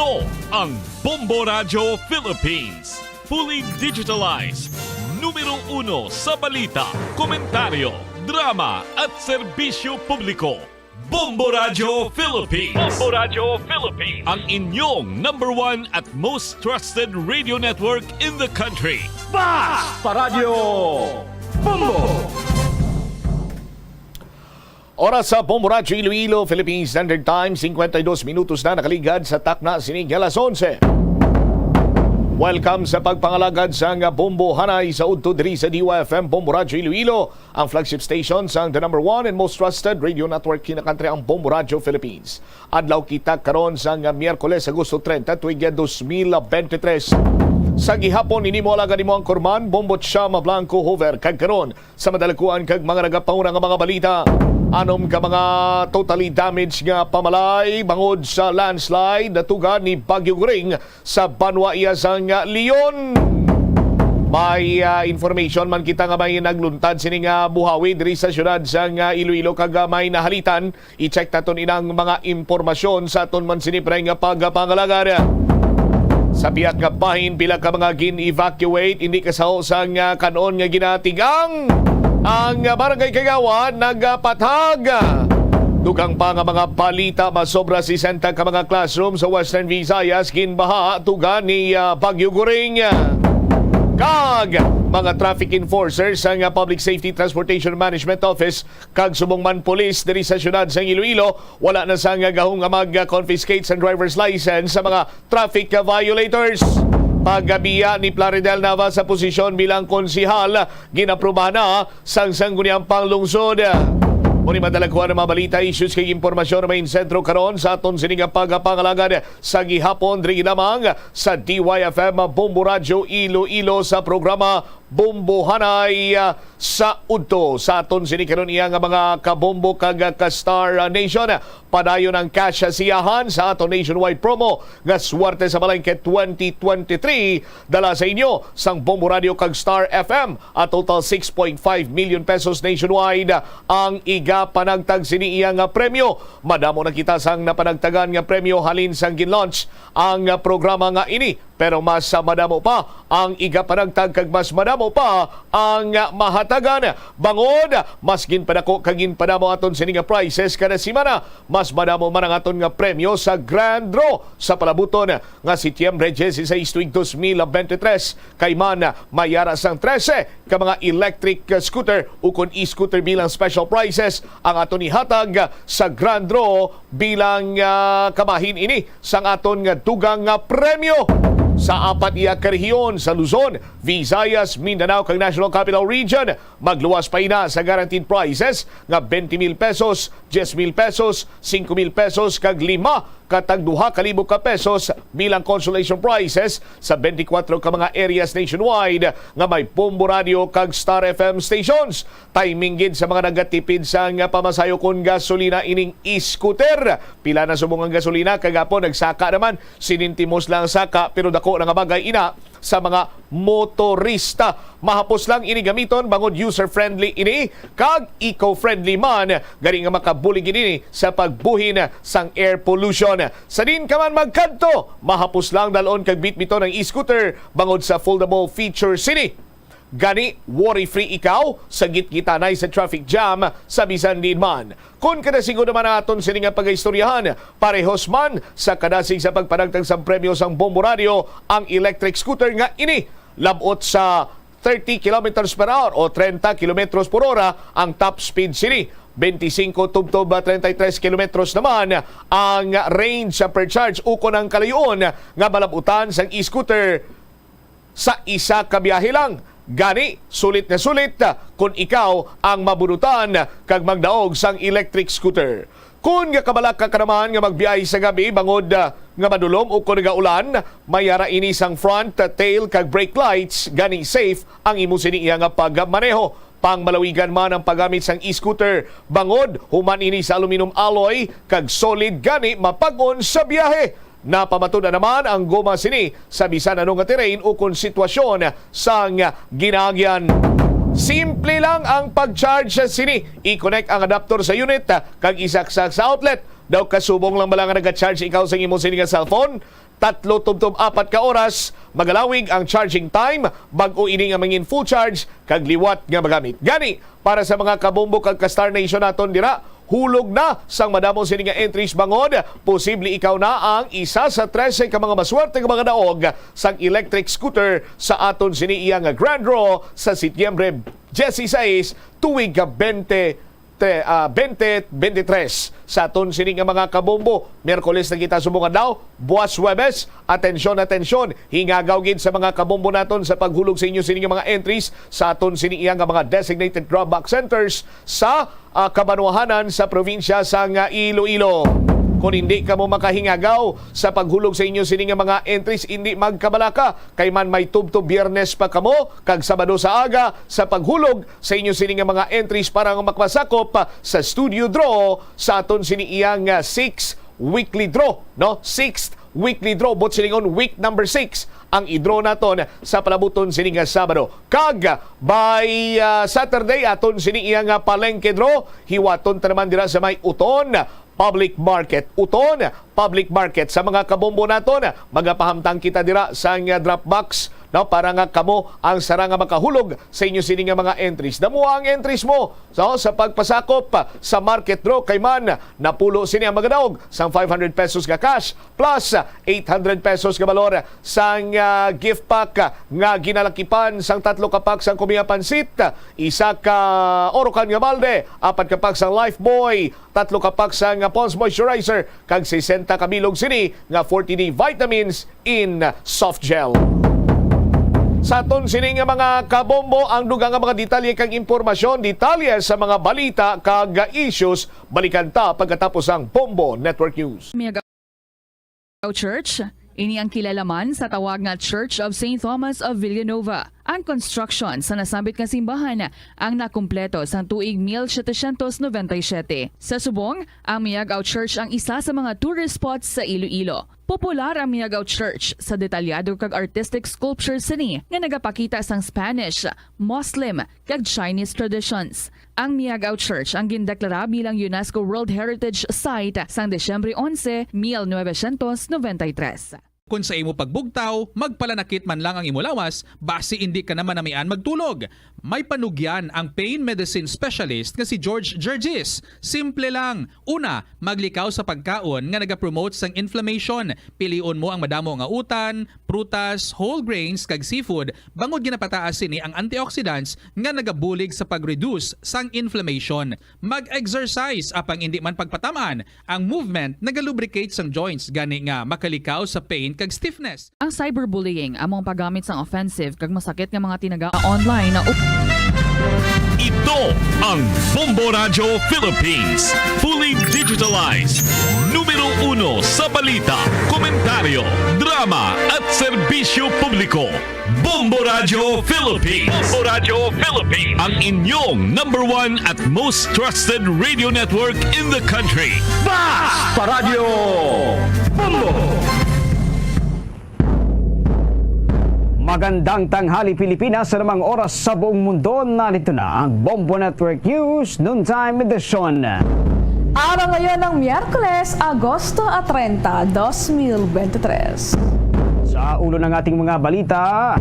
Ito ang Bombo Radio Philippines. Fully digitalized. Numero 1 sa balita, komentaryo, drama at serbisyo publiko. Bombo Radio Philippines. Bombo Radio Philippines. Ang inyong number 1 at most trusted radio network in the country. Basta Radio Bombo! Oras sa Bombo Radio Iloilo, Philippine Standard Time, 52 minutos na nakaligad sa takna sining alas 11. Welcome sa pagpangalagad sa Bombo Hanay sa udto diri sa DYFM Bombo Radio Iloilo, ang flagship station sa the number 1 and most trusted radio network in the country, ang Bombo Radio Philippines. Adlaw kita karon sa Miyerkules, Agosto 30, tuig 2023. Sa gihapon inimo alaga nimo ang Korman, Bombot Shama Blanco Hover kag karon sa madalakuan kag mga nagapauna nga mga balita. Anom ka mga totally damaged nga pamalay bangod sa landslide na tugad ni Bagyo Goring sa Banwa Iazang Leon. May information man kita nga may nagluntad sining buhawi diri sa syudad sa Iloilo kag may nahalitan. I-check taton inang mga impormasyon sa aton man sinipre nga pagpangalaga. Sa biyak nga bahin pila ka mga gin-evacuate hindi kasaho sang kanon nga ginatigang ang barangay Kagawa nagpatag. Dugang pa nga mga balita masobra 60 ka mga classroom sa Western Visayas ginbaha tugan ni Bagyo Goring. Kag mga traffic enforcers sa Public Safety Transportation Management Office kag subong man police diri sa syudad sa Iloilo wala na sa gahong mag-confiscate sa driver's license sa mga traffic violators. Paggabiya ni Plaridel Nava sa posisyon bilang konsihal ginaprubahan na sang sangguniang panglungsod. Muni madalagkuhan ng mga balita, issues kay impormasyon na may sentro karon sa aton sining pagpangalagad sa gihapon diri lamang sa DYFM Bombo Radio Iloilo sa programa Bombo Hanay sa udto. Sa aton sining karon iya nga mga kabombo kag ka-Star Nation padayon ang cash siyahan sa aton nationwide promo nga swerte sa Balengke 2023 dala sa inyo sang Bombo Radio kag Star FM at total 6.5 million pesos nationwide ang panagtag sini iya nga premyo. Madamo na kita sang napanagtagan nga premyo halin sang gin-launch ang programa nga ini. Pero mas madamo pa ang panagtag kag mas madamo pa ang mahatagan. Bangod, mas ginpadako kag ginpadamo aton sini nga prizes kada semana. Mas madamo man ang aton nga premyo sa Grand Draw sa palabuton nga Setyembre 16 tuig 2023. Kay man mayara sang 13 ka mga electric scooter ukon e-scooter bilang special prizes ang aton ihatag sa Grand Draw bilang kamahin ini sang aton nga dugang nga premyo. Sa apat iya karehiyon sa Luzon, Visayas, Mindanao kag National Capital Region, magluwas pa ina sa guaranteed prizes nga 20,000 pesos, 10,000 pesos, 5,000 pesos kag 5 katag 2,000 ka pesos bilang consolation prizes sa 24 ka mga areas nationwide nga may Bombo Radio kag Star FM stations. Timing gid sa mga nagatipid sa nga pamasayo kon gasolina ining e-scooter. Pila na subong ang gasolina kagapon nagsaka naman sinintimos lang saka pero dako na nga bagay ina sa mga motorista. Mahapos lang ini gamiton bangod user-friendly ini kag eco-friendly man gani nga makabulig ini sa pagbuhin sang air pollution. Sa din ka man magkanto, mahapos lang dalon kag bitbiton ang e-scooter bangod sa foldable feature sini. Gani, worry-free ikaw sa gitgitanay sa traffic jam sa bisan din man. Kung kadasig naman naton sining nga pag-istoryahan, parehos man sa kadasig sa pagpanagtag sa premyo sang Bombo Radio ang electric scooter nga ini. Labot sa 30 km per hour o 30 km per hora ang top speed sini. 25 tubtob 33 km naman ang range per charge ukon ang kalayon nga malabutan sang e-scooter sa isa ka biyahe lang. Gani, sulit na sulit kung ikaw ang mabunutan kag magdaog sang electric scooter. Kung nga kabalak ka naman nga magbiyahe sa gabi bangod nga madulom o kung nagaulan, mayara ini sang front, tail kag brake lights, gani safe ang imo siniya nga pagmaneho. Pang malawigan man ang paggamit sang e-scooter bangod human ini sa aluminum alloy kag solid gani mapag-on sa biyahe. Napamatud na naman ang goma sini sa bisan anong terrain o kung sitwasyon sang ginagyan. Simple lang ang pag-charge sa sini. I-connect ang adapter sa unit kag isaksak sa outlet. Daw kasubong lang bala nga nag-charge ikaw sa imong sini nga cellphone. 3-4 ka oras magalawig ang charging time bag-o ini nga mangin full charge kag liwat nga magamit. Gani para sa mga kabombo kag ka-Star Nation naton dira, hulog na sang madamo sini nga entries bangod. Posible ikaw na ang isa sa 13 ka mga maswerte nga mga daog sang electric scooter sa aton sini iya nga grand draw sa Setyembre 16 tuig ka 2023 sa aton sini nga mga kabombo. Miyerkules na kita sumungan daw, buwas Huwebes, atensyon, hingagaw gid sa mga kabombo naton sa paghulog sa inyo sini nga mga entries sa aton sini nga mga designated drop box centers sa kabanwahanan sa probinsya sa Iloilo. Kung hindi ka mo makahingagaw sa paghulog sa inyo sini nga mga entries, hindi magkabalaka kay man may tubto Biyernes pa kamo kag Sabado sa aga sa paghulog sa inyo sini nga mga entries para nga makmasakop sa studio draw sa aton sini iyang 6 weekly draw, no? 6th weekly draw, but silingon week number 6 ang i-draw naton sa palabuton sini nga Sabado. Kag by Saturday aton sini iyang palengke draw, hiwaton ta naman dira sa may Uton Public Market. Uton Public Market sa mga kabombo naton, magapahamtang kita dira sa drop box, no, para nga kamo ang sara nga makahulog sa inyo sini nga mga entries. Damo ang entries mo sa pagpasakop sa market draw kay man napulo sini ang magadaog sang 500 pesos ka cash plus 800 pesos ka balor sang gift pack nga ginalakipan sang 3 ka pack sang kumiya pansit, isa ka orokan nga balde, 4 ka pack sang Lifebuoy, 3 ka pack sang Pond's Moisturizer, kag 60 ka bilog sini nga 40D vitamins in soft gel. Sa aton sini nga mga kabombo, ang dugang nga mga detalye kag impormasyon, detalye sa mga balita kag issues, balikan ta pagkatapos ang Bombo Network News. Miagaw Church, ini ang kilalaman sa tawag nga Church of St. Thomas of Villanova. Ang construction sa nasambit nga simbahan ang nakumpleto sa tuig 1797. Sa subong, ang Miagaw Church ang isa sa mga tourist spots sa Iloilo. Popular ang Miagaw Church sa detalyado kag artistic sculptures sini nga nagapakita sang Spanish, Muslim kag Chinese traditions. Ang Miagaw Church ang gindeklara bilang UNESCO World Heritage Site sang Desyembre 11, 1993. Kung sa imo pagbugtaw, magpalanakit man lang ang imo lawas, base hindi ka naman namian magtulog. May panugyan ang pain medicine specialist nga si George Gergis. Simple lang. Una, maglikaw sa pagkaon nga nagapromote sang inflammation. Piliun mo ang madamo nga utan, prutas, whole grains kag seafood. Bangod ginapataas sini ang antioxidants nga nagabulig sa pag-reduce sang inflammation. Mag-exercise apang hindi man pagpatamaan. Ang movement nagalubricate sang joints gani nga makalikaw sa pain kag stiffness. Ang cyberbullying among paggamit sang offensive kag masakit nga mga tinaga online na Ito ang Bombo Radio Philippines. Fully digitalized. Numero 1 sa balita, komentaryo, drama at serbisyo publiko. Bombo Radio Philippines. Bombo Radio Philippines. Ang inyong number 1 at most trusted radio network in the country. Sa Radyo Bombo! Magandang tanghali Pilipinas, sa namang oras sa buong mundo. Narito na ang Bombo Network News Noontime Edition. Araw ngayon ng Miyerkules, Agosto 30, 2023. Sa ulo ng ating mga balita,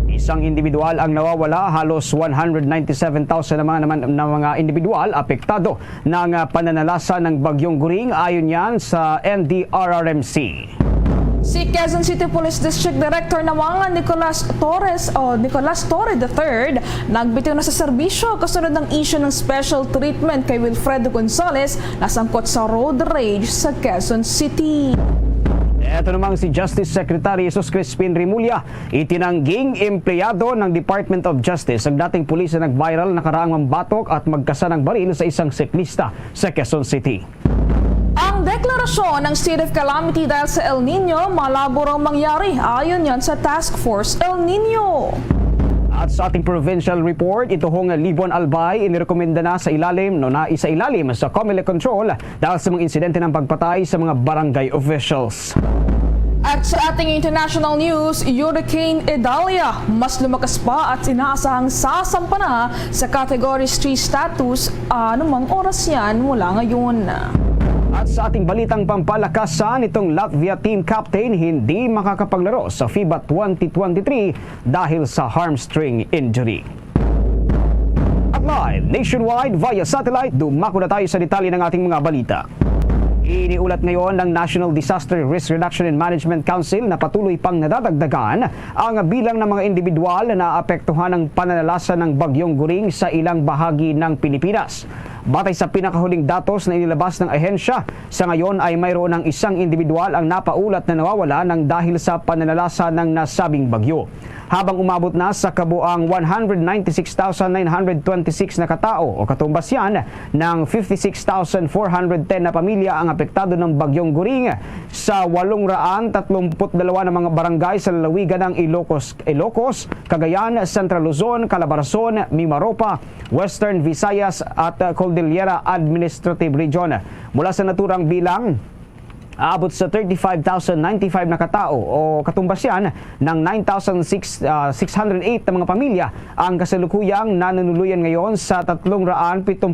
isang individual ang nawawala, halos 197,000 naman na mga individual apektado ng pananalasa ng Bagyong Guring, ayon yan sa NDRRMC. Si Quezon City Police District Director naman Nicolas Torre III nagbitiw na sa serbisyo kasunod ng issue ng special treatment kay Wilfredo Gonzales na sangkot sa road rage sa Quezon City. Ito namang si Justice Secretary Jesus Crispin Rimulya, itinangging empleyado ng Department of Justice ang dating pulis na nag-viral na karaang mambatok at magkasa ng baril sa isang siklista sa Quezon City. Ang deklarasyon ng state of calamity dahil sa El Nino, malabo raw mangyari ayon yan sa Task Force El Nino. At sa ating provincial report, ito hong Libon Albay inirekomenda na sa ilalim sa COMELEC control dahil sa mga insidente ng pagpatay sa mga barangay officials. At sa ating international news, Hurricane Idalia mas lumakas pa at inaasahang sasampa na sa Category 3 status anumang oras yan mula ngayon. At sa ating balitang pampalakasan, itong Latvia team captain hindi makakapaglaro sa FIBA 2023 dahil sa hamstring injury. At live, nationwide, via satellite, dumako na tayo sa detalye ng ating mga balita. Iniulat ngayon ng National Disaster Risk Reduction and Management Council na patuloy pang nadadagdagan ang bilang ng mga individual na apektuhan ng pananalasa ng bagyong Goring sa ilang bahagi ng Pilipinas. Batay sa pinakahuling datos na inilabas ng ahensya, sa ngayon ay mayroon ng isang individual ang napaulat na nawawala ng dahil sa pananalasa ng nasabing bagyo. Habang umabot na sa kabuang 196,926 na katao o katumbas yan ng 56,410 na pamilya ang apektado ng bagyong Goring sa 832 na mga barangay sa lalawigan ng Ilocos, Cagayan, Central Luzon, Calabarzon, Mimaropa, Western Visayas at Cordillera Administrative Region. Mula sa naturang bilang, aabot sa 35,095 na katao o katumbas yan ng 9,608 na mga pamilya ang kasalukuyang nanunuluyan ngayon sa 376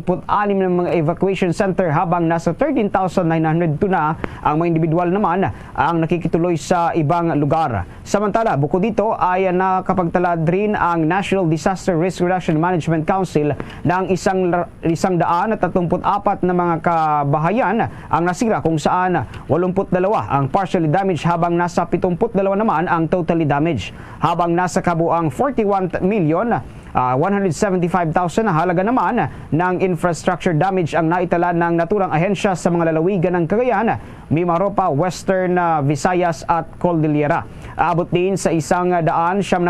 na mga evacuation center habang nasa 13,902 na ang mga individual naman ang nakikituloy sa ibang lugar. Samantala, bukod dito ay nakapagtala rin ang National Disaster Risk Reduction Management Council ng 134 na mga kabahayan ang nasira kung saan 82 ang partially damaged habang nasa 72 naman ang totally damaged. Habang nasa kabuang 41,175,000 na halaga naman ng infrastructure damage ang naitala ng naturang ahensya sa mga lalawigan ng Cagayan, Mimaropa, Western Visayas at Cordillera. Aabot din sa 173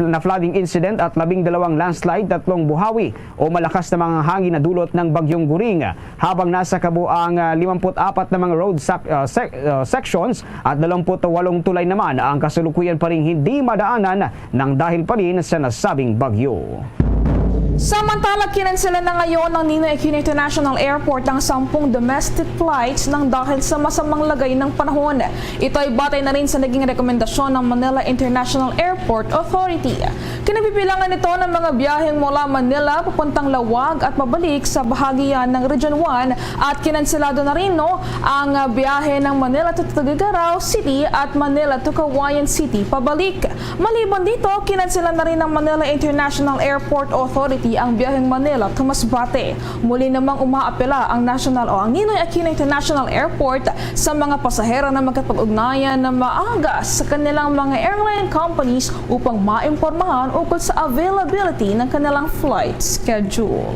na flooding incident at 12 landslide, 3 buhawi o malakas na mga hangin na dulot ng bagyong Goring. Habang nasa kabuang 54 na mga road sections at 28 tulay naman ang kasalukuyan pa rin hindi madaanan ng dahil pa rin sa nasabing bagyo. Samantala, kinansela na ngayon ng Ninoy Aquino International Airport ang 10 domestic flights nang dahil sa masamang lagay ng panahon. Ito ay batay na rin sa naging rekomendasyon ng Manila International Airport Authority. Kinabibilangan ito ng mga biyaheng mula Manila papuntang Lawag at pabalik sa bahagian ng Region 1 at kinanselado na rin ang biyahe ng Manila to Tuguegarao City at Manila to Cauayan City pabalik. Maliban dito, kinansela na rin ng Manila International Airport Authority ang biyaheng Manila to Masbate. Muli namang umaapela ang ang Ninoy Aquino International Airport sa mga pasahero na magkapag-ugnayan na maaga sa kanilang mga airline companies upang maimpormahan ukol sa availability ng kanilang flight schedule.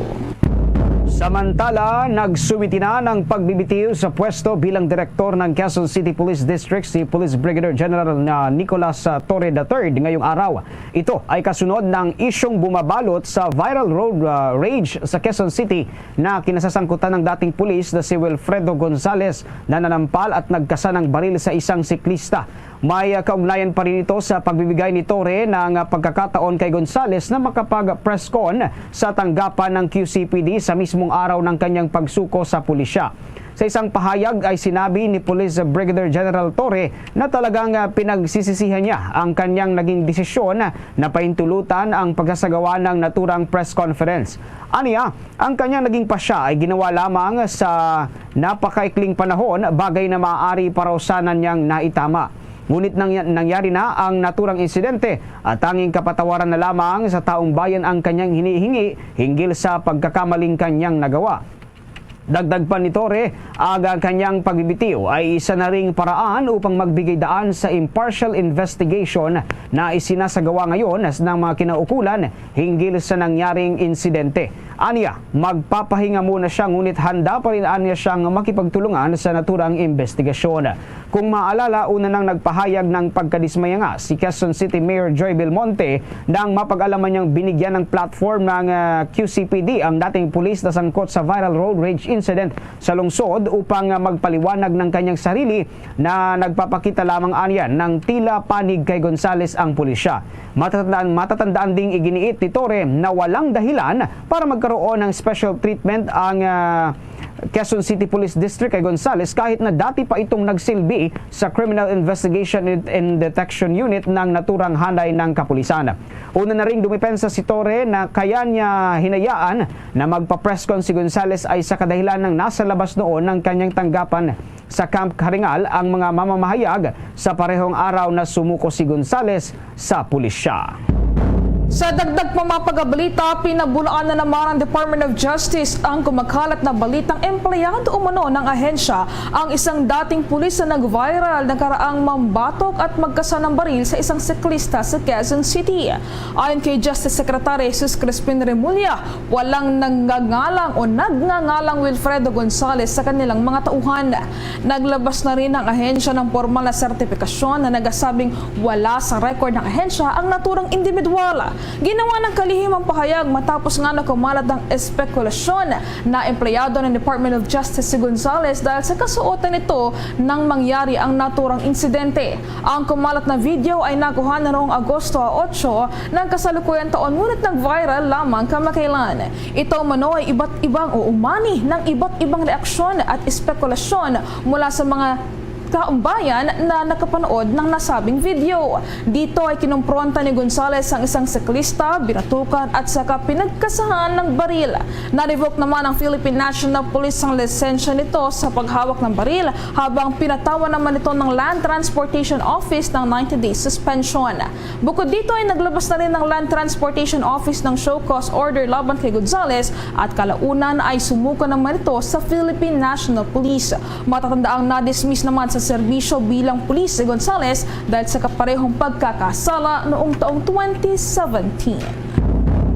Samantala, nagsumiti na ng pagbibitiw sa pwesto bilang direktor ng Quezon City Police District si Police Brigadier General Nicolas Torre III ngayong araw. Ito ay kasunod ng isyong bumabalot sa viral road rage sa Quezon City na kinasasangkutan ng dating pulis na si Wilfredo Gonzales na nanampal at nagkasa ng baril sa isang siklista. May kaugnayan pa rin ito sa pagbibigay ni Torre ng pagkakataon kay Gonzales na makapag-press con sa tanggapan ng QCPD sa mismong araw ng kanyang pagsuko sa pulisya. Sa isang pahayag ay sinabi ni Police Brigadier General Torre na talagang pinagsisisihan niya ang kanyang naging desisyon na paintulutan ang pagsasagawa ng naturang press conference. Aniya, ang kanyang naging pasya ay ginawa lamang sa napakaikling panahon, bagay na maaari parusanan niyang naitama. Ngunit nangyari na ang naturang insidente at tanging kapatawaran na lamang sa taong bayan ang kanyang hinihingi hinggil sa pagkakamaling kanyang nagawa. Dagdag pa ni Torre, ang kanyang pagbibitiw ay isa na ring paraan upang magbigay daan sa impartial investigation na isinasagawa ngayon ng mga kinaukulan hinggil sa nangyaring insidente. Aniya, magpapahinga muna siya ngunit handa pa rin aniya siyang makipagtulungan sa naturang investigasyon. Kung maalala, una nang nagpahayag ng pagkadismaya nga si Quezon City Mayor Joy Belmonte nang mapag-alaman niyang binigyan ng platform ng QCPD ang dating pulis na sangkot sa viral road rage incident sa lungsod upang magpaliwanag ng kanyang sarili na nagpapakita lamang aniyan ng tila panig kay Gonzales ang pulisya. Matatandaan ding iginiit ni Torre na walang dahilan para magkaroon magkaroon ng special treatment ang Quezon City Police District kay Gonzales kahit na dati pa itong nagsilbi sa Criminal Investigation and Detection Unit ng naturang hanay ng kapulisan. Una na ring dumipensa si Torre na kaya niya hinayaan na magpa-press con si Gonzales ay sa kadahilan ng nasa labas noon ng kanyang tanggapan sa Camp Karingal ang mga mamamahayag sa parehong araw na sumuko si Gonzales sa pulisya. Sa dagdag pamapagabalita, pinabulaan na naman ng Department of Justice ang kumakalat na balitang empleyado umano ng ahensya ang isang dating pulis na nag-viral na karaang mambatok at magkasanang baril sa isang siklista sa Quezon City. Ayon kay Justice Secretary Jesus Crispin Remulla, walang nagngangalang Wilfredo Gonzales sa kanilang mga tauhan. Naglabas na rin ang ahensya ng formal na sertipikasyon na nagsasabing wala sa record ng ahensya ang naturang individual. Ginawa ng kalihimang pahayag matapos nga na kumalat ng espekulasyon na empleyado ng Department of Justice si Gonzales dahil sa kasuotan nito nang mangyari ang naturang insidente. Ang kumalat na video ay nakuha na noong Agosto 8 ng kasalukuyang taon ngunit nag-viral lamang kamakailan. Ito umano ay iba't ibang umani ng iba't ibang reaksyon at espekulasyon mula sa mga kaumbayan na nakapanood ng nasabing video. Dito ay kinumpronta ni Gonzales ang isang siklista, binatukan at saka pinagkasahan ng baril. Na-revoke naman ang Philippine National Police ang lisensya nito sa paghawak ng baril habang pinatawan naman ito ng Land Transportation Office ng 90-day suspension. Bukod dito ay naglabas na rin ng Land Transportation Office ng show cause order laban kay Gonzales at kalaunan ay sumuko naman ito sa Philippine National Police. Matatandaang na-dismiss naman sa serbisyo bilang pulis si Gonzales dahil sa kaparehong pagkakasala noong taong 2017.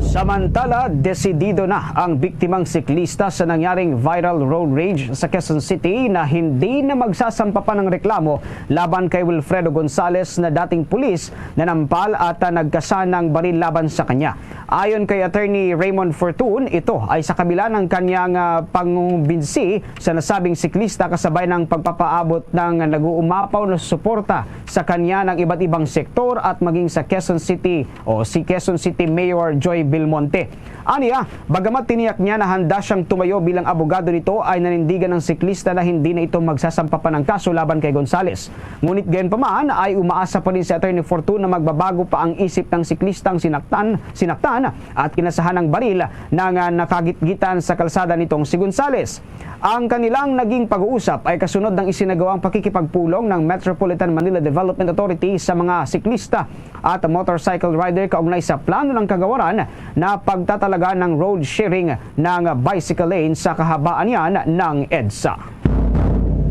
Samantala, desidido na ang biktimang siklista sa nangyaring viral road rage sa Quezon City na hindi na magsasampa pa ng reklamo laban kay Wilfredo Gonzales na dating pulis na nampal at nagkasanang baril laban sa kanya. Ayon kay Attorney Raymond Fortun, ito ay sa kabila ng kanyang pangumbinsi sa nasabing siklista kasabay ng pagpapaabot ng nag-uumapaw na suporta sa kanya ng iba't ibang sektor at maging sa Quezon City o si Quezon City Mayor Joy Belmonte. Aniya, bagamat tiniyak niya na handa siyang tumayo bilang abogado nito ay nanindigan ng siklista na hindi na ito magsasampa pa ng kaso laban kay Gonzales. Ngunit gayon pa man ay umaasa pa rin si Attorney Fortun na magbabago pa ang isip ng siklistang sinaktan at kinasahan ng baril ng nakagitgitan sa kalsada nitong si Gonzales. Ang kanilang naging pag-uusap ay kasunod ng isinagawang pakikipagpulong ng Metropolitan Manila Development Authority sa mga siklista at motorcycle rider kaugnay sa plano ng kagawaran na pagtatalaga ng road sharing ng bicycle lane sa kahabaan yan ng EDSA.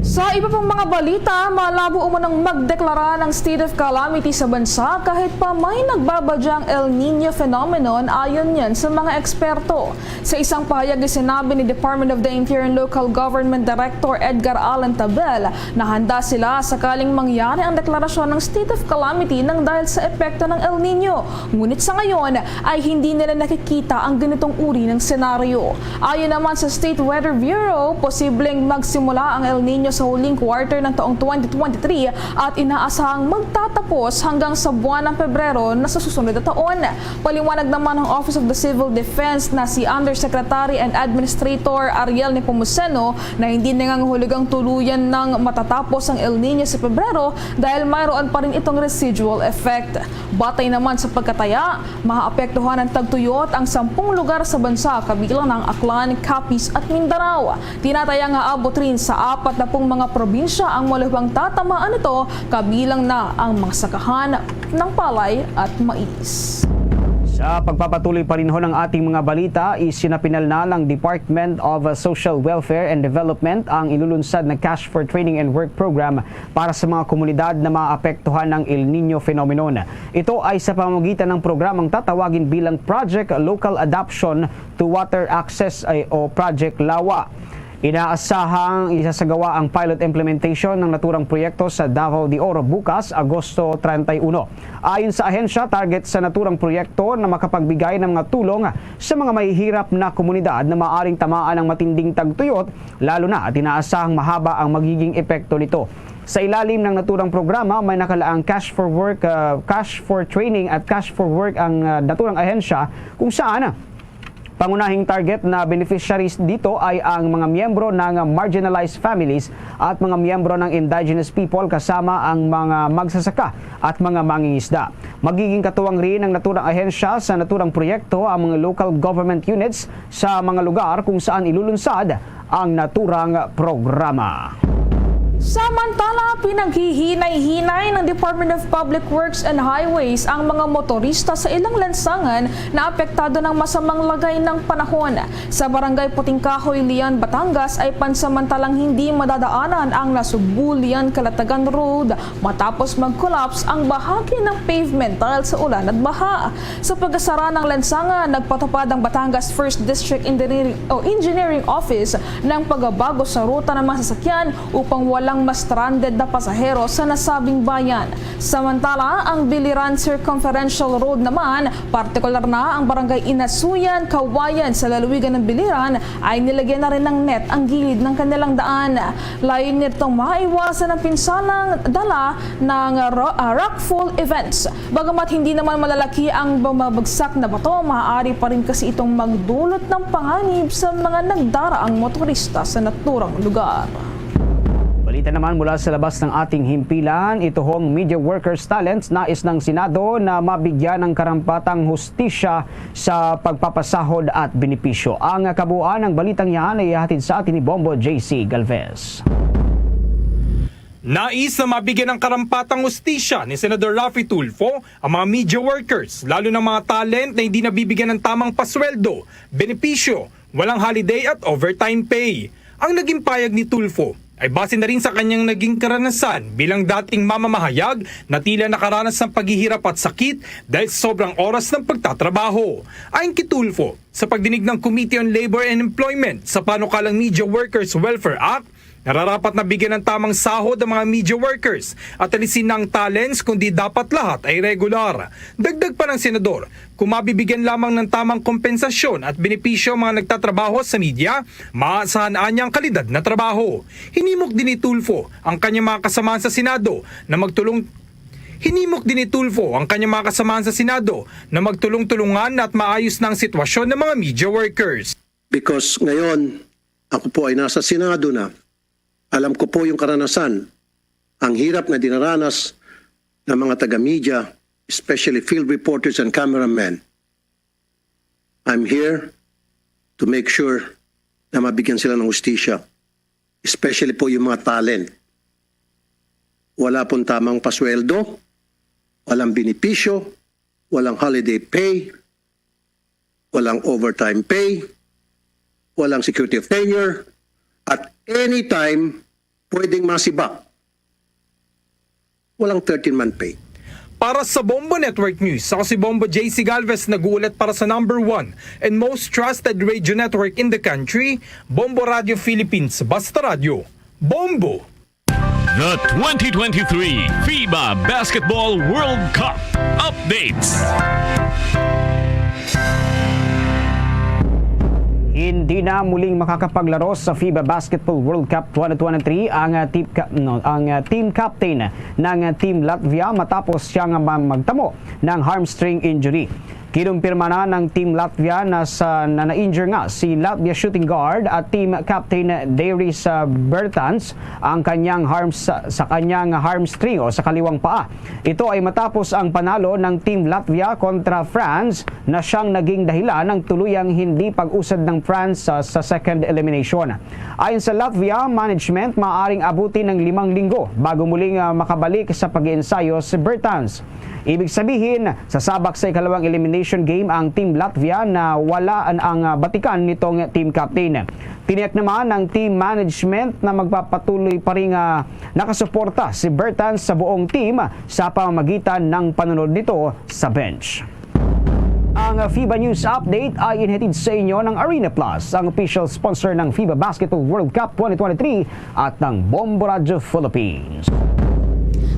Sa iba pang mga balita, malabo umunang magdeklara ng state of calamity sa bansa kahit pa may nagbabadyang El Nino phenomenon ayon yan sa mga eksperto. Sa isang pahayag sinabi ni Department of the Interior and Local Government Director Edgar Allan Tabel na handa sila sakaling mangyari ang deklarasyon ng state of calamity nang dahil sa epekto ng El Nino. Ngunit sa ngayon ay hindi nila nakikita ang ganitong uri ng senaryo. Ayon naman sa State Weather Bureau, posibleng magsimula ang El Nino sa huling quarter ng taong 2023 at inaasahang magtatapos hanggang sa buwan ng Pebrero na sa susunod na taon. Paliwanag naman ng Office of the Civil Defense na si Undersecretary and Administrator Ariel Nepomuceno na hindi nangangahulugang tuluyan ng matatapos ang El Nino sa Pebrero dahil mayroon pa rin itong residual effect. Batay naman sa pagkataya, maaapektuhan ng tagtuyot ang 10 lugar sa bansa kabilang ng Aklan, Capiz at Mindanao. Tinatayang aabot rin sa 40 mga probinsya ang malubhang tatamaan nito kabilang na ang mga sakahan ng palay at mais. Sa pagpapatuloy pa rin ho ng ating mga balita, isinapinal na ng Department of Social Welfare and Development ang ilulunsad na Cash for Training and Work Program para sa mga komunidad na maapektuhan ng El Nino phenomenon. Ito ay sa pamamagitan ng programang tatawagin bilang Project Local Adaption to Water Access o Project LAWA. Inaasahang isasagawa ang pilot implementation ng naturang proyekto sa Davao de Oro bukas, Agosto 31. Ayon sa ahensya, target sa naturang proyekto na makapagbigay ng mga tulong sa mga mahihirap na komunidad na maaring tamaan ng matinding tagtuyot, lalo na at inaasahang mahaba ang magiging epekto nito. Sa ilalim ng naturang programa, may nakalaang Cash for Work, Cash for Training at Cash for Work ang naturang ahensya kung saan Pangunahing target na beneficiaries dito ay ang mga miyembro ng marginalized families at mga miyembro ng indigenous people kasama ang mga magsasaka at mga mangingisda. Magiging katuwang rin ng naturang ahensya sa naturang proyekto ang mga local government units sa mga lugar kung saan ilulunsad ang naturang programa. Samantala, pinaghihinay-hinay ng Department of Public Works and Highways ang mga motorista sa ilang lansangan na apektado ng masamang lagay ng panahon. Sa Barangay Puting Kahoy, Lian, Batangas ay pansamantalang hindi madadaanan ang Nasubulian Calatagan Road matapos mag-collapse ang bahagi ng pavement dahil sa ulan at baha. Sa pagkasara ng lansangan, nagpatupad ang Batangas 1st District Engineering Office ng pagbabago sa ruta ng mga sasakyan upang walang mas stranded na pasahero sa nasabing bayan. Samantala, ang Biliran Circumferential Road naman, partikular na ang Barangay Inasuyan, Kawayan sa lalawigan ng Biliran ay nilagyan na rin ng net ang gilid ng kanilang daan. Layon nitong maiwasan ang pinsalang dala ng rockfall events. Bagamat hindi naman malalaki ang bumabagsak na bato, maaari pa rin kasi itong magdulot ng panganib sa mga nagdaraang motorista sa naturang lugar. Balita naman mula sa labas ng ating himpilan, ito hong media workers talents nais ng Senado na mabigyan ng karampatang hustisya sa pagpapasahod at benepisyo. Ang kabuuan ng balitang yan ay ihatid sa atin ni Bombo JC Galvez. Nais na mabigyan ng karampatang hustisya ni Senador Raffy Tulfo ang mga media workers, lalo ng mga talent na hindi nabibigyan ng tamang pasweldo, benepisyo, walang holiday at overtime pay. Ang naging payag ni Tulfo ay base na rin sa kanyang naging karanasan bilang dating mamamahayag na tila nakaranas ng paghihirap at sakit dahil sa sobrang oras ng pagtatrabaho. Ayon kay Tulfo, sa pagdinig ng Committee on Labor and Employment sa panukalang Media Workers Welfare Act, nararapat na bigyan ng tamang sahod ang mga media workers at alisin ng talents kundi dapat lahat ay regular. Dagdag pa ng senador, kung mabibigyan lamang ng tamang kompensasyon at benepisyo ang mga nagtatrabaho sa media, maaasahan niya ang kalidad na trabaho. Hinimok din ni Tulfo ang kanyang mga kasamahan sa Senado na magtulong-tulungan at maayos ng sitwasyon ng mga media workers. Because ngayon, ako po ay nasa Senado na. Alam ko po yung karanasan, ang hirap na dinaranas ng mga taga-media, especially field reporters and cameramen. I'm here to make sure na mabigyan sila ng hustisya, especially po yung mga talent. Wala pong tamang pasweldo, walang benepisyo, walang holiday pay, walang overtime pay, walang security of tenure, at anytime pwedeng masibak. Walang 13-month pay. Para sa Bombo Network News, ako si Bombo JC Galvez, nag-uulat para sa #1 and most trusted radio network in the country, Bombo Radio Philippines, Basta Radio. Bombo! The 2023 FIBA Basketball World Cup updates. Hindi na muling makakapaglaro sa FIBA Basketball World Cup 2023 ang team captain ng Team Latvia matapos siyang magtamo ng hamstring injury. Kinumpirma na ng Team Latvia na na-injure nga si Latvia shooting guard at team captain Darius Bertans ang kanyang hamstring o sa kaliwang paa. Ito ay matapos ang panalo ng Team Latvia kontra France na siyang naging dahilan ng tuluyang hindi pag-usad ng France sa second elimination. Ayon sa Latvia management, maaaring abutin ng 5 linggo bago muling makabalik sa pag-iensayo si Bertans. Ibig sabihin, sasabak sa ikalawang elimination game ang Team Latvia na wala ang batikan nitong team captain. Tiniyak naman ng team management na magpapatuloy pa rin nakasuporta si Bertans sa buong team sa pamamagitan ng panunod nito sa bench. Ang FIBA News Update ay inhatid sa inyo ng Arena Plus, ang official sponsor ng FIBA Basketball World Cup 2023 at ng Bombo Radio Philippines.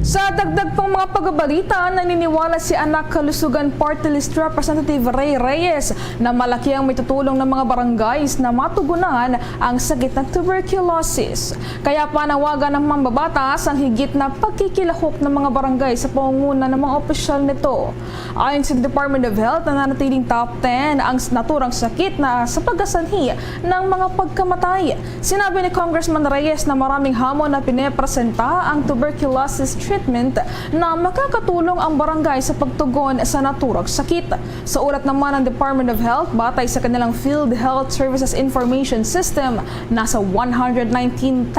Sa dagdag pang mga pagbabalita, naniniwala si Anak Kalusugan Party List Representative Ray Reyes na malaki ang may tutulong ng mga barangays na matugunan ang sakit ng tuberculosis. Kaya panawagan ng mambabatas ang higit na pagkikilahok ng mga barangay sa pangunguna ng mga opisyal nito. Ayon sa Department of Health, nananatiling top 10 ang naturang sakit na sa pagkasanhi ng mga pagkamatay. Sinabi ni Congressman Reyes na maraming hamon na pinepresenta ang tuberculosis treatment na makakatulong ang barangay sa pagtugon sa naturang sakit. Sa ulat naman ng Department of Health, batay sa kanilang Field Health Services Information System, nasa 119,558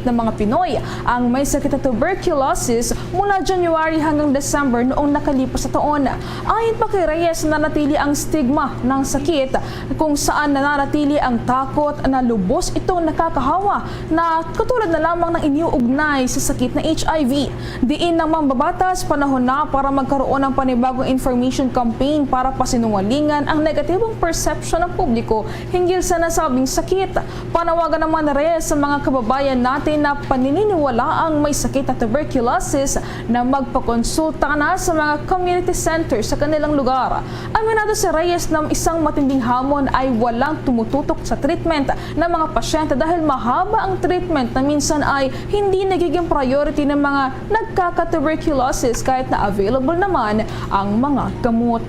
na mga Pinoy ang may sakit na tuberculosis mula January hanggang December noong nakalipas na taon. Ayon pa kay Reyes, nanatili ang stigma ng sakit kung saan nananatili ang takot na lubos itong nakakahawa na katulad na lamang ng iniuugnay sa sakit na HIV. Diin ng mambabatas, panahon na para magkaroon ng panibagong information campaign para pasinungalingan ang negatibong perception ng publiko hinggil sa nasabing sakit. Panawagan naman na Reyes sa mga kababayan natin na paniniwala ang may sakit na tuberculosis na magpakonsulta na sa mga community centers sa kanilang lugar. Aminado si Reyes na isang matinding hamon ay walang tumututok sa treatment ng mga pasyente dahil mahaba ang treatment na minsan ay hindi nagiging priority ng mga nagkaka-tuberculosis kahit na available naman ang mga gamot.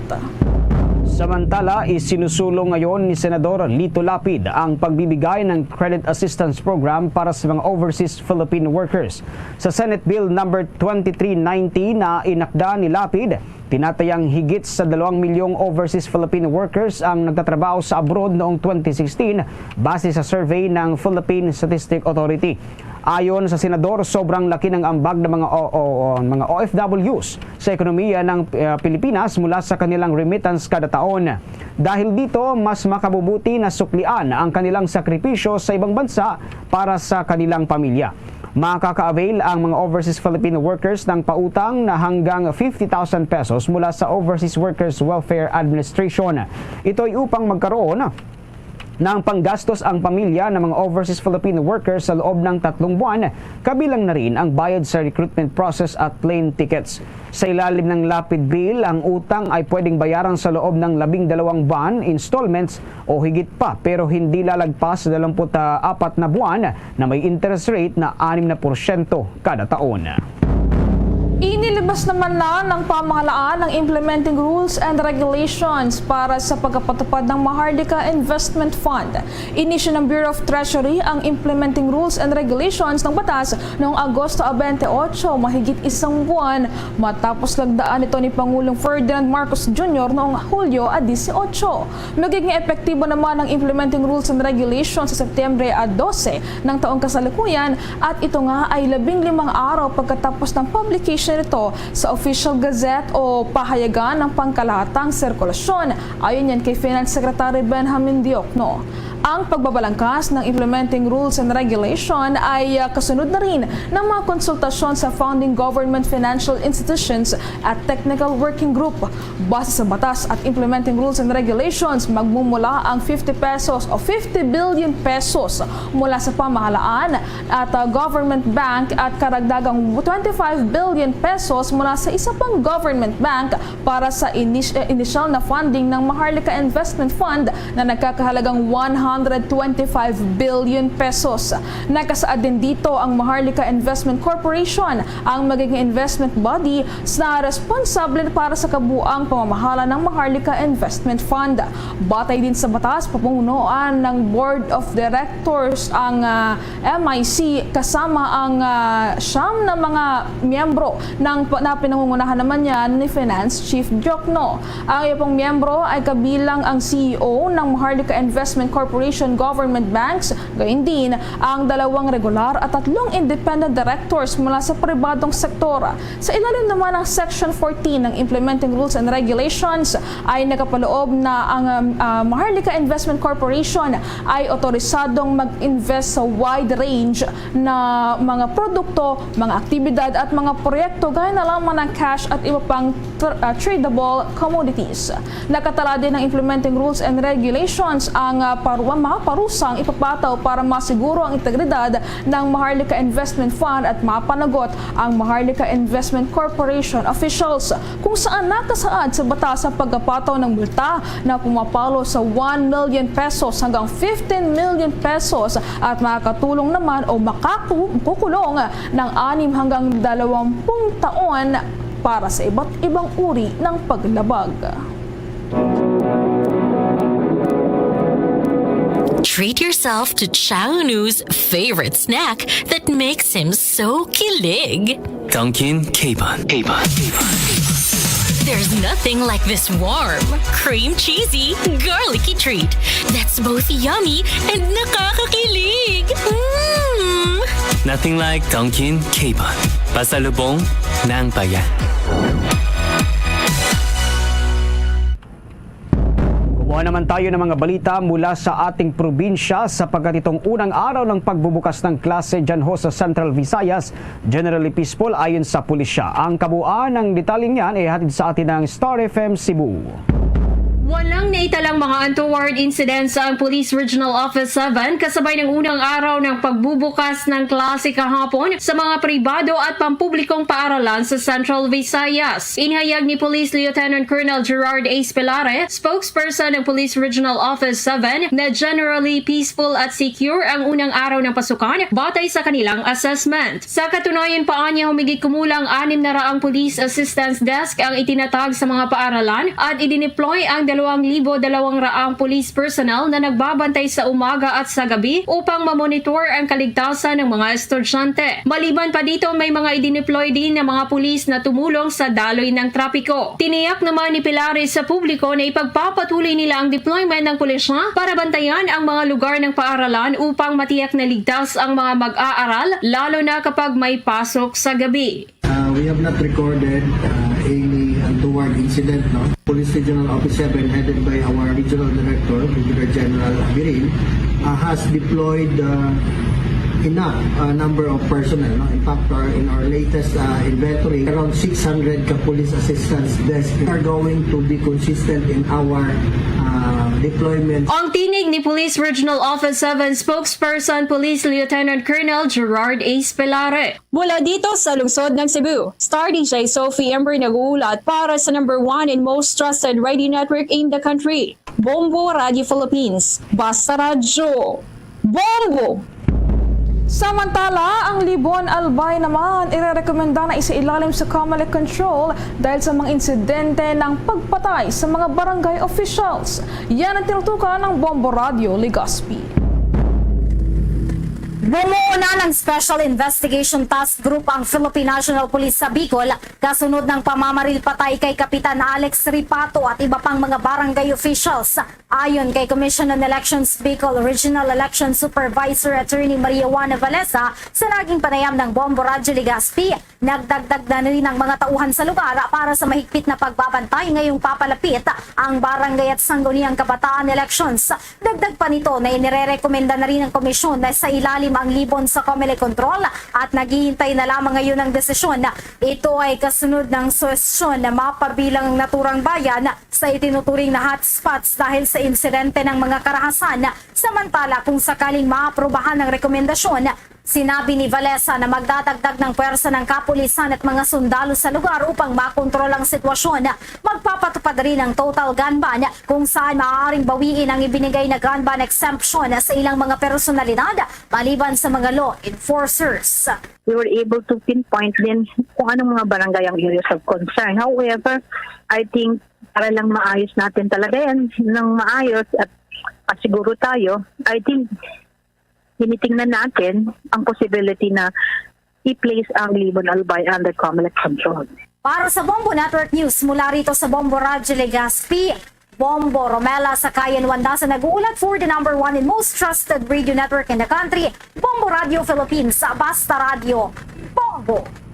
Samantala, isinusulong ngayon ni Senador Lito Lapid ang pagbibigay ng Credit Assistance Program para sa mga overseas Philippine workers. Sa Senate Bill number 2390 na inakda ni Lapid, tinatayang higit sa 2 milyong overseas Philippine workers ang nagtatrabaho sa abroad noong 2016 base sa survey ng Philippine Statistic Authority. Ayon sa senador, sobrang laki ng ambag ng mga OFWs sa ekonomiya ng Pilipinas mula sa kanilang remittance kada taon. Dahil dito, mas makabubuti na suklian ang kanilang sakripisyo sa ibang bansa para sa kanilang pamilya. Makaka-avail ang mga overseas Filipino workers ng pautang na hanggang 50,000 pesos mula sa Overseas Workers Welfare Administration. Ito ay upang magkaroon ng panggastos ang pamilya ng mga overseas Filipino workers sa loob ng 3 buwan, kabilang na rin ang bayad sa recruitment process at plane tickets. Sa ilalim ng Lapid Bill, ang utang ay pwedeng bayaran sa loob ng 12 buwan installments o higit pa, pero hindi lalagpas sa 24 na buwan na may interest rate na 6% kada taon. Inilabas naman na ng pamahalaan ang implementing rules and regulations para sa pagpapatupad ng Maharlika Investment Fund. Inisyu ng Bureau of Treasury ang implementing rules and regulations ng batas noong Agosto 28, mahigit 1 buwan matapos lagdaan ito ni Pangulong Ferdinand Marcos Jr. noong Hulyo 18. Magiging epektibo naman ang implementing rules and regulations sa Setyembre 12 ng taong kasalukuyan at ito nga ay 15 araw pagkatapos ng publication nito sa Official Gazette o pahayagan ng pangkalahatang sirkulasyon. Ayon yan kay Finance Secretary Benjamin Diokno. Ang pagbabalangkas ng implementing rules and regulation ay kasunod na rin ng mga konsultasyon sa founding government financial institutions at technical working group. Base sa batas at implementing rules and regulations, magmumula ang 50 pesos o 50 billion pesos mula sa pamahalaan at government bank at karagdagang 25 billion pesos mula sa isa pang government bank para sa initial na funding ng Maharlika Investment Fund na nagkakahalagang 125 billion pesos. Nakasaad din dito ang Maharlika Investment Corporation, ang magiging investment body na responsable para sa kabuuang pamamahala ng Maharlika Investment Fund. Batay din sa batas, pamunuan ng Board of Directors ang MIC kasama ang siyam na mga miyembro na pinangungunahan naman yan ni Finance Chief Diokno. Ang iyong miyembro ay kabilang ang CEO ng Maharlika Investment Corporation Government Banks, gayon din ang 2 regular at 3 independent directors mula sa pribadong sektor. Sa ilalim naman ng Section 14 ng Implementing Rules and Regulations ay nakapaloob na ang Maharlika Investment Corporation ay otorisadong mag-invest sa wide range na mga produkto, mga aktibidad at mga proyekto gaya na lamang ng cash at iba pang tradable commodities. Nakatala din ng Implementing Rules and Regulations ang parusa maparusang ipapataw para masiguro ang integridad ng Maharlika Investment Fund at mapanagot ang Maharlika Investment Corporation officials kung saan nakasaad sa batas ang pagpapataw ng multa na pumapalo sa 1 million pesos hanggang 15 million pesos at makakatulong naman o makukulong ng 6 hanggang 20 taon para sa iba't ibang uri ng paglabag. Treat yourself to Chang Nu's favorite snack that makes him so kilig. Dunkin' K-Bun. There's nothing like this warm, cream cheesy, garlicky treat that's both yummy and nakakakilig. Nothing like Dunkin' K-Bun. Pasalubong ng bayan. Kumuha naman tayo ng mga balita mula sa ating probinsya sapagkat itong unang araw ng pagbubukas ng klase dyan ho sa Central Visayas, generally peaceful ayon sa pulisya. Ang kabuuan ng detaling yan ay hatid sa atin ng Star FM Cebu. Walang naitalang mga untoward incidents sa Police Regional Office 7 kasabay ng unang araw ng pagbubukas ng klase kahapon sa mga pribado at pampublikong paaralan sa Central Visayas. Inihayag ni Police Lieutenant Colonel Gerard A. Spilare, spokesperson ng Police Regional Office 7, na generally peaceful at secure ang unang araw ng pasukan batay sa kanilang assessment. Sa katunayan pa niya humigit kumulang 600 Police Assistance Desk ang itinatag sa mga paaralan at idineploy ang 2,200 police personnel na nagbabantay sa umaga at sa gabi upang mamonitor ang kaligtasan ng mga estudyante. Maliban pa dito, may mga idineploy din ng mga pulis na tumulong sa daloy ng trapiko. Tiniyak naman ni Pilare sa publiko na ipagpapatuloy nila ang deployment ng pulisya para bantayan ang mga lugar ng paaralan upang matiyak na ligtas ang mga mag-aaral, lalo na kapag may pasok sa gabi. We have not recorded any untoward incident. No? Police Regional Office 7, headed by our Regional Director, Brigadier General Abirin, has deployed enough number of personnel. No? In fact, in our latest inventory, around 600 police assistance desks are going to be consistent in our deployment. Ang tinig ni Police Regional Office 7 spokesperson Police Lieutenant Colonel Gerard A. Spilare. Mula dito sa lungsod ng Cebu, Star DJ Sophie Ember nag-uulat para sa number 1 and most trusted radio network in the country, Bombo Radio Philippines. Basta Radyo. Bombo! Samantala, ang Libon Albay naman irerekomenda na isailalim sa COMELEC control dahil sa mga insidente ng pagpatay sa mga barangay officials. Yan ang tinutukan ng Bombo Radio Legazpi. Bumuo na ng Special Investigation Task Group ang Philippine National Police sa Bicol kasunod ng pamamaril patay kay Kapitan Alex Ripato at iba pang mga barangay officials. Ayon kay Commission on Elections Bicol Regional Election Supervisor Attorney Maria Juana Valesa, sa naging panayam ng Bombo Radio Legazpi, nagdagdag na rin ang mga tauhan sa lugar para sa mahigpit na pagbabantay ngayong papalapit ang barangay at sangguniang kabataan elections. Dagdag pa nito na inirerekomenda na rin ng komisyon na sa ilalim ang Libon sa COMELEC control at naghihintay na lamang ngayon ng desisyon. Ito ay kasunod ng suwestyon na mapabilang ang naturang bayan sa itinuturing na hotspots dahil sa insidente ng mga karahasan. Samantala, kung sakaling maaprobahan ng rekomendasyon, sinabi ni Valesa na magdadagdag ng pwersa ng kapulisan at mga sundalo sa lugar upang makontrol ang sitwasyon. Magpapatupad rin ng total gun ban kung saan maaaring bawiin ang ibinigay na gun ban exemption sa ilang mga personalidad maliban sa mga law enforcers. We were able to pinpoint din kung anong mga barangay ang areas of concern. However, I think para lang maayos natin talaga yan ng maayos at pasiguro tayo, I think tinitingnan natin ang possibility na i-place ang Libon Albay under COMELEC control. Para sa Bombo Network News, mula rito sa Bombo Radio Legazpi, Bombo Romela Sakayan Wanda sa nag-uulat for the number 1 and most trusted radio network in the country, Bombo Radio Philippines, sa Basta Radio. Bombo!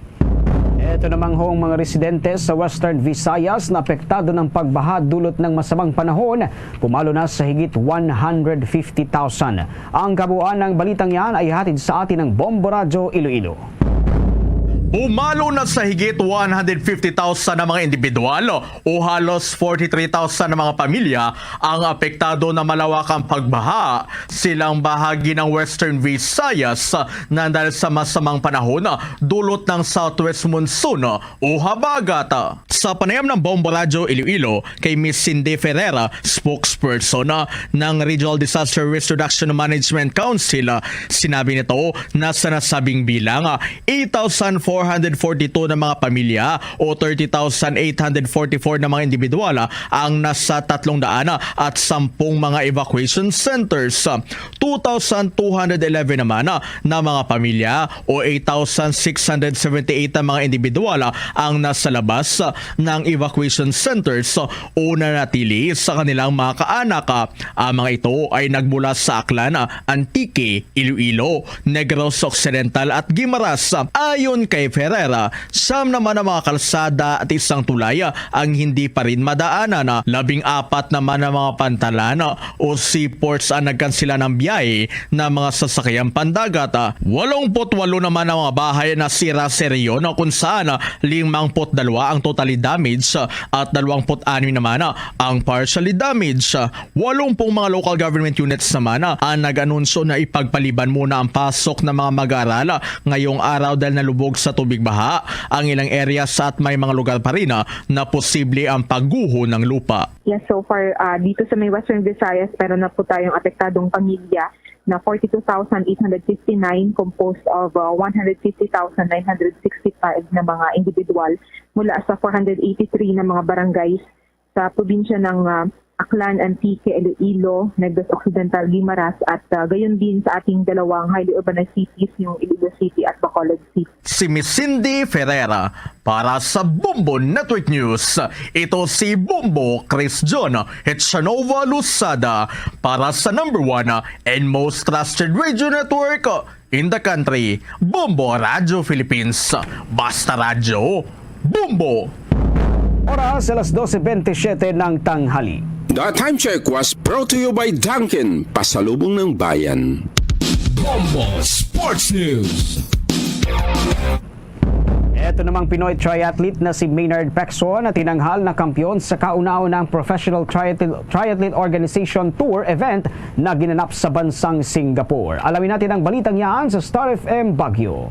Ito namang hong mga residente sa Western Visayas na apektado ng pagbaha dulot ng masamang panahon, pumalo na sa higit 150,000. Ang kabuuan ng balitang yan ay hatid sa atin ng Bombo Radio Iloilo. Pumalo na sa higit 150,000 na mga individual o halos 43,000 na mga pamilya ang apektado na malawakang pagbaha. Silang bahagi ng Western Visayas na dahil sa masamang panahon dulot ng southwest monsoon o habagat. Sa panayam ng Bombo Radio Iloilo kay Miss Cindy Ferreira, spokesperson ng Regional Disaster Risk Reduction Management Council, sinabi nito na sa nasabing bilang 8,442 na mga pamilya o 30,844 na mga individual ang nasa 310 mga evacuation centers. 2,211 naman na mga pamilya o 8,678 na mga individual ang nasa labas ng evacuation centers o nanatili sa kanilang mga kaanak. Ang mga ito ay nagmula sa Aklan, Antique, Iloilo, Negros Occidental at Guimaras. Ayon kay Ferreira, siyam naman ang mga kalsada at isang tulay ang hindi pa rin madaanan. 14 naman ang mga pantalan o seaports ang nagkansila ng biyahe ng mga sasakyang pandagat. 88 naman ang mga bahay na sira sa rehiyon kung saan 52 ang totally damaged at 26 naman ang partially damaged. 80 mga local government units naman ang nag-anunsyo na ipagpaliban muna ang pasok ng mga mag-aaral ngayong araw dahil nalubog sa tubig baha ang ilang areas at may mga lugar pa rin na posible ang pagguho ng lupa. Yes, so far dito sa may Western Visayas meron na po tayong apektadong pamilya na 42,859 composed of 150,965 na mga individual mula sa 483 na mga barangays sa probinsya ng Aklan, Antique, Iloilo, Negros Occidental, Guimaras at gayon din sa ating dalawang highly urbanized cities, yung Iloilo City at Bacolod City. Si Miss Cindy Ferreira para sa Bombo Network News. Ito si Bombo Chris John Hetchanova Lusada para sa number 1 and most trusted radio network in the country, Bombo Radio Philippines. Basta Radio, Bombo! Oras alas 12:27 ng tanghali. The time check was brought to you by Dunkin, pasalubong ng bayan. Bombo Sports News. Ito namang Pinoy triathlete na si Maynard Pecson na tinanghal na kampiyon sa kauna-unang Professional Triathlete Organization Tour event na ginanap sa bansang Singapore. Alamin natin ang balitang yan sa Star FM Baguio.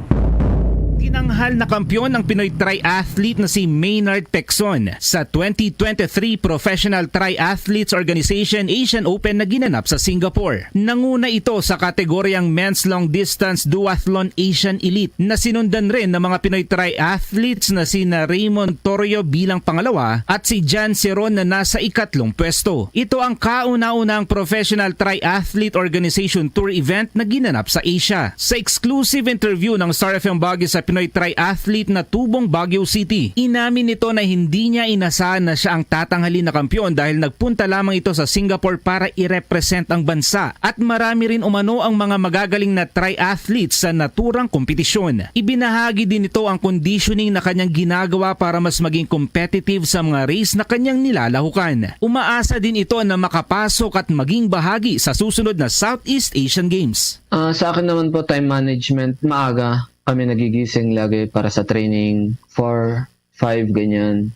Tinanghal na kampiyon ng Pinoy triathlete na si Maynard Pecson sa 2023 Professional Triathletes Organization Asian Open na ginanap sa Singapore. Nanguna ito sa kategoryang Men's Long Distance Duathlon Asian Elite na sinundan rin ng mga Pinoy triathletes na sina Raymond Torrio bilang pangalawa at si Jan Ceron na nasa ikatlong pwesto. Ito ang kauna-unang Professional Triathlete Organization Tour event na ginanap sa Asia. Sa exclusive interview ng Star FM Baguio sa Pinoy triathlete na tubong Baguio City, inamin nito na hindi niya inasahan na siya ang tatanghalin na kampiyon dahil nagpunta lamang ito sa Singapore para i-represent ang bansa at marami rin umano ang mga magagaling na triathletes sa naturang kompetisyon. Ibinahagi din ito ang conditioning na kanyang ginagawa para mas maging competitive sa mga race na kanyang nilalahukan. Umaasa din ito na makapasok at maging bahagi sa susunod na Southeast Asian Games. Sa akin naman po, time management, maaga kami nagigising lagi para sa training, 4, 5 ganyan,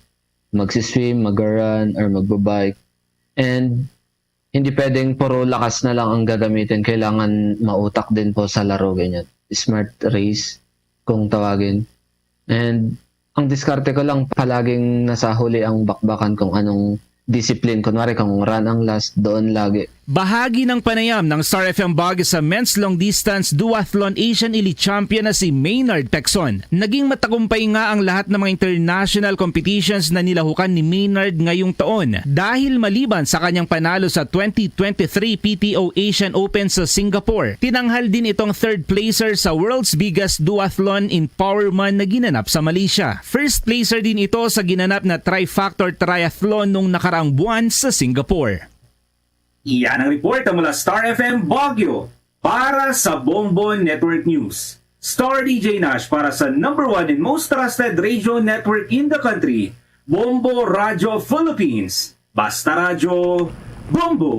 magsiswim, mag-run or magbabike. And hindi pwedeng puro lakas na lang ang gagamitin, kailangan mautak din po sa laro ganyan. Smart race kung tawagin. And ang diskarte ko lang palaging nasa huli ang bakbakan kung anong discipline. Kunwari kung run ang last, doon lagi. Bahagi ng panayam ng Star FM Baguio sa Men's Long Distance Duathlon Asian Elite Champion na si Maynard Pecson. Naging matagumpay nga ang lahat ng mga international competitions na nilahukan ni Maynard ngayong taon dahil maliban sa kanyang panalo sa 2023 PTO Asian Open sa Singapore. Tinanghal din itong third placer sa world's biggest duathlon in Powerman na ginanap sa Malaysia. First placer din ito sa ginanap na Trifactor Triathlon nung nakaraang buwan sa Singapore. Iyan ang report mula Star FM Baguio para sa Bombo Network News. Star DJ Nash para sa number 1 and most trusted radio network in the country, Bombo Radio Philippines. Basta Radio, Bombo!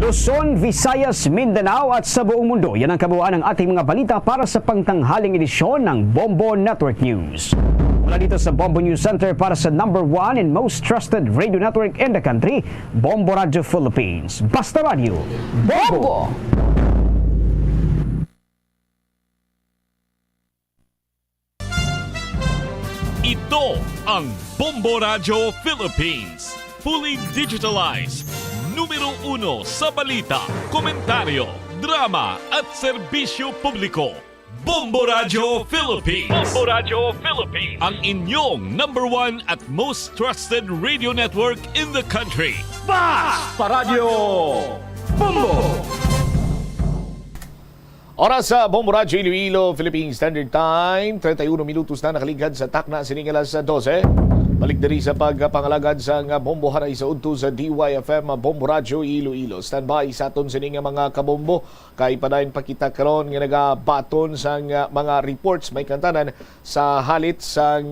Luzon, Visayas, Mindanao at sa buong mundo. Yan ang kabuuan ng ating mga balita para sa pangtanghaling edisyon ng Bombo Network News. Mula dito sa Bombo News Center para sa #1 and most trusted radio network in the country, Bombo Radio Philippines. Basta Radio, Bombo! Ito ang Bombo Radio Philippines. Fully digitalized. Numero 1 sa balita, komentaryo, drama at serbisyo publiko. Bombo Radio Philippines. Bombo Radio Philippines. Ang inyong #1 at most trusted radio network in the country. Basta Radio Bombo! Oras sa Bombo Radio Iloilo, Philippine Standard Time. 31 minutos na nakaligad sa takna sining alas 12. Balik diri sa pagpangalagad sa Bombo Hanay sa udto sa DYFM Bombo Radio Iloilo. Standby sa aton sining mga kabombo kay padayon pakita karon nga nagabaton sa mga reports may kantanan sa halit sa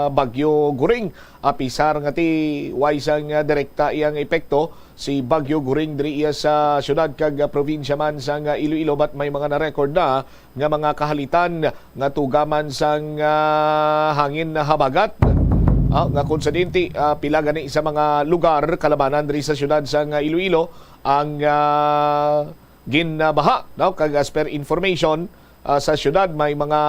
Bagyo Guring. Apisar nga ti waisang direkta iyang epekto si Bagyo Guring diri sa syudad kag probinsya man sa Iloilo, bat may mga na-record na nga mga kahalitan nga tugaman sa hangin na habagat. Nga konsidente pila gani sa mga lugar kalabanan diri sa syudad sa Iloilo ang ginbaha, no? Kag as per information sa syudad may mga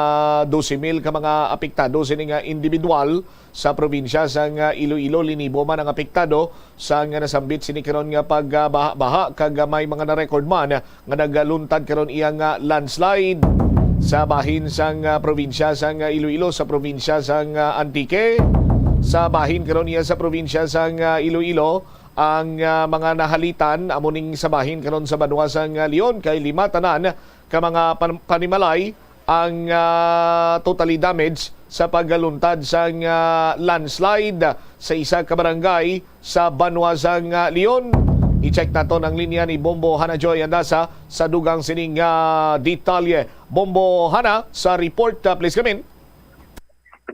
12,000 ka mga apektado sining individual sa probinsya sa Iloilo. Linibo man ang apektado sa nga nasambit sini karon nga pagbaha kag may mga na-record man nga nagaluntad karon iyang landslide sa bahin sa probinsya sa Iloilo, sa probinsya sa Antique, sa bahin karon iya sa probinsya sa Iloilo. Ang mga nahalitan amuning sa bahin karon sa banwa sa Leon kay 5 tanan ka mga panimalay ang totally damaged sa paggaluntad sa landslide sa isa ka barangay sa banwa sa Leon. I-check nato ang linya ni Bombo Hana Joy Andasa sa dugang sining detalye. Bombo Hana, sa report, please come in.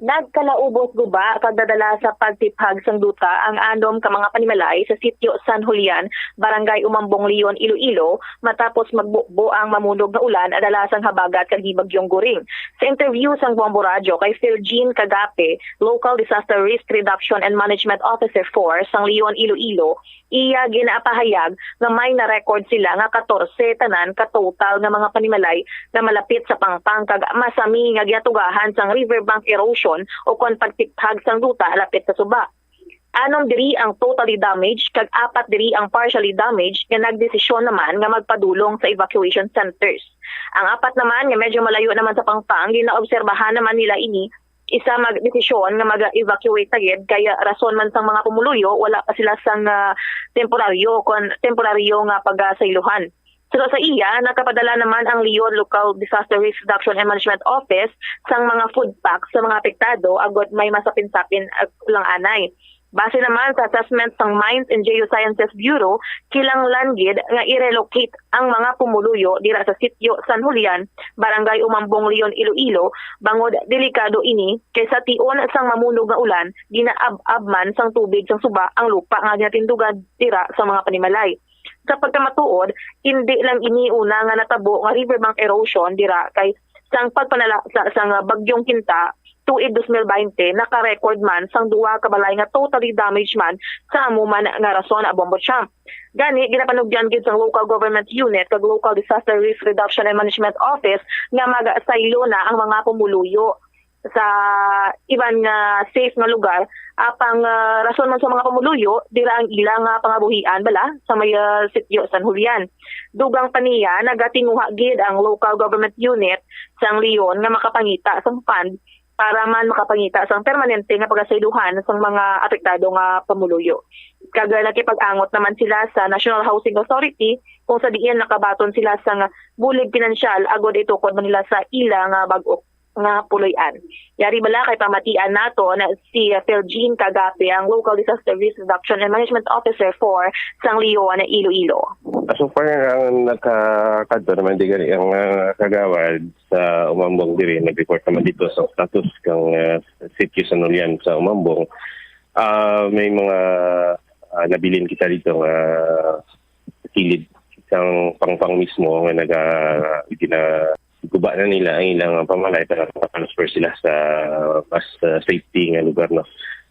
Nagkalaubos guba pagdadala sa pagtiphag sang duta ang anom ka mga panimalay sa sitio San Julian, Barangay Umambong, Leon, Iloilo matapos magbuo ang mamunog na ulan at dalasang habagat kag Bagyong Guring. Sa interview sang Bombo Radio kay Phil Jean Cagape, Local Disaster Risk Reduction and Management Officer 4 sang Leon, Iloilo, iya ginaapahayag nga may na-record sila nga 14 tanan ka total nga mga panimalay na malapit sa pangpang kag masami nga giatugahan sang riverbank erosion o kon pagtiphag sang duta lapit sa suba. Anom diri ang totally damaged kag 4 diri ang partially damaged nga nagdesisyon naman nga magpadulong sa evacuation centers. Ang 4 naman nga medyo malayo naman sa pangpang, ginaobserbahan naman nila ini isa magdesisyon nga mag-evacuate agad kaya rason man sang mga pumuluyo wala pa sila sang temporaryo nga pagasaylohan. So sa iya, nakapadala naman ang Leon Local Disaster Risk Reduction and Management Office sang mga food packs sa mga apektado agad may masapin-sapin ulang anay. Base naman sa assessment ng Mines and Geosciences Bureau, kinahanglan gid nga i-relocate ang mga pumuluyo dira sa sitio San Julian, Barangay Umambong, Leon, Iloilo, bangod delikado ini kaysa tion sang mamunog nga ulan, ginaab-ab man sang tubig sang suba ang lupa nga ginatindugan dira sa mga panimalay. Sa pagkamatuod, hindi lang ini una nga natabo nga riverbank erosion dira kay sang pagpanala sang Bagyong Kinta tuig 2020 naka-record man sang duwa ka balay nga totally damaged man sa amo man nga rason a Bombo Champ. Gani ginapanugyan gid sang local government unit kag Local Disaster Risk Reduction and Management Office nga magasaylo na ang mga pumuluyo sa iban nga safe nga lugar apang rason man sa mga pumuluyo dira ang ilang pangabuhian bala sa may sitio San Julian. Dugang paniya nagatinguha gid ang local government unit sang Leon nga makapangita sang fund para man makapangita sang permanente nga pagasayduhan sang mga apektado nga pamuluyo. Kag nakipag-angot naman sila sa National Housing Authority kung sa diin nakabaton sila sang bulig pinansyal agod itukod man nila sa ilang bag-o nga puloy-an. Yari bala kay pamatian nato na si Phil Jean Cagape, ang Local Disaster Risk Reduction and Management Officer for sang Leon, Iloilo. So far, ang nakakadto naman di gani ang kagawad sa Umambong diri, nag-report naman dito sa status kang sitio San Julian sa Umambong. May mga nabilin kita dito kilid isang pangpang mismo nga guba na nila ang ilang pamalay para transfer sila sa mas safety nga lugar, no.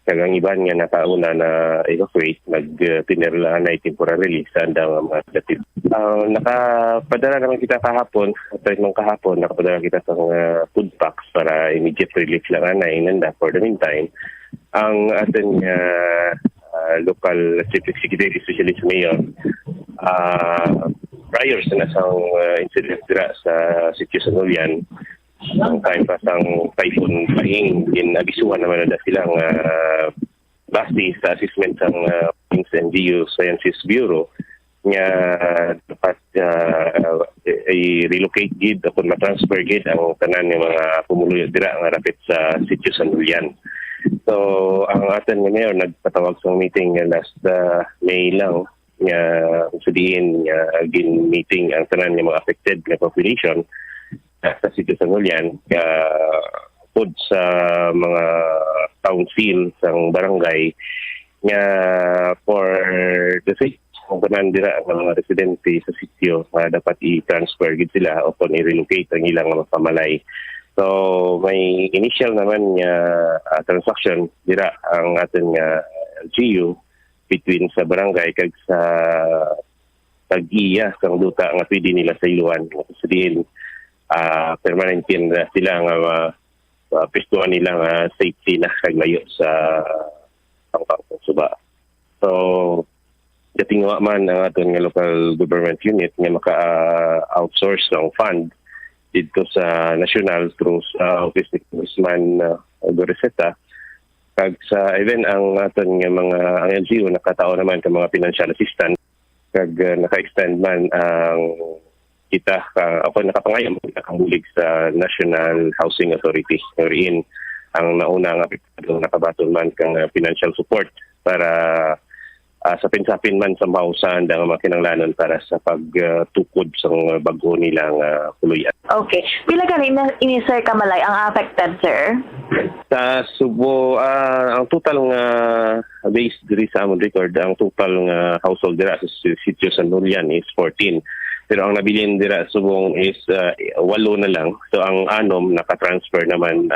Kagang iban nga nakauna na evacuate, nag-tinerlaan na temporarily sa andang mga datid. Nakapadala naman kita kahapon, at nung kahapon, nakapadala kita sa food packs para immediate relief lang na inanda for the meantime. Ang ating local chief executive, especially sa mayor, prior sa nasang incident dira sa sitio sa Nolian, ang time pa sang Typhoon Paing, abisuhan naman na silang base sa assessment ng NGO Sciences Bureau nga dapat i-relocate gid o ma-transfer gid ang tanan ng mga pumuluyo dira nga rapid sa sitio sa Nolian. So ang atin nga mayor nagpatawag sa meeting last May lang nga sudiin gin-meeting ang tanan ng mga affected na population sa sitio sa Nolian, pod sa mga council sa barangay nga for the sake kung kanan dira ang mga residente sa sitio dapat i-transfer gid sila o i-relocate ang ilang mga pamalay. So may initial naman nga transaction dira ang ating LGU between sa barangay kag sa tag-iya kang duta nga pwede nila sa iluan. So din permanente na sila nga pistuan nila nga safety na kaglayo sa pangpang suba. So datingwa man ang aton nga local government unit nga maka-outsource ng fund dito sa national through sa Office ni Congressman Goreseta. Kag sa even ang aton nga mga ang NGO nakatao naman ka mga financial assistance kag naka-extend man ang kita ako nakapangayam nakamulig sa National Housing Authority wherein ang nauna nga apektado nakabaton man kang financial support para sa pinsapin man sa mausan ang mga kinanglanon para sa pagtukod sa bago nilang puluyan. Okay. Pila gani ini Sir Kamalay ang affected, sir? Sa Subo, ang total nga based diri sa among record, ang total nga household dira sa sitio sa Nolian is 14. Pero ang nabilin dira Subong is 8 na lang. So ang 6 naka-transfer naman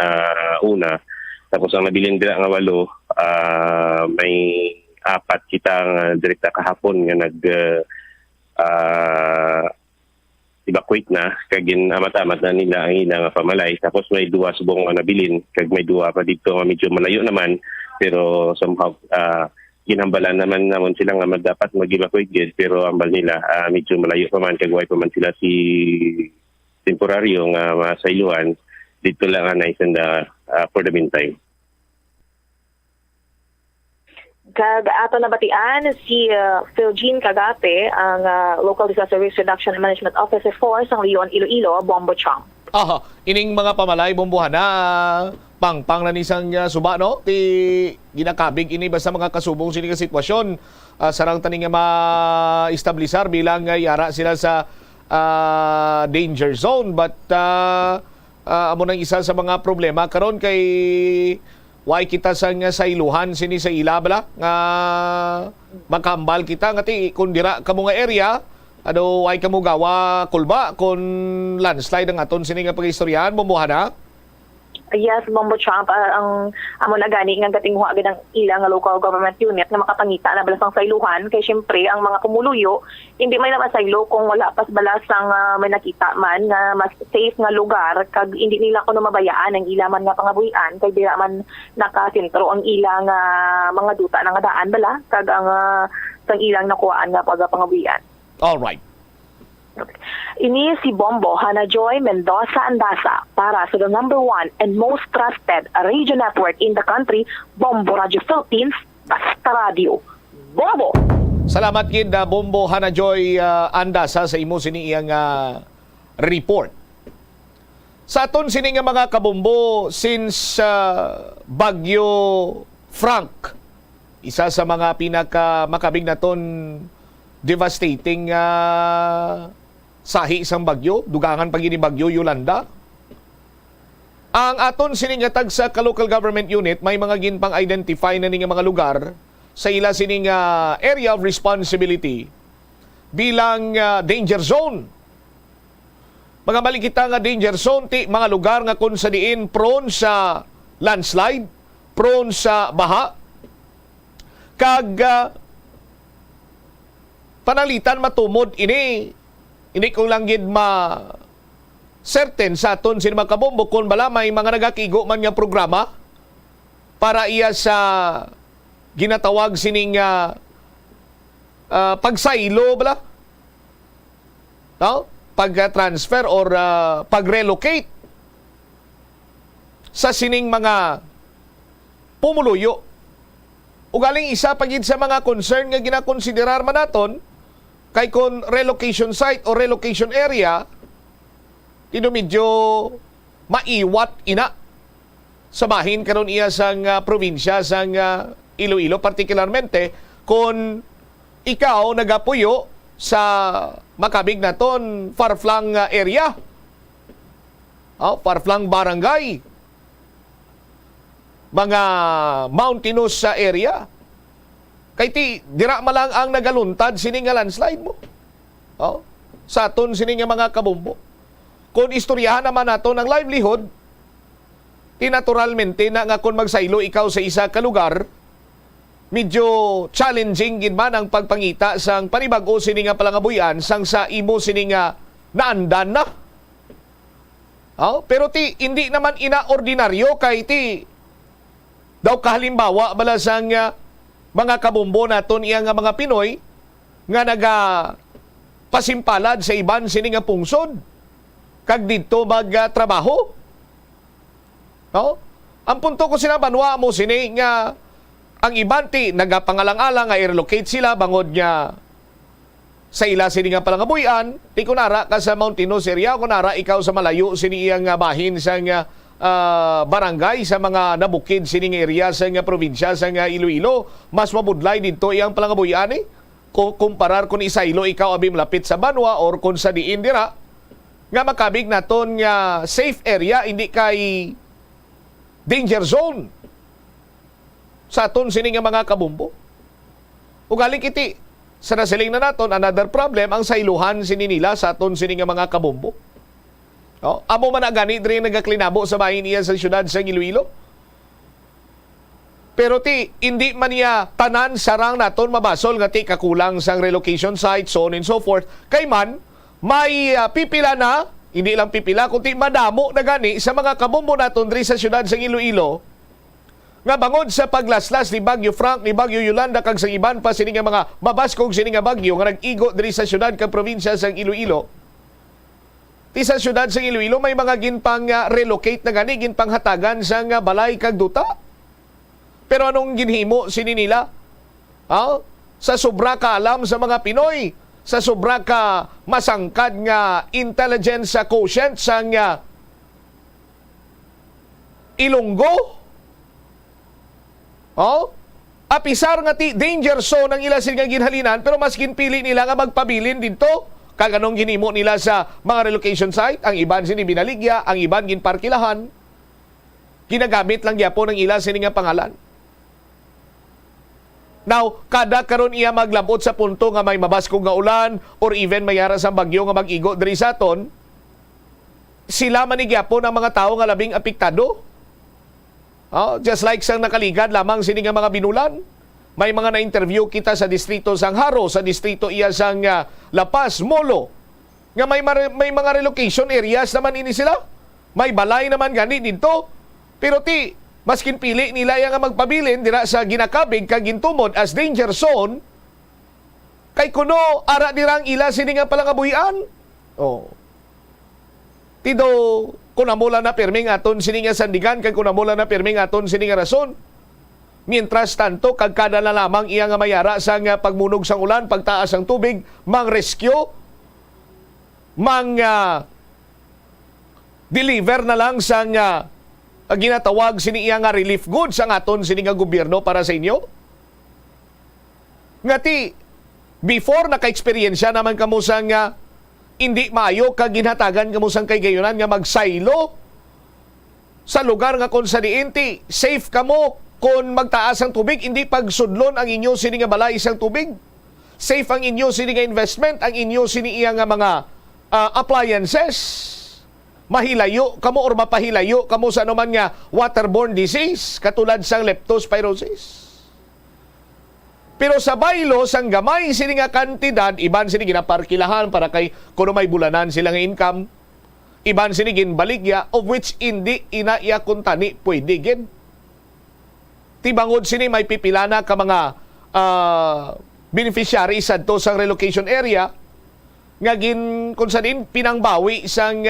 una. Tapos ang nabilin dira nga 8 may 4 kitang direkta kahapon nga nag evacuate na kagin amat-amat na nila ang ilang pamalay. Tapos may 2 subong nga nabilin kag may 2 pa dito nga medyo malayo naman pero somehow ginambalan naman sila nga dapat mag-evacuate gid pero ambal nila medyo malayo pa man kagway pa man sila si temporaryo nga masailuan dito lang na isanda for the meantime. Kag ato nabatian si Philgene Cagate ang Local Disaster Risk Reduction and Management Officer for sang Leon Iloilo, Bombo Chong. Ining mga pamalay bombohan na pangpang na nisang suba no ti ginakabig ini basta mga kasubong sini nga sitwasyon sarang tani nga ma-establisar bilang yara sila sa danger zone but amo nang isa sa mga problema karon kay why kita sa iluhan sini sa ila bala nga makambal kita ngati kun dira kamo nga area why kamo gawa kulba kun landslide ang aton sini nga pagistoryahan bombohan na. Yes, Bombo Trump, ang amo na gani nga gatingwa gid ang ilang nga local government unit nga makapangita na balasang sailuhan kay syempre ang mga pumuluyo hindi may naman sailo kung wala pas balasang may nakita man nga mas safe nga lugar kag hindi nila kuno mabayaan ang ilaman nga pangabuhian kay dira man nakasentro ang ilang mga duta nga daan bala kag ang sang ilang nakuhaan nga pangabuhian. All right. Okay. Ini si Bombo Hana Joy Mendoza Andasa para sa the number 1 and most trusted radio network in the country, Bombo Radio Philippines, Basta Radio. Bombo! Salamat gid Bombo Hana Joy Andasa sa imo sini iyang report. Sa aton sini nga mga kabombo since Bagyo Frank, isa sa mga pinaka makabig naton devastating sahi isang bagyo, dugangan pag ini bagyo Yolanda. Ang aton siningatag sa local government unit, may mga ginpang identify na nga mga lugar sa ila sining area of responsibility bilang danger zone. Mga malikita nga danger zone, ti mga lugar nga kung sa diin prone sa landslide, prone sa baha, kag panalitan matumod ini ko lang gid certain sa aton sin mga kabombo kung bala may mga nagakigo man nga programa para iya sa ginatawag sining pagsaylo bala, no? Pag-transfer or pag-relocate sa sining mga pumuluyo. Ugaling isa pagid sa mga concern nga ginakonsiderar man naton kay kon relocation site o relocation area tino medyo maiwat ina sa bahin karon iya sang probinsya sang Iloilo, particularmente kung ikaw nagapuyo sa makabig naton far-flung area, far-flung barangay, mga mountainous sa area, kay ti dira malang ang nagaluntad sining nga landslide mo, sa aton sining nga mga kabombo. Kung istoryahan naman nato ng livelihood, naturalmente na nga kung magsaylo ikaw sa isa ka lugar, medyo challenging gid man ang pagpangita sang panibag-o sini nga palangabuyan sang sa imo sini nga naandan na. Pero ti hindi naman inaordinaryo kay ti daw kahalimbawa bala sang mga kabombo naton iya nga mga Pinoy nga naga pasimpalad sa iban sini nga pungsod kag didto magtrabaho. Ang punto ko sinabanwa mo sini nga ang iban ti nagapangalang-alang nga i-relocate sila bangod nga sa ila sini nga palangabuyan, ti kunara ka sa mountainous area, kunara ikaw sa malayo sini iyang bahin sa nga barangay sa mga nabukid sini nga area sa nga probinsya sa nga Iloilo, mas mabudlay dito iyang palangabuyan kung kumparar kung isaylo ikaw abi malapit sa Banwa or kung sa diin dira nga makabig naton nga safe area, hindi kay danger zone sa aton sini nga mga kabombo. Ugaling kiti sa nasiling na naton another problem ang sayluhan sini nila sa aton sini nga mga kabombo. Amo man gani diri nagaklinabo sa bahin iya sa syudad sa Iloilo. Pero ti hindi man niya tanan sarang naton mabasol nga ti kakulang sang relocation site, so on and so forth. Kay man may pipila na, hindi lang pipila kundi madamo na gani sa mga kabombo naton diri sa syudad sa Iloilo nga bangod sa paglaslas ni Bagyo Frank, ni Bagyo Yolanda kag sa iban pa sini nga mga mabaskog sini nga bagyo nga nag-igo diri sa syudad kag probinsya sa Iloilo. Ti sa syudad sa Iloilo may mga ginpang relocate na gani, ginpang hatagan sa nga balay kag duta. Pero anong ginhimo sini nila? Sa sobra ka alam sa mga Pinoy, sa sobra ka masangkad nga intelligence quotient sa nga Ilonggo, apisar nga ti danger zone ang ila sila ginhalinan, pero mas ginpili nila nga magpabilin dito kag anong ginimo nila sa mga relocation site. Ang iban sini binaligya, ang iban ginparkilahan, ginagamit lang gyapon ng ila sini nga pangalan. Now, kada karon iya maglabot sa punto nga may mabaskog nga ulan or even mayara sa bagyo nga mag-igo diri sa aton, sila manigyapon ang mga tao nga labing apektado. Just like sang nakaligad lamang sini nga mga binulan. May mga na-interview kita sa distrito sang Haro, sa distrito iya sang La Paz, Molo, nga may mga relocation areas naman ini sila. May balay naman gani dito. Pero ti maskin pili nila yang magpabilin dira sa ginakabig kag gintumod as danger zone, kay kuno ara dirang ila sini nga palangabuhian. Tido kunamula na pirming aton sini nga sandigan kag kunamula na pirming aton sini nga rason. Mientras tanto kagkada na lamang iya nga mayara sa nga pagmunog sang ulan, pagtaas ang tubig, mang rescue, mang deliver na lang sa nga ginatawag sini iya nga relief goods ang aton sini nga gobyerno para sa inyo. Ngati before naka-experiensya naman kamo sa nga hindi maayo kag ginhatagan kamo sang kay gayunan nga magsaylo sa lugar nga kon sa diinti safe kamo kon magtaas ang tubig, hindi pagsudlon ang inyo sini nga balay isang tubig. safe ang inyo sini nga investment, ang inyo sini iya nga mga appliances. Mahilayo kamo or mapahilayo kamo sa anuman nga waterborne disease katulad sang leptospirosis. Pero sa baylo sang gamay sini nga kantidad, iban sini ginaparkilahan para kay kuno may bulanan sila nga income. Iban sini ginbaligya of which hindi inaiya kuntani pwede gid. Tibangod sini may pipilana ka mga beneficiaries adto sang relocation area nga kung sa din pinangbawi sang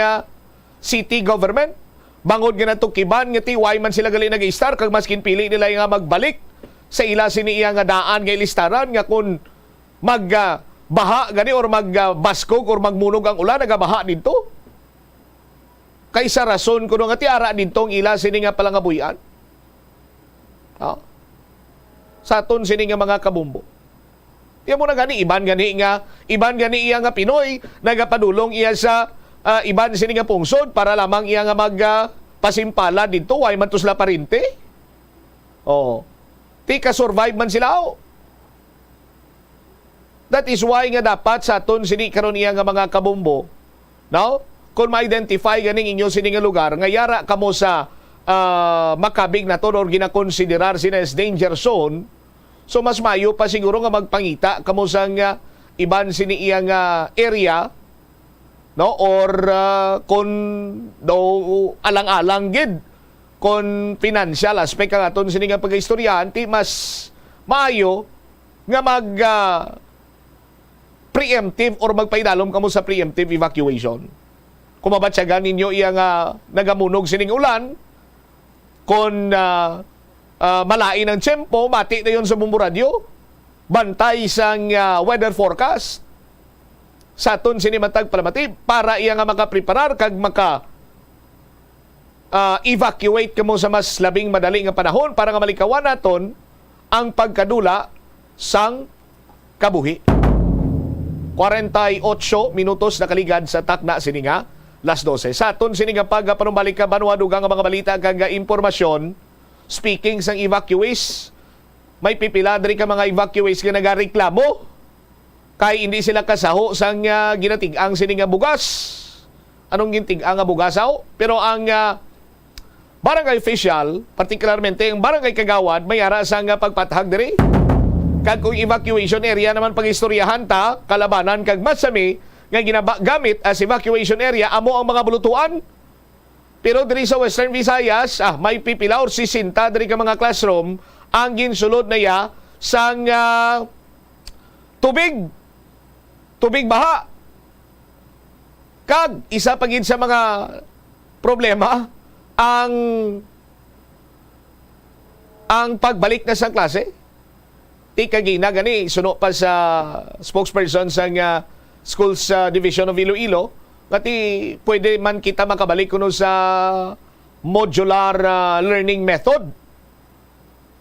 city government. Bangod nga nato kiban nga tiway man sila gali nag-star kag maskin pili nila nga magbalik sa ila sini iya nga daan nga ilistaran nga kung magbaha gani or magbaskog or magmunog ang ulan nagabaha dito. Kaysa rason kuno nga tiara dintong ila sini nga palangabuyan. Sa aton sini nga mga kabumbo. Iya mo na gani iban gani iya nga Pinoy nagapadulong iya sa iban sini nga pungsod para lamang iya nga magpasimpala dito way man tusla parinte. Ti ka-survive man sila. That is why nga dapat sa aton sini karon iya nga mga kabumbo, no? Kung ma-identify ganing inyo sini nga lugar nga yara kamo sa makabig na to or ginakonsiderar sina as danger zone, so mas mayo pa siguro nga magpangita kamo sang iban sini iya nga area, no, or kung daw alang-alang gid kon financial aspect ang aton sini nga pag-istoryahan, ti mas maayo nga mag preemptive or magpaidalom kamo sa preemptive evacuation. Kung mabatsyagan ninyo iya nga nagamunog sining ulan, kung malain ang tiyempo, mati na yun sa Bombo Radio, bantay sang weather forecast sa aton sini matag palamati para iya nga makapreparar kag evacuate kamo sa mas labing madali nga panahon para nga malikawan naton ang pagkadula sang kabuhi. 48 minutos na kaligad sa takna sini nga las 12. Sa aton sini nga pagpanumbalik ka banwa dugang nga mga balita kag impormasyon. Speaking sang evacuees, may pipila diri ka mga evacuees nga nagareklamo kay hindi sila kasaho sang ginatig-ang sini nga bugas. Anong gintig-ang nga bugasaw? Pero ang barangay official, partikularmente ang barangay kagawad, may ara sang pagpatahag diri. Kag kung evacuation area naman pag-istoryahan ta, kalabanan kag masami nga ginagamit as evacuation area amo ang mga bulutuan. Pero diri sa Western Visayas, may pipila or 60 diri ka mga classroom ang ginsulod na ya sang tubig baha. Kag isa pa gid sa mga problema ang pagbalik na sa klase. Ti kagina gani suno pa sa spokesperson sang Schools Division of Iloilo ngati pwede man kita makabalik kuno sa modular learning method.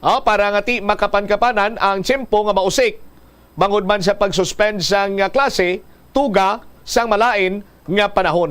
Para ngati makapan-kapanan ang tiyempo nga mausik bangod man sa pagsuspend sang klase tuga sang malain nga panahon.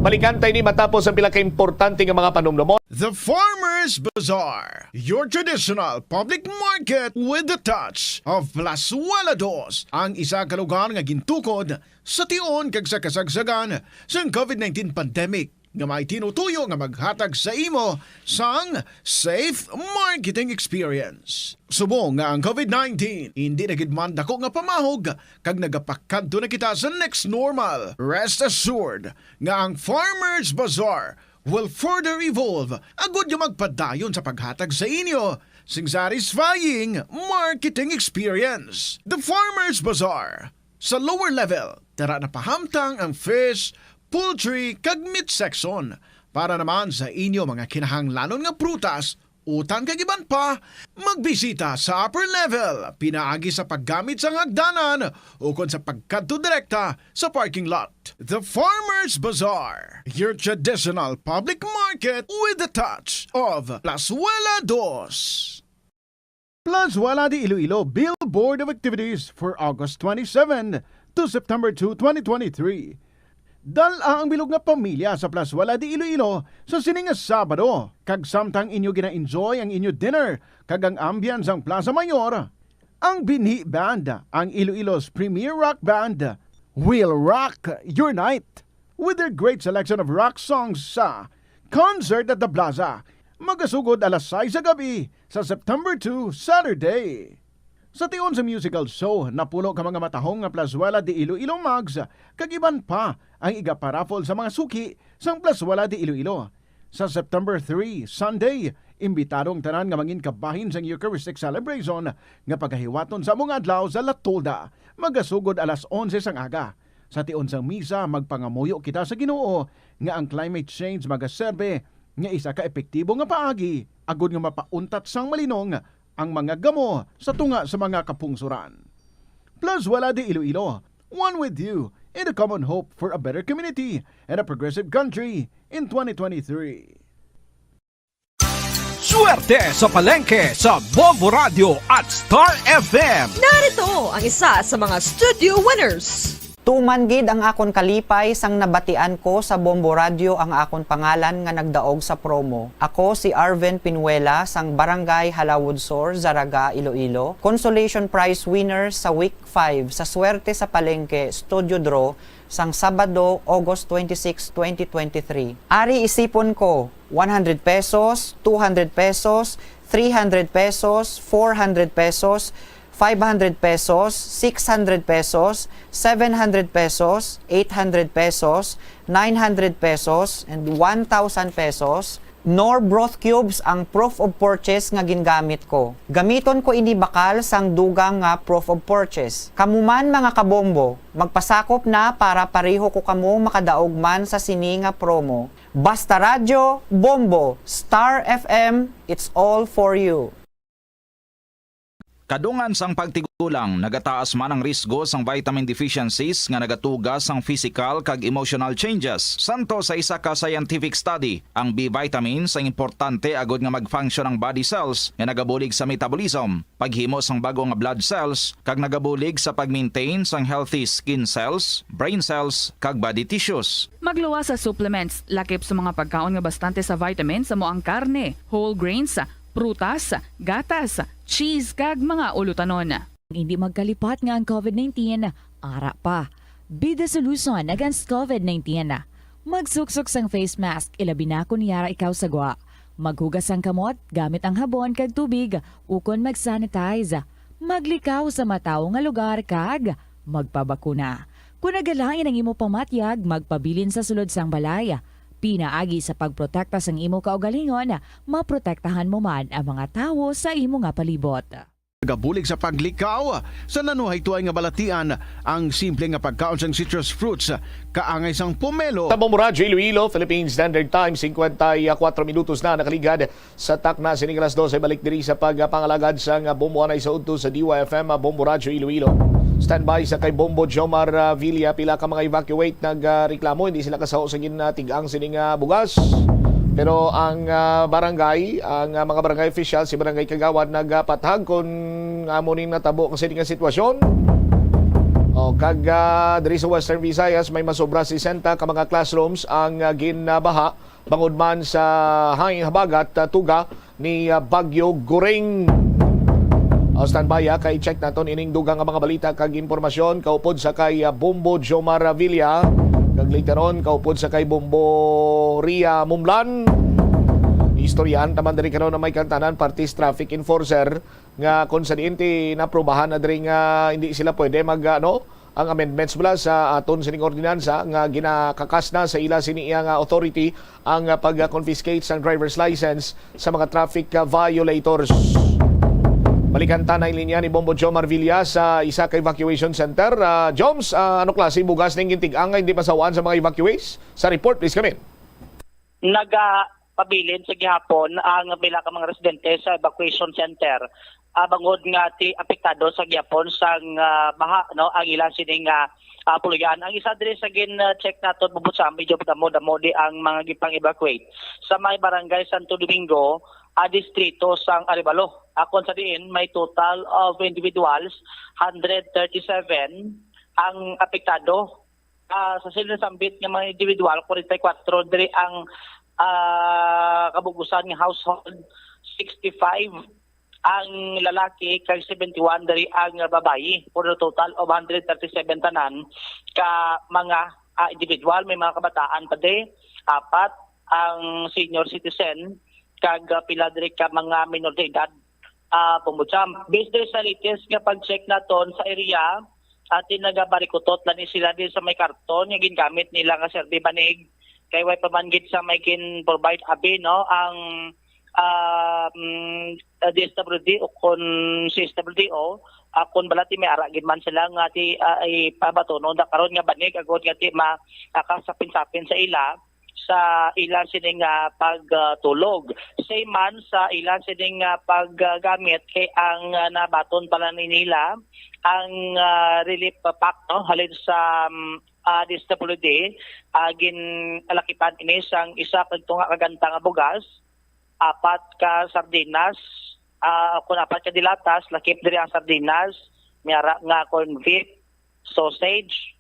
Balikan tayo ni matapos ang pila ka importante nga mga panumdumon. The Farmers Bazaar, your traditional public market with the touch of Plazuela Dos, ang isa ka lugar nga gintukod sa tion kag sa kasagsagan sa COVID-19 pandemic nga may tinutuyo nga maghatag sa imo sang safe marketing experience. Subong nga ang COVID-19 hindi na gid man dako nga pamahog kag nagapakadto na kita sa next normal. Rest assured nga ang Farmers Bazaar will further evolve agud yung magpadayon sa paghatag sa inyo sing satisfying marketing experience. The Farmers Bazaar. Sa lower level, tara na pahamtang ang fish, poultry, kag meat section. Para naman sa inyo mga kinahanglanon nga prutas, utan kag iban pa, magbisita sa upper level, pinaagi sa paggamit sa hagdanan o kon sa pagkadto direkta sa parking lot. The Farmers Bazaar, your traditional public market with the touch of Plazuela Dos. Plazuela de Iloilo Billboard of Activities for August 27 to September 2, 2023. Dala ang bilog nga pamilya sa Plazuela de Iloilo sa sining Sabado, kag samtang inyo gina-enjoy ang inyo dinner kag ang ambience ang Plaza Mayor. Ang Binhi Band, ang Iloilo's premier rock band, will rock your night with their great selection of rock songs sa Concert at the Plaza. Magasugod alas 6 sa gabi sa September 2, Saturday. Sa tion sa musical show, napuno ka mga matahong nga Plazuela de Iloilo Mags, kagiban pa ang iga-paraffle sa mga suki sang Plazuela de Iloilo. Sa September 3, Sunday, imbitadong tanan nga mangin kabahin sang Eucharistic Celebration nga pagkahiwaton sa mga adlaw sa Latolda, magasugod alas 11 sang aga. Sa tion sang misa, magpangamuyo kita sa Ginoo nga ang climate change magaserbe nga isa ka epektibo nga paagi, agud nga mapauntat sang malinong ang mga gamo sa tunga sa mga kapungsuran. Plazuela de Iloilo, one with you in a common hope for a better community and a progressive country in 2023. Swerte sa palengke sa Bombo Radio at Star FM. Narito ang isa sa mga studio winners. Tuman gid ang akon kalipay sang nabatian ko sa Bombo Radio ang akon pangalan nga nagdaog sa promo. Ako si Arven Pinuela sang Barangay Halawudsor, Zaraga, Iloilo. Consolation Prize winner sa Week 5 sa Swerte sa Palengke Studio Draw sang Sabado, August 26, 2023. Ari isipon ko 100 pesos, 200 pesos, 300 pesos, 400 pesos, 500 pesos, 600 pesos, 700 pesos, 800 pesos, 900 pesos, and 1,000 pesos. Nor broth cubes ang proof of purchase nga gingamit ko. Gamiton ko ini bakal sang dugang nga proof of purchase. Kamuman mga kabombo, magpasakop na para pareho ko kamo makadaog man sa sini nga promo. Basta Radyo, Bombo, Star FM, it's all for you. Kadungan sang pagtigulang, nagataas man ang risgo sang vitamin deficiencies nga nagatugas sang physical kag emotional changes. Santo sa isa ka scientific study, ang B vitamins ang importante agod nga mag-function ang body cells nga nagabulig sa metabolism, paghimo sang bago nga blood cells kag nagabulig sa pag-maintain sang healthy skin cells, brain cells kag body tissues. Magluwa sa supplements, lakip sa mga pagkaon nga bastante sa vitamins sa moang karne, whole grains, prutas, gatas, cheese kag mga ulutanon. Hindi magkalipat nga ang COVID-19, ara pa. Be the solution against COVID-19. Magsuksok sang face mask, ilabi na kung niyara ikaw sagwa. Maghugas ang kamot, gamit ang habon kag tubig, ukon mag-sanitize. Maglikaw sa mataw nga lugar kag magpabakuna. Kung nagalain ang imo pamatyag, magpabilin sa sulod sang balay. Pinaagi sa pagprotekta sang imo kaugalingon, maprotektahan mo man ang mga tawo sa imo nga palibot. Gabulig sa paglikaw, sa nanuhay tuay nga balatian, ang simple nga pagkaon sang citrus fruits, kaangay sang pomelo. Sa Bombo Radio Iloilo, Philippine Standard Time, 54 minutos na nakaligad sa takna sining alas 12, balik diri sa pagpangalagad sang Bombo Anay sa udto sa DYFM Bombo Radio Iloilo. Standby sa kay Bombo Jomar Villa, pila ka mga evacuate nagreklamo, hindi sila kasaho sa tigang sining bugas. Pero ang barangay, ang mga barangay officials, si Barangay Kagawad nagpatag kung amuning natabo kasi nga sitwasyon. Kag diri sa Western Visayas may masobra 60 ka mga classrooms ang ginabaha bangod man sa hangin habagat tuga ni Bagyo Goring. Standby kay check naton ining dugang nga mga balita kag impormasyon kaupod sa kay Bombo Jomar Villa. Kag later on, kaupod sa kay Bombo Ria Mumlan. Istoryan, taman dari karon na may kantanan, parties traffic enforcer, nga kung sa diinti naprobahan na dari nga hindi sila pwede ang amendments mula sa aton sining ordinansa nga ginakakas na sa ila siniya nga authority ang pag-confiscate sa driver's license sa mga traffic violators. Balikan ta na linya ni Bombo Jomar Villa sa isa ka evacuation center. Joms, ano klase bugas ning gintig-angay hindi masawaan sa mga evacuees? Sa report, please come in. Nagapabilin sa gihapon ang pila ka mga residente sa evacuation center. Bangod nga ti apektado sa gihapon sang baha ang ilang sining puluyan. Ang isa diri sa gin-check naton bubut sa medyo damo di ang mga gipang-evacuate sa may barangay Santo Domingo, distrito sang Arevalo. Akon sa diin, may total of individuals, 137 ang apektado. Sa sinasambit ng mga individual, 44 diri ang kabugusan ng household, 65 ang lalaki kag 71 dari ang babayi for the total of 137 tanan ka mga individual, may mga kabataan pa di, 4 ang senior citizen kag pila diri ka mga minor de edad. Pumutsam based sa latest nga pag-check naton sa area atin nagabarikutot lang ni sila din sa may karton nga gingamit nila nga survey banig kay way pamanggit sa may kin provide abi no ang DSWD o kon CSWDO kung balati may ara gid man sila nga ti ipabatono da karon nga banig agod nga ti makasapin-sapin sa ilan sining pagtulog. Same man sa ilan sining paggamit kay ang nabaton pala nila ang relief pack no halin sa DSWD gin alakipan ini sang isa kadto nga kaganta nga bugas, 4 ka sardinas, kung 4 ka dilatas, lakip diri ang sardinas, mayara nga corn beef, sausage,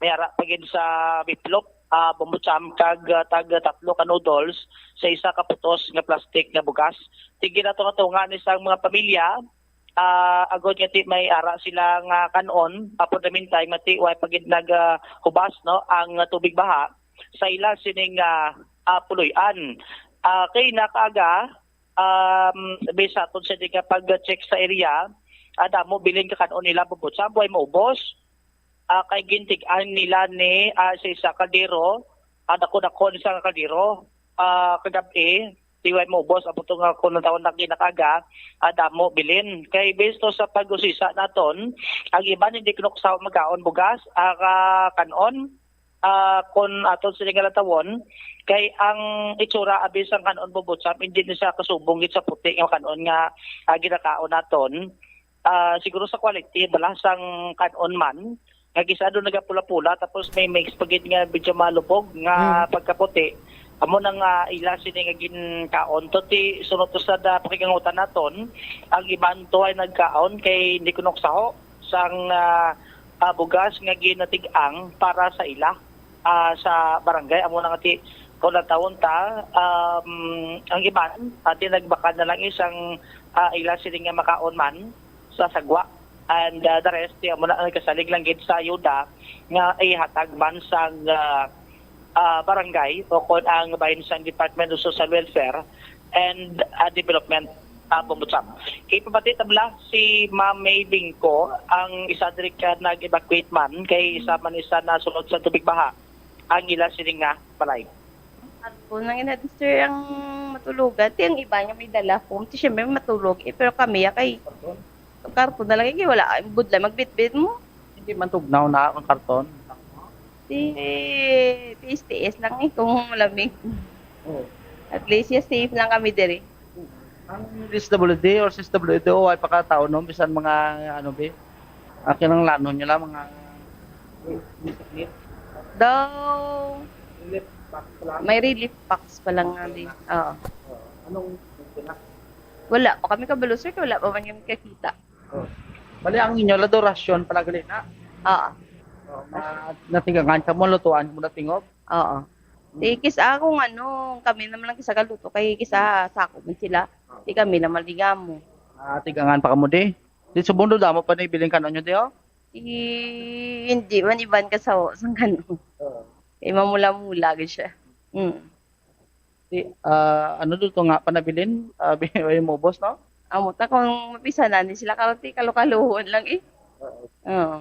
mayara pagid sa biplop, bumbutsam kag tag 3 ka noodles sa isa ka putos nga plastic nga bugas. Tigil na tunga ni sang mga pamilya, agod nga ti may ara sila nga kanon, for the meantime mati way pagid naghubas no ang tubig baha sa ila sining puloy-an. Kay nakaaga bisa aton sa di pag-check sa area damo bilin ka kanon nila bubutsa buhay maubos kay gintig-an nila ni sa isa kaldero dako-dako ni sa kaldero kagabi tiway maubos abot nga kun taon na kinakaga damo bilin kay based sa pag-usisa naton ang iban hindi kinuksaw magkaon bugas kanon kun aton sa galatawon kay ang itsura abis ang kanon bubutsam hindi na siya kasubong gid sa puti nga kanon nga ginakaon naton siguro sa quality balasang kanon man nga gisado nagapula-pula tapos may mix pagid nga medyo malubog nga pagkaputi amo nang ila sini nga ginkaon to ti sunod to sa pakigangutan naton ang iban to ay nagkaon kay hindi kunoksaho sang bugas nga ginatig-ang para sa ila sa barangay amo nang ati kung natawon ta ang iban atin nagbakad na lang isang ila sila nga makaon man sa sagwa and the rest amo na kasalig lang gid sa ayuda nga ihatag man sang barangay o kon ang bayan sang Department of Social Welfare and Development Bumutsam. Kay pabati tabla si Ma'am May Bingko ang isa diri ka nag-evacuate man kay isa man isa na sulod sa tubig baha ang ila sining nga balay. Ako nang ina-sir ang matulugan. Ti ang iba nga may dala home. Ti siyempre matulog. Pero kami kay karton na lang. Wala. Budla magbitbit mo. Hindi man tugnaw na ang karton. Tiis-tiis lang kung malamig. At least safe lang kami diri. Ang DSWD or CSWDO ay pakatao no? Bisan mga ano ba? Akin ang lano nila mga daw may relief packs pa lang nga din. Oo. Anong wala pa kami kabalo sir, wala pa man yung kakita. Bali ang inyo lado rasyon pala gali na. Oo. Natigangan ka mo lutuan mo na tingob. Oo. Kis akong kami naman lang kisa kaluto kay kisa sako man sila. Di kami na maligamo. Tigangan pa kamo di. Di subundo damo pa na ibilin kanon nyo di oh. Hindi man iban ka sa ganun. Kay mamula-mula gid siya. Ano dito nga panabilin? Ay mo boss no? Amo ta kung mapisanan ni sila karote kalukaluhon lang eh. Oo.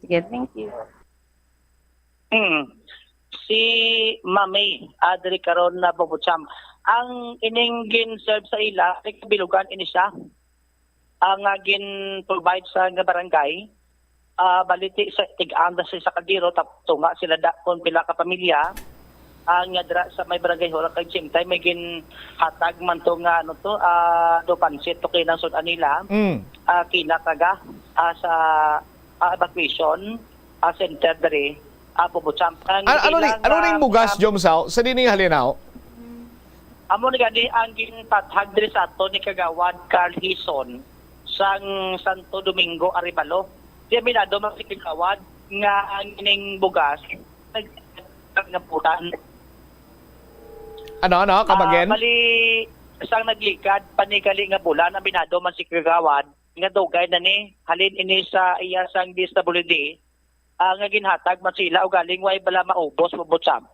Sige, thank you. Si Mami adri karon na Bumutsam ang ining gin-serve sa ila bilugan ini siya ang gin provide sa nga barangay baliti sa tig-anda sa kaldero tapos nga sila kon pila ka pamilya ang dra sa may barangay hora kay Jimtay may gin hatag man to nga do pansit to kay nang sudan nila kinakaga sa evacuation center dere Bumutsam. Ano ning bugas Jomsao sa dining halinaw? Amo ni gani ang ginpathag diri sa ato ni Kagawad Carl Hison sang Santo Domingo Arevalo. Diya minado magkikawad nga ang ining bugas nagnaputan. Ano? Come again? Bali, isang naglikad panigali nga bulan na binado man si kagawad nga dugay na ni halin ini sa iya sang DSWD nga ginhatag man sila o galing way bala maubos mabutsam.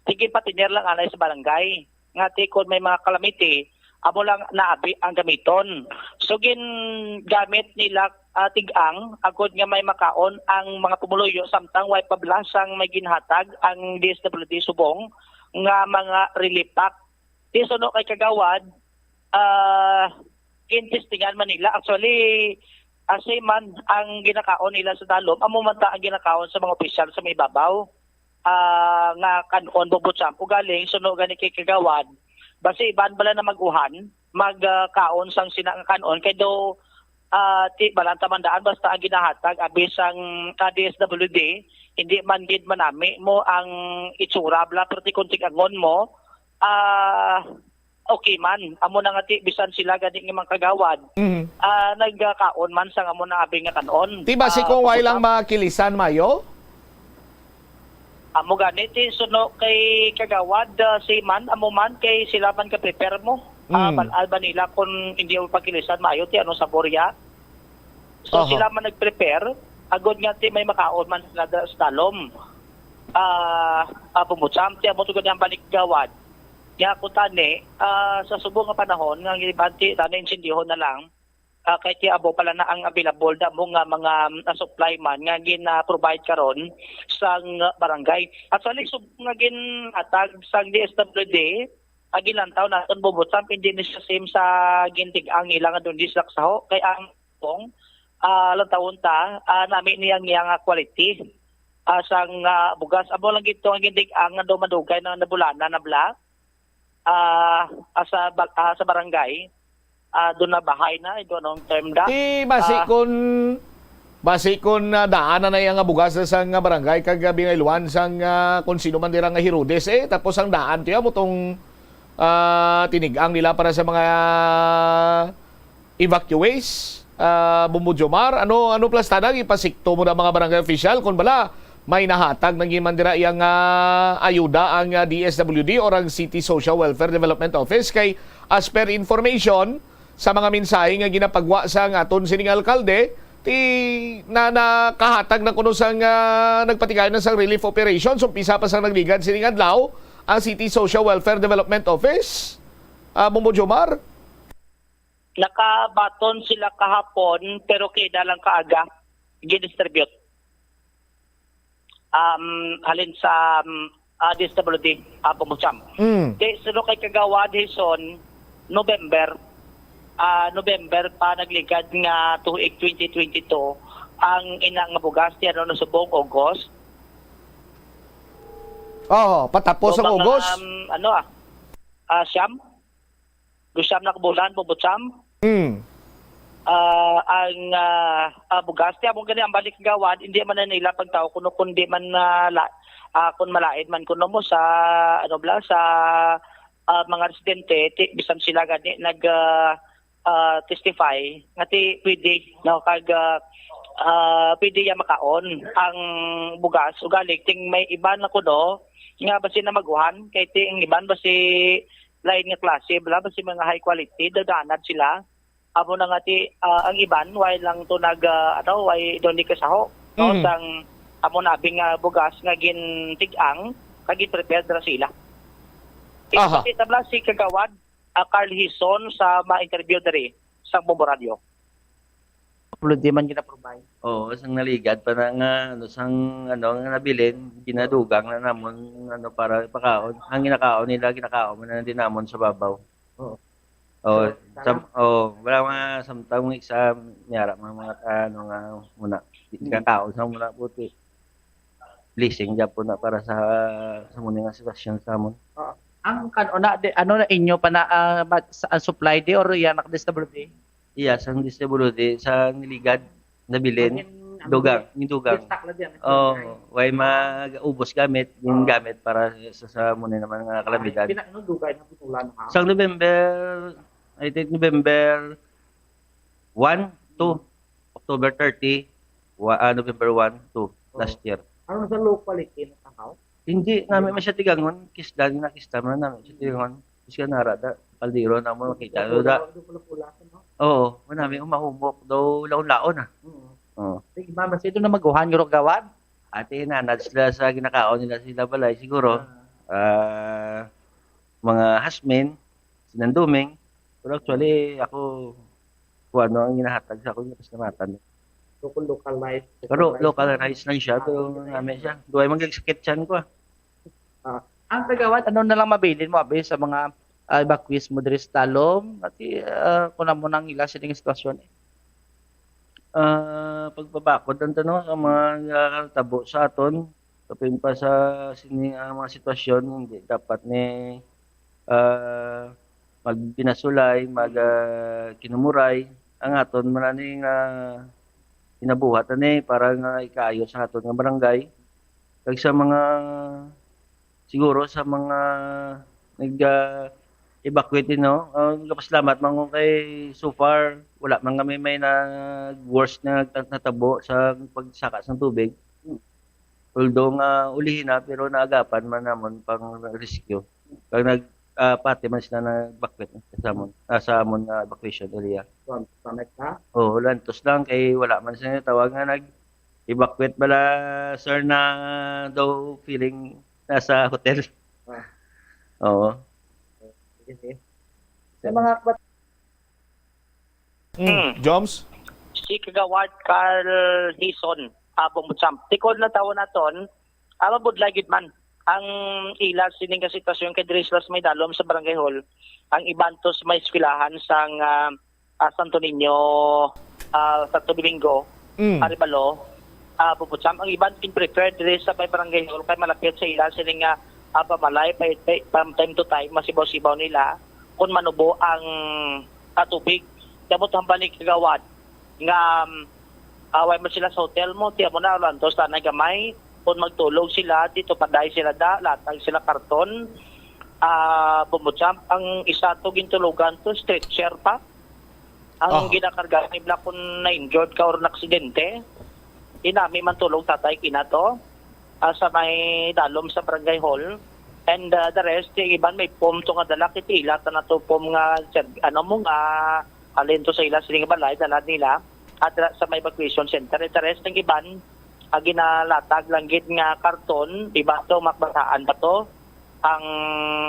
Tigin patiner lang anay sa barangay nga tikon may mga calamity amo lang naabi ang gamiton. So gamit nila tigang agod nga may makaon ang mga pumuluyo samtang way pablasang may ginhatag ang DSWD subong nga mga relief pack. Di suno kay kagawad intestingan man nila actually man ang ginakaon nila sa dalom amo man ta ang ginakaon sa mga opisyal sa may babaw nga kanon bubutsam o galing suno gani kay kagawad basi iban bala na maguhan magkaon sang sinang kanon kay do ti balanta mandaan basta ang ginahatag abis ang DSWD hindi man gid manami mo ang itsura bla perti kuntig angon mo okay man amo na nga ti bisan sila gani nga mga kagawad nagkaon man sang amo na abi nga kanon Ti basi kung way lang makilisan mayo? Amo gani ti suno kay kagawad si man amo man kay sila man ka prepare mo alba nila kung hindi mo pagkilisan maayo ti ano sa borya so sila man nag-prepare agod nga ti may makaon man sila sa dalom pumutsam ti amo tugod ang balik gawad ya ko tani sa subong nga panahon nga gibanti tani insindihon na lang kay ti abo pala na ang available da mo nga mga supply man nga gina-provide karon sang barangay. At sa lisod nga ginatag sang DSWD agilantaw naton bubutsam hindi ni sa same sa gintig-ang ila nga doon disak saho kay ang pong lantawon ta nami niyang nga quality sang bugas abo lang gito ang gintig-ang nga do madugay na nabulana na bla sa barangay doon na bahay na ito anong term da basi kun daanan na yung bugas sa nga barangay kag bingayluan sang kung sino man dira nga Herodes tapos ang daan tiya mo tong tinigang nila para sa mga evacuees Bumudjomar ano plus tanang ipasikto mo na mga barangay official kung bala may nahatag ng imandira iyang ayuda ang DSWD or ang City Social Welfare Development Office kay as per information sa mga mensahe nga ginapagwa sa aton sining alkalde ti nakahatag na kuno sang nagpatigay na sang relief operations umpisa pa sang nagligad sining adlaw ang City Social Welfare Development Office Bumudjomar nakabaton sila kahapon pero kida lang kaaga gidistribute halin sa DSWD Bumutsam. Suno kay kagawad hison November pa nagligad nga tuig 2022 ang ina nga bugas ti ano subong August. Patapos ang August. Siyam na kabulan Bumutsam. Ang bugas ti among gani ang balik gawad hindi man na nila pagtao kuno kundi man kun malaid man kuno mo sa sa mga residente bisan sila gani nag testify nga ti pwede kag pwede ya makaon ang bugas ugalig ting may iban na kuno nga basi na maguhan kay ting iban basi lain nga klase basi mga high quality dadanad sila amo na nga ti ang iban way lang to way doon di kasaho sang amo na abing bugas nga gintig-ang kag prepare ra sila. Iti tabla si kagawad Carl Hison sa ma-interview diri sa Bombo Radio. Di man gina-provide. Sang naligad pa na nga sang nga nabilin ginadugang na namon para ipakaon. Ang ginakaon nila ginakaon man na din namon sa babaw. Wala mga samtang exam nyara mga nga muna kakaon sa muna puti. Blessing Japon na para sa muna nga sitwasyon sa amon. Ang na inyo pa na supply di or yan naka-DSWD? Iya, sang DSWD sa niligad nabilin dugang. Way mag-ubos gamit, yung gamit para sa muna naman nga kalamidad. Dugay na putulan ha? Sang November 1 to October 30, November 1 to last year. Ano sa locality na takaw? Hindi namin masya tigangon, kisdan na namin siya tigangon. Kasi narada, kaldero na mo makita. Oo, manami umahumok daw laon-laon Oo. Sige, mama, sino na maguhan yung gawad? Ate nanad sila sa ginakaon nila sila balay siguro. Mga hasmen, sinanduming. Pero actually ako kung ano ang ginahatag sa ako yung kasamatan. Localized. Pero localized lang siya, pero namin siya. Duway mag-sketch yan ko. Ang kagawad, ano na lang mabilin mo, abe, sa mga evacuees mo diri sa Talom? At kuna mo nang ila sining sitwasyon. Pagbabakod ang tanong sa mga tabo sa aton, kapin pa sa sining mga sitwasyon, hindi dapat ni magbinasulay, kinumuray, ang aton maraming inabuhat para nga ikaayo sa aton nga barangay. Kag sa mga siguro sa mga nag-evacuate salamat man kay so far wala man kami may na worst na natabo sa pagsaka ng tubig. Although nga ulihin na pero naagapan man namon pang rescue. Kag pati man sila na-evacuate sa amon nga evacuation area. Oo, lantos lang kay wala man sila tawag nga nag-evacuate bala sir na daw feeling nasa hotel. Oo. Sa mga Joms? si Kagawad Carl Hison, abong Butsamp. Tikod na taon naton, mabudlay gid man ang ilas sining sitwasyon kay Drislas may dalom sa Barangay Hall. Ang ibantos may eskwelahan sang Santo Niño Santo Domingo, Aribalo, Butsamp. Ang iban preferred diri sa Barangay Hall kay malapit sa ilas sining pamalay from time to time masibaw-sibaw nila kung manubo ang tubig. Dabot ang balik Kagawad nga away man sila sa hotel mo, tiya mo na lantos tanay gamay kung magtulog sila dito paday sila latag sila karton. Bumutsamp ang isa to gintulugan to stretcher pa ang ginakarga ni Black kung na-injured ka or na-aksidente. Inami man tulog tatay kina to sa may dalom sa Barangay Hall. And the rest, yung iban may pom to nga dala kitila na to pom nga alin to sa ila siling balay dala nila at sa may evacuation center. The rest ng iban ginalatag langgit nga karton, iba to makbataan pa to ang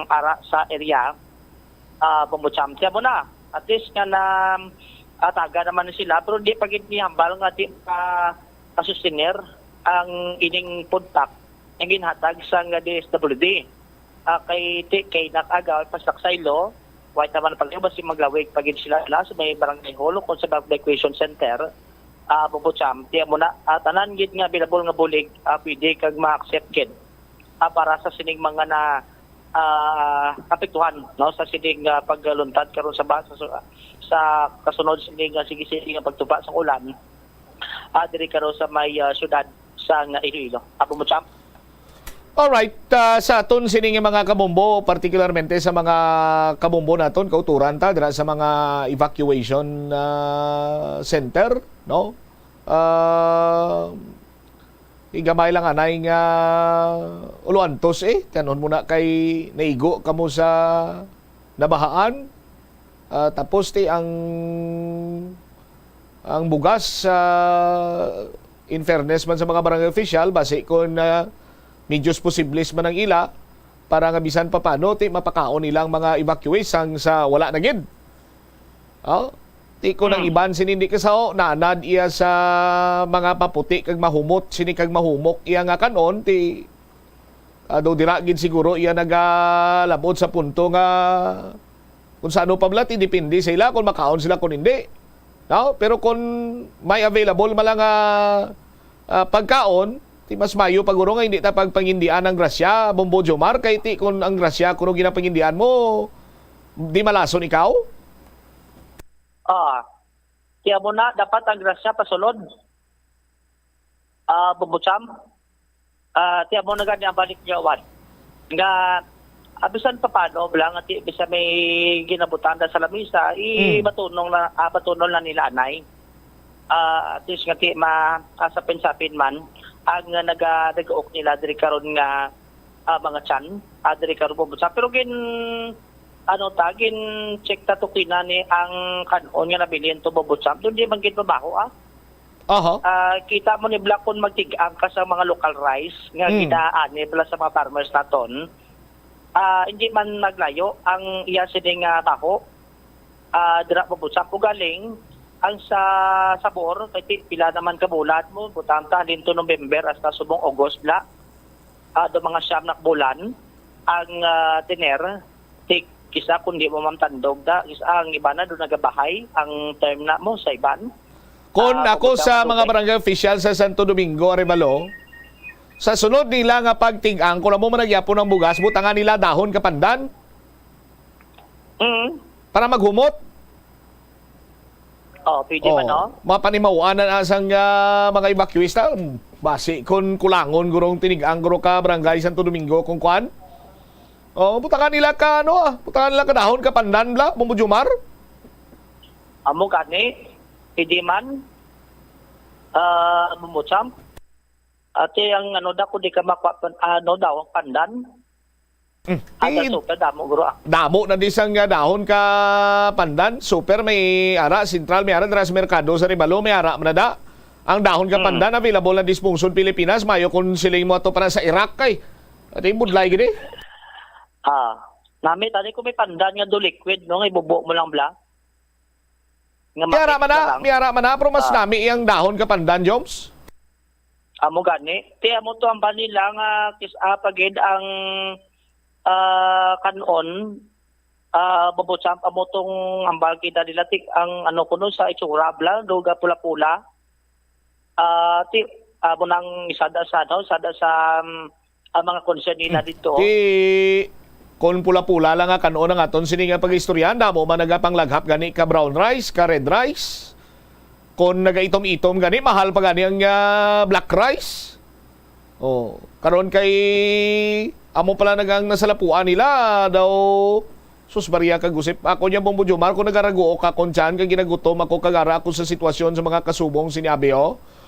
ara sa area. Bumutsamp mo na. At least nga na taga naman sila pero di pagit ni hambal nga di sustainer ang ining puntak ang ginhatag sa nga DSWD. Kay nakagaw pasaksaylo white naman pag basi maglawig pagin sila sa may Barangay Hall kung sa evacuation center. Bubutsamp tiya mo na tanan gid nga bilabol nga bulig pwede kag ma-accept kid para sa sining mga na apektuhan sa sining pagluntad karon sa kasunod sining sige nga pagtupa sa ulan diri karon sa may syudad sa Iloilo. Bubutsamp. Alright, sa aton sining mga kabombo, particularmente sa mga kabombo naton, kauturan ta dira sa mga evacuation center, no? Igamay lang anay nga uluantos kanon muna kay naigo kamo sa nabahaan. Tapos ang bugas in fairness man sa mga barangay official base kon medyos posibles man ang ila para nga bisan pa paano mapakaon nilang mga evacuees sang sa wala na gid. Ti ko nang iban sinindi kasao naanad iya sa mga paputi kag mahumot sini kag mahumok iya nga kanon ti do dira gid siguro iya nagalabot sa punto nga kung saan pa bala depende sa ila kung makaon sila kung hindi. Pero kung may available malang pagkaon mas mayo paguro nga hindi ta pagpangindian ang grasya Bombo Jomar kay ti kung ang grasya kuno ginapangindian mo di malason ikaw. Kaya mo na dapat ang grasya pasulod. Bubutsamp. Tiya mo na ganyan balik Jawad. Nga abisan pa paano lang at bisa may ginabutan sa lamisa batunong na nila anay. At least nga ti sapin man ang nag-uok nila diri karon nga mga tiyan diri karon Bumutsamp pero tagin check ta to kinani ang kanon nga nabilin to Bobotsam. Doon di man gid babaho kita mo ni Black kung magtig-ang ka sa mga local rice nga ginaani pala sa mga farmers naton. Hindi man naglayo ang iya sining baho. Dira Bobotsam po galing ang sa sabor kay pila naman kabulat mo butang ta dinto November hasta subong August bla. Do mga siyam na bulan ang tiner tik kisa kundi mo mamtandog da is ang iba na do nagabahay ang term na mo sa iban. Kon ako sa mga barangay official sa Santo Domingo, Arevalo, sa sunod nila nga pagtig-ang, kung mo managyapo ng bugas, butangan nila dahon kapandan. Para maghumot. Pwede man, no? Mapanimawaan na asang mga evacuista. Basi, kung kulangon, gurong tinig-ang, guro ka, barangay Santo Domingo, kung kuan. Butangan nila ka, butangan nila ka dahon kapandan, bla, Bumujumar. Amo gani. Hindi man Bobotsam ate ang da ko di ka makwapan daw ang pandan super damo guro damo na disang dahon ka pandan super may ara sentral may ara sa merkado sa Ribalo may ara manada ang dahon ka pandan available na dispungsyon Pilipinas mayo kung siling mo ato para sa Iraq kay ate budlay gini nami tani ko may pandan nga do liquid no nga ibubo mo lang bla. Miyara man na, pero mas nami iyang dahon ka pandan, Joms? Amo gani. Ti amo to ang banila nga pagid ang kanon Bobotsam amo tong ambal kita nila tik ang kuno sa itsura bla duga pula-pula. Ti amo nang sada sa mga concern nila dito. Kung pula-pula lang nga kanon nga aton sini nga pag-istoryahan damo man nagapanglaghap gani ka brown rice, ka red rice. Kung nagaitom-itom gani mahal pa gani ang black rice. Karon kay amo pala nagang nasalapuan nila daw susbarya kag usip. Ako niya Bumujumar kung nagaraguo ka kon tiyan kag ginagutom ako kagara ako sa sitwasyon sa mga kasubong sinabi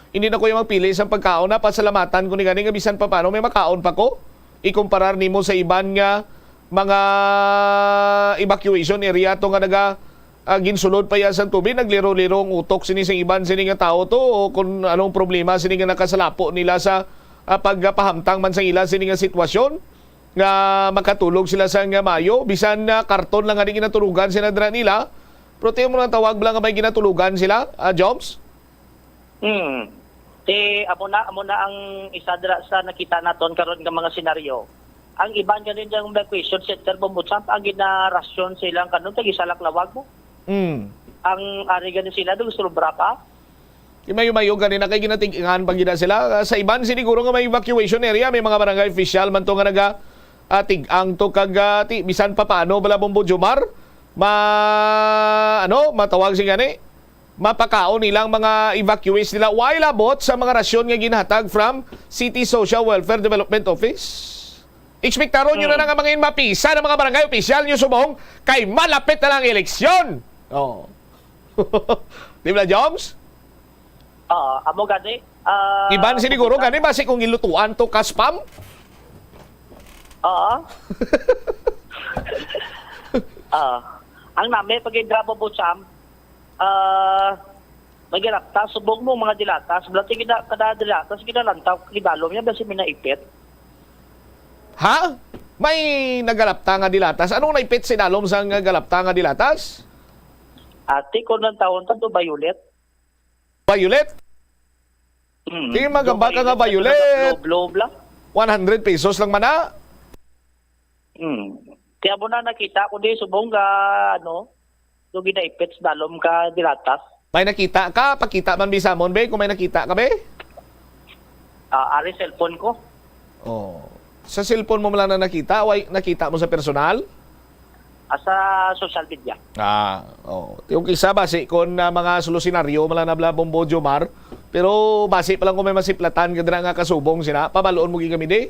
Hindi na ko yung magpili sa pagkaon na pasalamatan ko ni gani nga bisan pa paano may makaon pa ko. Ikumparar nimo sa iban nga mga evacuation area to nga ginsulod pa yan sa tubig, nagliro-liro ang utok sinising iban sining nga tao to o kung anong problema sining nga nakasalapo nila sa pagpahamtang man sa ilan sining nga sitwasyon nga makatulog sila sa nga mayo bisan na karton lang nga di ginatulugan sila dra nila pero tayo mo lang tawag lang nga may ginatulugan sila Jobs? Amo na ang isa dra sa nakita naton karon nga mga senaryo. Ang iban ganin yung evacuation center Bobotsam ang ginarasyon silang kanon tagi salaklawag mo. Ang ari ganin sila do gusto pa. Mayo ganin na kay ginatingan pag gina sila sa iban siguro nga may evacuation area may mga barangay official man to nga tig-ang to kag bisan pa paano bala Bumujumar matawag si gani mapakaon nilang mga evacuees nila while abot sa mga rasyon nga ginhatag from City Social Welfare Development Office. Ekspektaron nyo na nga mga mapisa ng mga barangay official nyo subong kay malapit na lang eleksyon. Di ba, Joms? Amo gani. Iban siniguro gani basi kung ilutuan to ka spam? Ang nami pag-idra Bobotsam magilapta subong mo mga dilatas blati kada dilatas ginalantaw kidalom niya basi minaipit. Ha? May nagalapta nga dilatas. Anong naipit sinalom sa galapta nga dilatas? Ate, kung ng taon to violet. Violet? Tingin magamba ka nga violet. Globe lang. 100 pesos lang mana. Kaya mo na nakita ko di subong ka do ginaipit dalom ka dilatas. May nakita ka? Pakita man bisamon be kung may nakita ka be? Ari cellphone ko. Sa cellphone mo lang na nakita o nakita mo sa personal? Sa social media. Yung isa base kung mga solusyonaryo mala na bla Bumujumar pero base pa lang kung may masiplatan kadra nga kasubong sina pabaloon mo gigami di?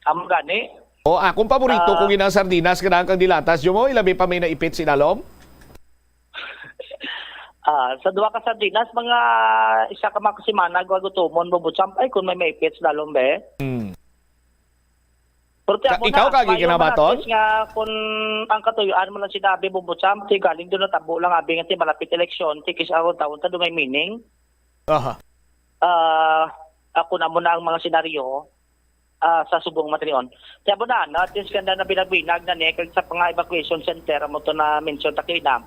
Amo gani. Akong paborito kung ginang sardinas kadang kang dilatas yo mo ilabi pa may naipit sinalom? Sa duwa ka sardinas mga isa ka makasimana gwagutumon Bobotsam ay kung may maipit sinalom be. Ikaw kagi kinabaton? Nga kung ang katuyuan mo lang sinabi mo Butsam, ti galing doon na tabo lang abi nga ti malapit eleksyon, ti kis ako taon ta may meaning. Aha. Ako na muna ang mga senaryo sa subong matrion. Kaya mo na, natin skanda na binagbinag na nekag sa pang evacuation center mo to na mention ta kinam.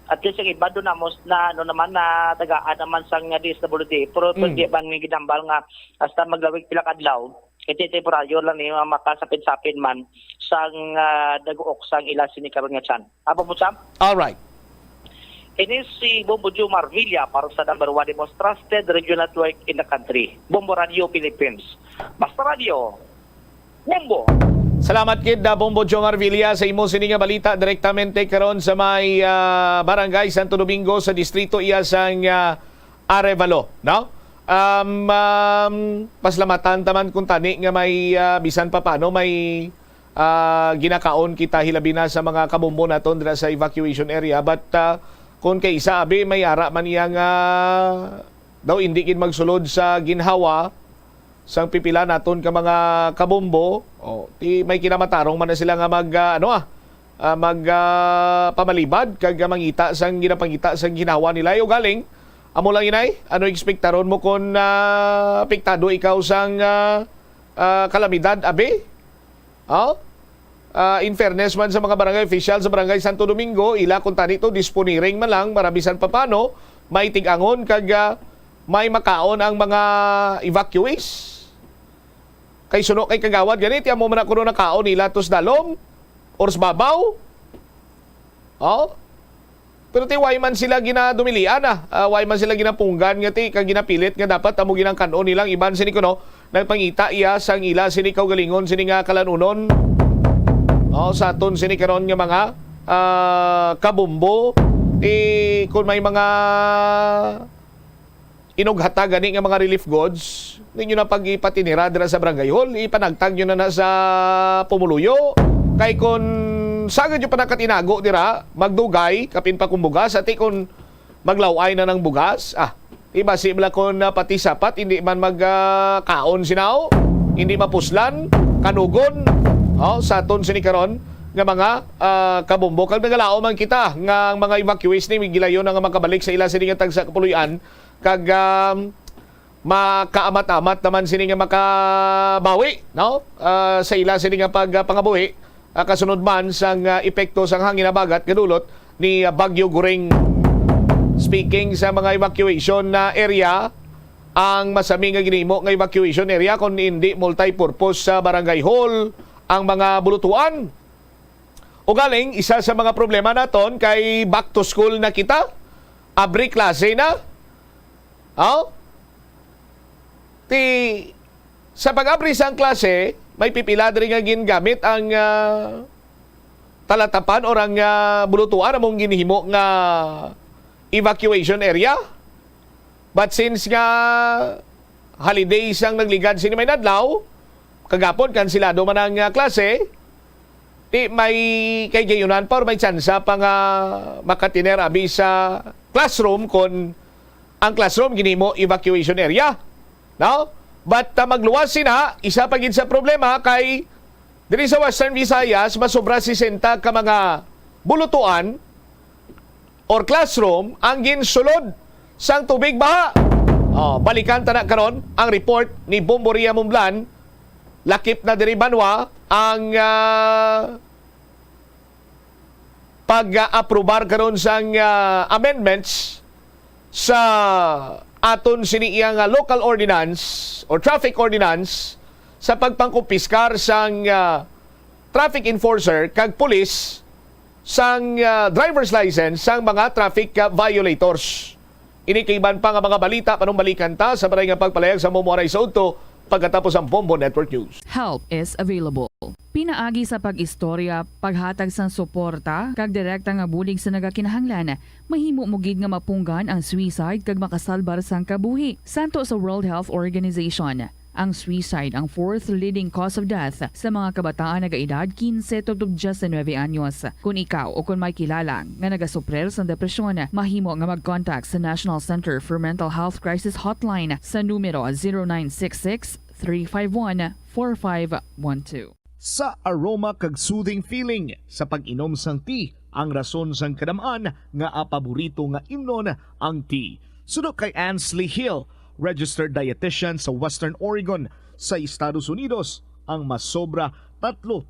At least yung iba doon na naman na tagaan naman sa nga DSWD. Pero di ba nga ginambal nga hasta maglawig pila kadlaw. Iti temporaryo lang ni makasapin-sapin man sang daguok sang ila sinikaron nga tiyan. Apo po Sam? Alright. Ini si Bombo Joe Marvilla para sa number 1 the most trusted radio network in the country. Bombo Radio Philippines. Basta Radio. Bombo. Salamat kid Bombo Joe Marvilla sa imo sini nga balita direktamente karon sa may Barangay Santo Domingo sa distrito iya sang Arevalo, no? Paslamatan taman kung tani nga may bisan pa paano may ginakaon kita hilabi na sa mga kabumbo naton dira sa evacuation area, but kung kay isa abi may ara man iya nga daw hindi kin magsulod sa ginhawa sang pipila naton ka mga kabumbo, ti may kinamatarong man na sila nga pamalibad kag mangita sang ginapangita sang ginawa nila yo galing. Amo lang inay, ano ekspektaron mo kung apektado ikaw sang kalamidad, abi? In fairness man sa mga barangay official sa Barangay Santo Domingo, ila kung tanito, disponiring man lang, marabisan pa paano, may tigangon kag may makaon ang mga evacuees. Kay suno kay kagawad, ganit, amo man ako na kaon nila tos dalom, or babaw. Pero ti why man sila ginadumilian why man sila ginapunggan nga ti kag ginapilit nga dapat amo ginang kanon nilang iban sini kuno nagpangita iya sang ila sini kaugalingon sini nga kalanunon sa aton sini karon nga mga kabumbo kung may mga inughata gani nga mga relief goods ninyo na pag-ipatinira dira sa barangay hall, ipanagtag nyo na sa pumuluyo kay kun sagad yung panakatinago dira, magdugay, kapin pa kung bugas, ati kung maglaway na ng bugas, iba simla kung pati sapat, hindi man magkaon sinaw, hindi mapuslan, kanugon, sa aton sinikaron, nga mga kabumbo. Kag nagalao man kita, nga mga evacuees ni, gilayon nga makabalik sa ila sini nga tagsa kapuluyan, kag makaamat-amat naman sini nga makabawi, no? Sa ila sini nga pagpangabuhi, kasunod man sang epekto sang hangin na bagat kadulot ni Bagyo Goring. Speaking sa mga evacuation na area, ang masami nga ginimo nga evacuation area kung hindi multi-purpose sa barangay hall ang mga bulutuan. O galing, isa sa mga problema naton kay back to school na kita, abri klase na. Sa pag-abri sang klase, may pipila rin nga gingamit ang talatapan o ang bulutuan among ginihimo nga evacuation area. But since nga holidays ang nagligad sini may nadlaw, kagapon kansilado man ang klase, may kay gayunan pa or may tsansa pa nga makatiner abi sa classroom kung ang classroom ginihimo evacuation area. No? But magluwas sina, isa pa gid sa problema kay diri sa Western Visayas masobra 60 ka mga bulutuan or classroom ang ginsulod sang tubig baha. Balikan ta na karon ang report ni Bomboria Mumblan, lakip na diri banwa ang pag-aprobar karon sang amendments sa aton siniyang local ordinance or traffic ordinance sa pagpangkumpiskar sang traffic enforcer kag pulis sang driver's license sang mga traffic violators. Inikaiban pa nga mga balita panumbalikan ta sa baray nga pagpalayag sa Momoray sa Udto pagkatapos ang Bombo Network News. Help is available. Pinaagi sa pag-istorya, paghatag sang suporta, kag direkta nga bulig sa nagakinahanglan, mahimo mo gid nga mapunggan ang suicide kag makasalbar sang kabuhi. Santo sa World Health Organization, ang suicide ang fourth leading cause of death sa mga kabataan nagaedad 15 to 19 anyos. Kung ikaw o kung may kilala nga nagasuprer sa depresyon, mahimo nga mag-contact sa National Center for Mental Health Crisis Hotline sa numero 0966 351-4512. sa aroma kag soothing feeling sa pag-inom sang tea ang rason sang kadamaan nga paborito nga imnon ang tea. Sunod kay Ansley Hill, registered dietitian sa Western Oregon sa Estados Unidos, ang mas sobra 3-4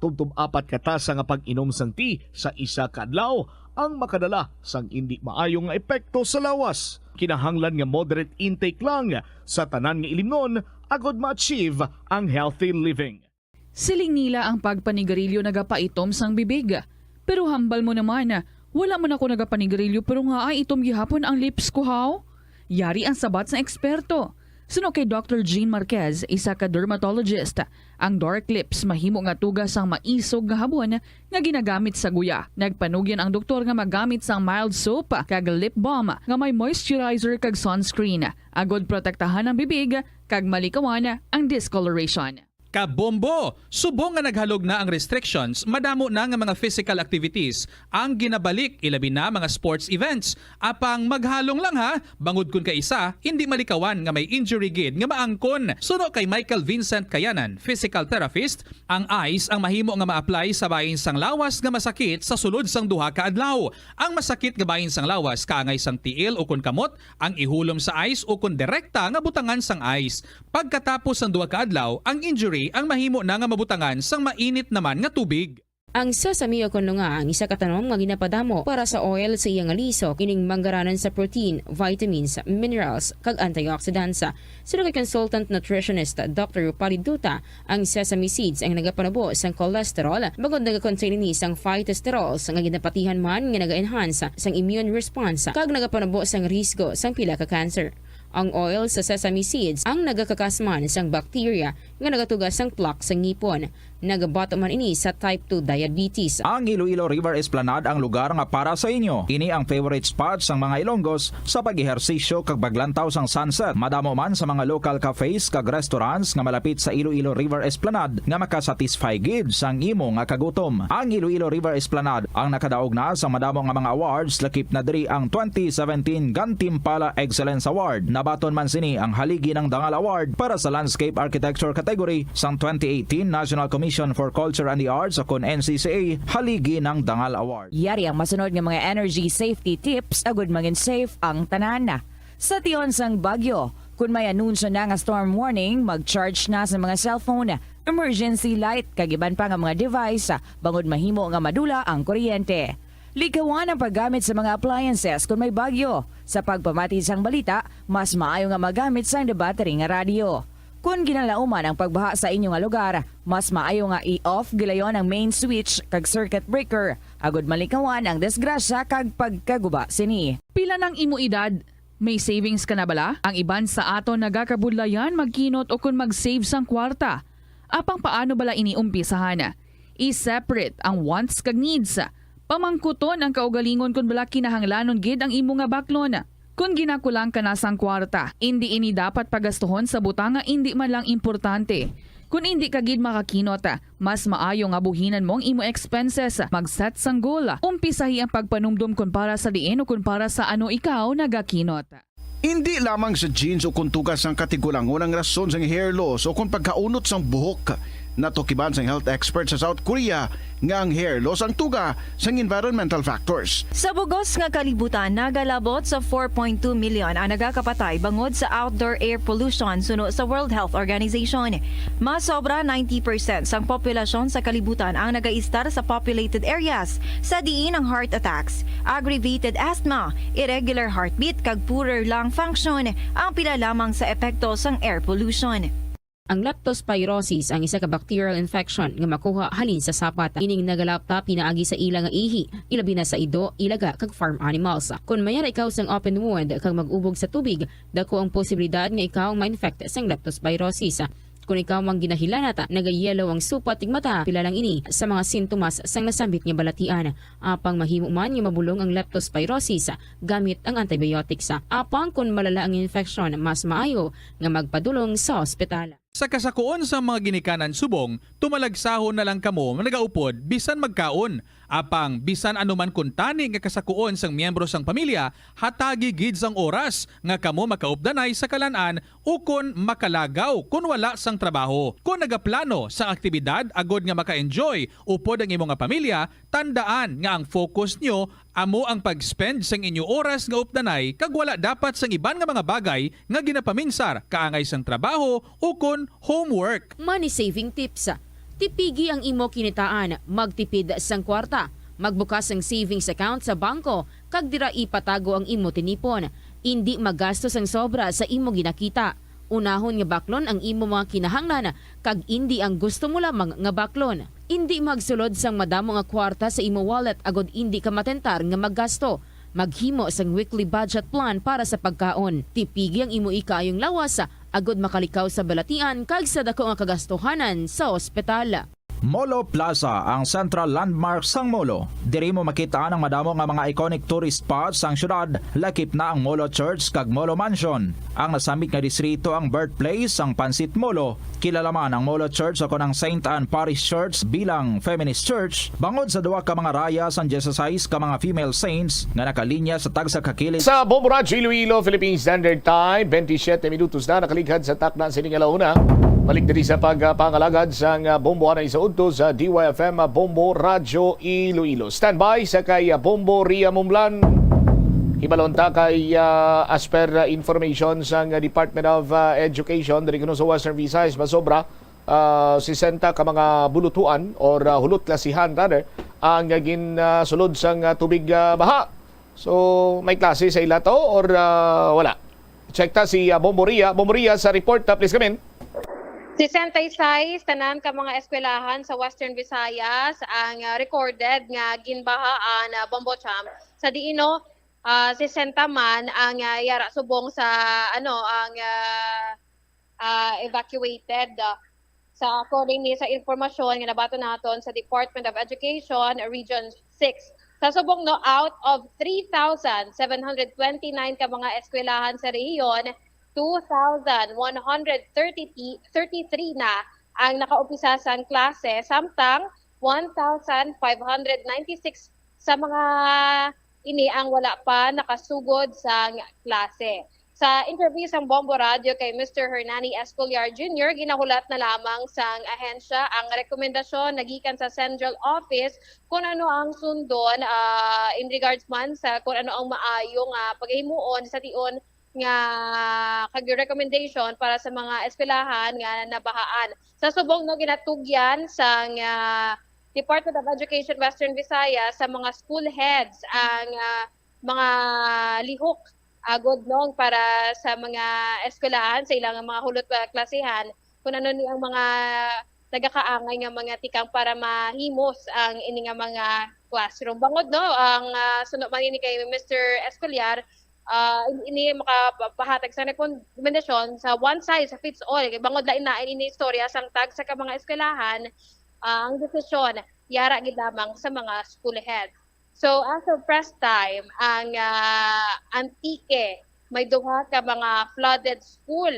katasa nga pag-inom sang tea sa isa ka adlaw ang makadala sang hindi maayong nga epekto sa lawas. Kinahanglan nga moderate intake lang sa tanan nga ilimnon agod ma-achieve ang healthy living. Siling nila ang pagpanigarilyo nagapaitom sang bibig. Pero hambal mo naman, wala man ako nagapanigarilyo pero nga ay itom gihapon ang lips ko haw. Yari ang sabat sa eksperto. Suno kay Dr. Jean Marquez, isa ka dermatologist, ang dark lips mahimo nga tugas ang maisog nga habon nga ginagamit sa guya. Nagpanugyan ang doktor nga magamit sang mild soap kag lip balm nga may moisturizer kag sunscreen. Agod protektahan ang bibig kag malikawan ang discoloration. Kabombo! Subong nga naghalog na ang restrictions, madamo na nga mga physical activities ang ginabalik, ilabi na mga sports events. Apang maghalong lang ha, bangod kun ka isa, hindi malikawan nga may injury gid nga maangkon. Suno kay Michael Vincent Kayanan, physical therapist, ang ice ang mahimo nga ma-apply sa bahin sang lawas nga masakit sa sulod sang duha ka adlaw. Ang masakit nga bahin sang lawas kaangay sang tiil o kun kamot, ang ihulom sa ice o kun direkta nga butangan sang ice. Pagkatapos sang duha ka adlaw, ang injury ang mahimo na nga mabutangan sang mainit naman nga tubig. Ang sesame o kuno nga ang isa ka tanom nga ginapadamo para sa oil sa iyang aliso kining manggaranan sa protein, vitamins, minerals kag antioxidants. Sino kay consultant nutritionist Dr. Rupali Duta, ang sesame seeds ang nagapanabo sang cholesterol bagod nagakontain ni sang phytosterols nga ginapatihan man nga naga-enhance sang immune response kag nagapanabo sang risgo sang pila ka cancer. Ang oil sa sesame seeds ang nagakakasman sang bacteria nga nagatugas sang plaque sa ngipon. Nagabato man ini sa type 2 diabetes. Ang Iloilo River Esplanade ang lugar nga para sa inyo. Ini ang favorite spot sang mga Ilonggos sa pag-ehersisyo kag paglantaw sang sunset. Madamo man sa mga local cafes kag restaurants nga malapit sa Iloilo River Esplanade nga makasatisfy gid sang imo nga kagutom. Ang Iloilo River Esplanade ang nakadaog na sa madamo nga mga awards, lakip na diri ang 2017 Gantimpala Excellence Award. Nabaton man sini ang haligi ng Dangal Award para sa Landscape Architecture category sang 2018 National Commission for Culture and the Arts o kun NCCA haligi ng Dangal Award. Yari ang masunod nga mga energy safety tips agud maging safe ang tanan. Sa tion sang bagyo, kung may anunsyo na nga storm warning, mag-charge na sa mga cellphone, emergency light, kag iban pa nga mga device, bangod mahimo nga madula ang kuryente. Likawan ang paggamit sa mga appliances kung may bagyo. Sa pagpamati sang balita, mas maayo nga magamit sang battery nga radio. Kung ginalauman ang pagbaha sa inyong lugar, mas maayo nga i-off gilayon ang main switch kag circuit breaker. Agod malikawan ang disgrasya kag pagkaguba sini. Pila ng imo edad? May savings ka na bala? Ang iban sa ato nagakabudlayan magkinot o kung mag-save sang kwarta. Apang paano bala iniumpisahan? I-separate ang wants kag needs. Pamangkuton ang kaugalingon kung bala kinahanglanon gid ang imo nga baklon. Kung ginakulang ka na sang kwarta, hindi ini dapat pagastuhon sa butang nga hindi man lang importante. Kung hindi ka gid makakinot, mas maayo nga buhinan mong imo expenses, mag-set sang goal, umpisahi ang pagpanumdum kung para sa diin o kung para sa ano ikaw nagakinot. Hindi lamang sa jeans o kung tugas ang katigulangon ang rason sang hair loss o kung pagkaunot sang buhok. Natukiban sang health expert sa South Korea nga ang hair loss ang tuga sang environmental factors. Sa bugos nga kalibutan, nagalabot sa 4.2 million ang nagakapatay bangod sa outdoor air pollution suno sa World Health Organization. Mas sobra 90% sang populasyon sa kalibutan ang nagaistar sa populated areas, sa diin ang heart attacks, aggravated asthma, irregular heartbeat kag poorer lung function ang pila lamang sa epekto sang air pollution. Ang leptospirosis ang isa ka bacterial infection nga makuha halin sa sapat. Ining nagalapta pinaagi sa ila nga ihi, ilabi na sa ido, ilaga kag farm animals. Kung mayara ikaw sang open wound kag mag-ubog sa tubig, dako ang posibilidad nga ikaw ma-infect sang leptospirosis. Kung ikaw mang ginahilanata, nagayelo ang supa tig mata, pila lang ini sa mga sintomas sang nasambit nga balatian. Apang mahimo man nga mabulong ang leptospirosis gamit ang antibiotics. Apang kung malala ang infection, mas maayo nga magpadulong sa ospital. Sa kasakuon sa mga ginikanan subong, tumalagsahon na lang kamo nagaupod bisan magkaon. Apang bisan anuman kun tani nga kasakuon sang miyembro sang pamilya, hatagi gid sang oras nga kamo makaupdanay sa kalan-an ukon makalagaw kun wala sang trabaho. Kung nagaplano sa aktibidad agod nga maka-enjoy upod ang imong nga pamilya, tandaan nga ang focus nyo amo ang pag-spend sang inyo oras nga updanay kag wala dapat sang iban nga mga bagay nga ginapaminsar kaangay sang trabaho ukon homework. Money saving tips. Tipigi ang imo kinitaan, magtipid sang kwarta, magbukas ang savings account sa bangko, kag dira ipatago ang imo tinipon. Hindi magastos ang sobra sa imo ginakita. Unahon nga baklon ang imo mga kinahanglan, kag hindi ang gusto mo lamang nga baklon. Hindi magsulod sang madamo nga kwarta sa imo wallet agod hindi ka matentar nga maggasto. Maghimo sang weekly budget plan para sa pagkaon. Tipigi ang imo ikayong lawas agod makalikaw sa balatian kag sa dako nga kagastuhanan sa ospital. Molo Plaza ang central landmark sang Molo. Diri mo makita ang madamo nga mga iconic tourist spots sang syudad, lakip na ang Molo Church kag Molo Mansion. Ang nasamik nga distrito ang birthplace sang Pansit Molo. Kilala man ang Molo Church ako ng St. Anne Parish Church bilang feminist church, bangod sa duwa ka mga raya sang Jesus ka mga female saints nga nakalinya sa tagsa kakilid. Sa Bombo Radio Iloilo, Philippine Standard Time, 27 minutos na nakaligad sa takna sining alauna. Balik diri sa pagpangalagad sang Bombo Hanay sa udto sa DYFM Bombo Radio Iloilo. Standby sa kay Bombo Ria Mumlan. Hibalonta kay as per information sang Department of Education diri kuno sa Western Visayas masobra 60 ka mga bulutuan or hulot klasihan rather ang sulod sang tubig baha. So may klase sa ilato or wala? Check ta si Bombo Ria. Bombo Ria sa report, please come in. 66 tanan ka mga eskwelahan sa Western Visayas ang recorded nga ginbahaan Bombo Cham. Sa diino 60 man ang yara subong sa ang evacuated sa according ni sa informasyon nga nabato naton sa Department of Education Region 6. Sa subong out of 3,729 ka mga eskwelahan sa rehiyon, 2,133 na ang nakaumpisa sa klase, samtang 1,596 sa mga ini ang wala pa nakasugod sa klase. Sa interview sa Bombo Radio kay Mr. Hernani Escolar Jr., ginahulat na lamang sang ahensya ang rekomendasyon nagikan sa Central Office kung ano ang sundon in regards man sa kung ano ang maayong paghimuon sa tion nga kag-recommendation para sa mga eskwelahan nga nabahaan. Sa subong ginatugyan sa Department of Education Western Visayas sa mga school heads ang mga lihok agod para sa mga eskwelahan sa ilang mga hulot klasihan kung ano ni ang mga nagakaangay nga mga tikang para mahimos ang ini nga mga classroom. Bangod ang sunod man ni kay Mr. Escolar, ini makapahatag sa rekomendasyon sa one size fits all. Bangod lain na ini istorya sang tag sa mga eskwelahan, ang desisyon yara gid lamang sa mga school heads. So as of press time, ang Antique may duha ka mga flooded school.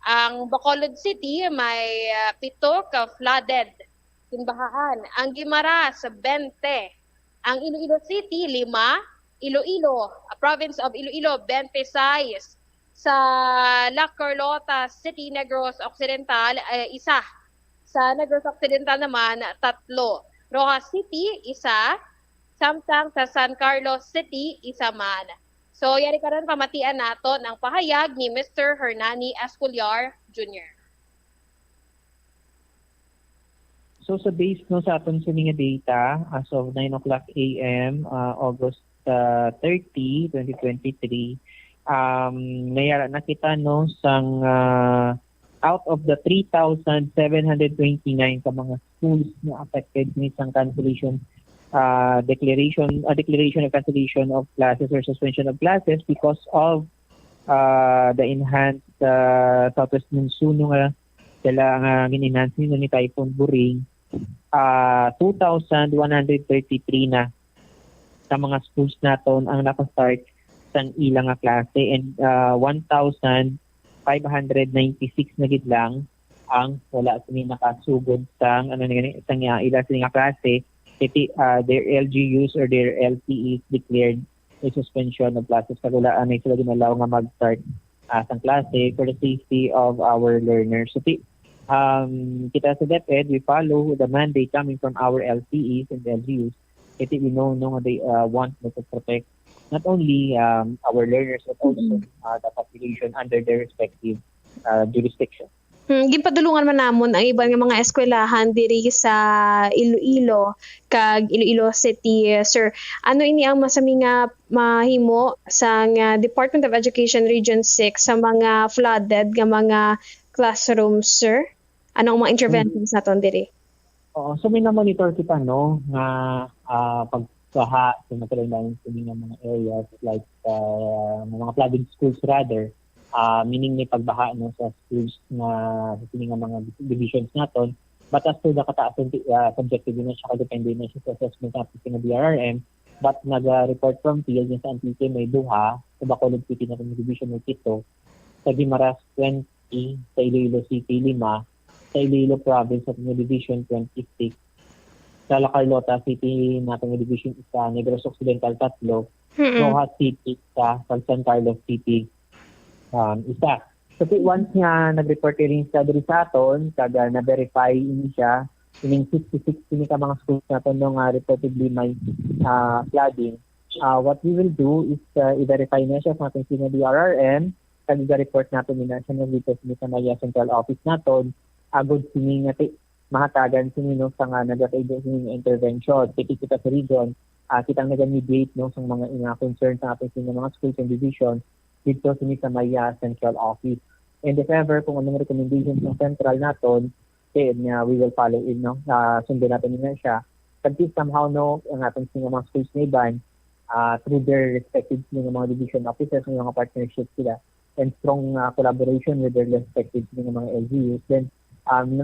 Ang Bacolod City may 7 ka flooded tinbahaan. Ang Guimaras 20. Ang Iloilo City 5. Iloilo, province of Iloilo, 26. Sa La Carlota City, Negros Occidental, 1. Sa Negros Occidental naman, 3. Rojas City, 1. Samtang sa San Carlos City, 1 man. So, yari karon pamatian nato ng pahayag ni Mr. Hernani Escolar Jr. So, sa base sa aton sa mga data, as of 9 o'clock a.m., August 30, 2023, nayara nakita sang out of the 3,729 ka mga schools na affected ni sang cancellation declaration of cancellation of classes or suspension of classes because of the enhanced southwest monsoon nga dala nga gin-enhance ni Typhoon Buring. 2,133 na sa mga schools naton ang naka-start sang ilang nga klase and 1,596 na gid lang ang wala sini nakasugod sang ila sini nga klase their LGUs or their LTEs declared a suspension of classes kagulaan ay sila ginalaw nga mag-start sa klase for the safety of our learners. So kita sa DepEd, we follow the mandate coming from our LTEs and LGUs. We know they want to protect not only our learners but also the population under their respective jurisdiction. Ginpadulungan man namon ang ibang mga eskwelahan diri sa Iloilo kag Iloilo City, sir. Ano ini ang masami nga mahimo sa Department of Education Region 6 sa mga flooded nga mga classrooms, sir? Anong mga interventions naton diri? So may na-monitor kita nga pagbaha sa material sa mga areas like mga flooded schools rather. Meaning may pagbaha sa schools na sa mga divisions naton. But as to the kataas subjective na siya, depende na siya sa assessment natin ng DRRM. But nag-report from field sa Antique may duha, sa Bacolod City na division ng Quito, sa Guimaras 20, sa Iloilo City 5, sa Iloilo Province at division 26, sa La Carlota City natin division 1, Negros Occidental 3, Rojas City sa San Carlos City isa. So once nga nag-report rin sa diri sa aton, kada na-verify ini siya, ining 66 ini ka mga schools naton nung reportedly may flooding. What we will do is i-verify na siya sa ating DRRM, kag i-report natin na siya dito sa Maya Central Office naton, agod sini nga mahatagan sini sa nga nag-aid sini intervention. Kita sa region, kitang nag-mediate sa mga concern sa ating mga schools and divisions dito sa Maya Central Office. And if ever, kung anong recommendations ng central naton, we will follow in, sundin natin na siya. But somehow, ang ating mga schools na iban, through their respective mga division officers, mga partnerships sila, and strong collaboration with their respective mga LGUs, then,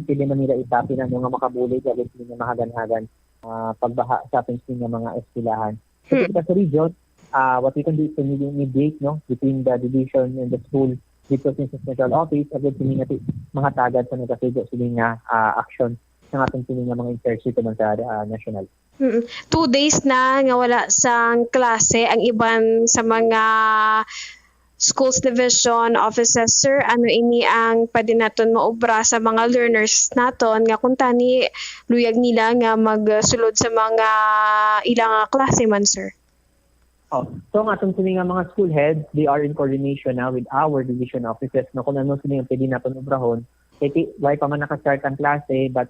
pili man nila itapin ang mga makabulit, agad sila mahagan-hagan, pagbaha sa ating mga eskwelahan. So, kita sa region, what we can do is to mediate between the division and the school dito sa central office agad sila natin mga tagad sa nagkasigo sila nga action ng ating sila mga intercity man sa national. 2 days na nga wala sang klase ang iban sa mga schools division offices, sir. Ano ini ang pwede naton maobra sa mga learners naton nga kung tani luyag nila nga magsulod sa mga ilang klase man, sir? So ang atong sila mga school heads, they are in coordination now with our division offices kung ano sila yung pwede natin obrahon. Why pa man nakastart ang klase but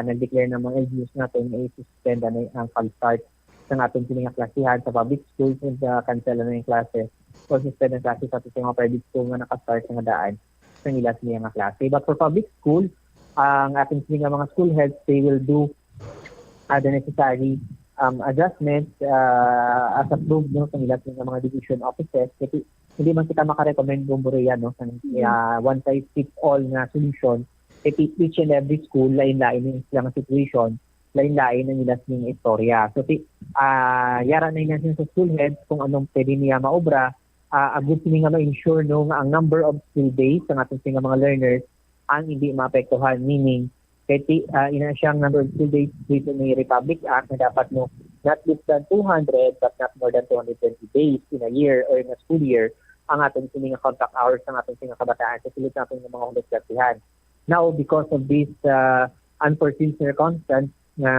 nag-declare ng mga LGUs natin na i-suspend ang pag-start ng atong sila klasihan sa public schools and cancel na yung klase. So suspend ang klase sa mga private school na nakastart ng daan sa nila sila nga klase. But for public school, ang ating sila mga school heads, they will do the necessary adjustments as approved sa nila ng mga division offices. Kasi hindi man kita makarecommend Bomborea one size fits all na solution. Each and every school, lain-lain yung silang situation, lain-lain ang nila ng istorya. So, yara na yun sa school heads kung anong pwede niya maobra, agad sila nga ma-ensure ang number of school days ng ating mga learners ang hindi maapektuhan, meaning ina siyang number of school days dito ng Republic Act na dapat not less than 200 but not more than 220 days in a year or in a school year ang ating sininga contact hours ng ating sininga kabataan sa silid natin ng mga hulit-latihan. Now, because of this unforeseen circumstance na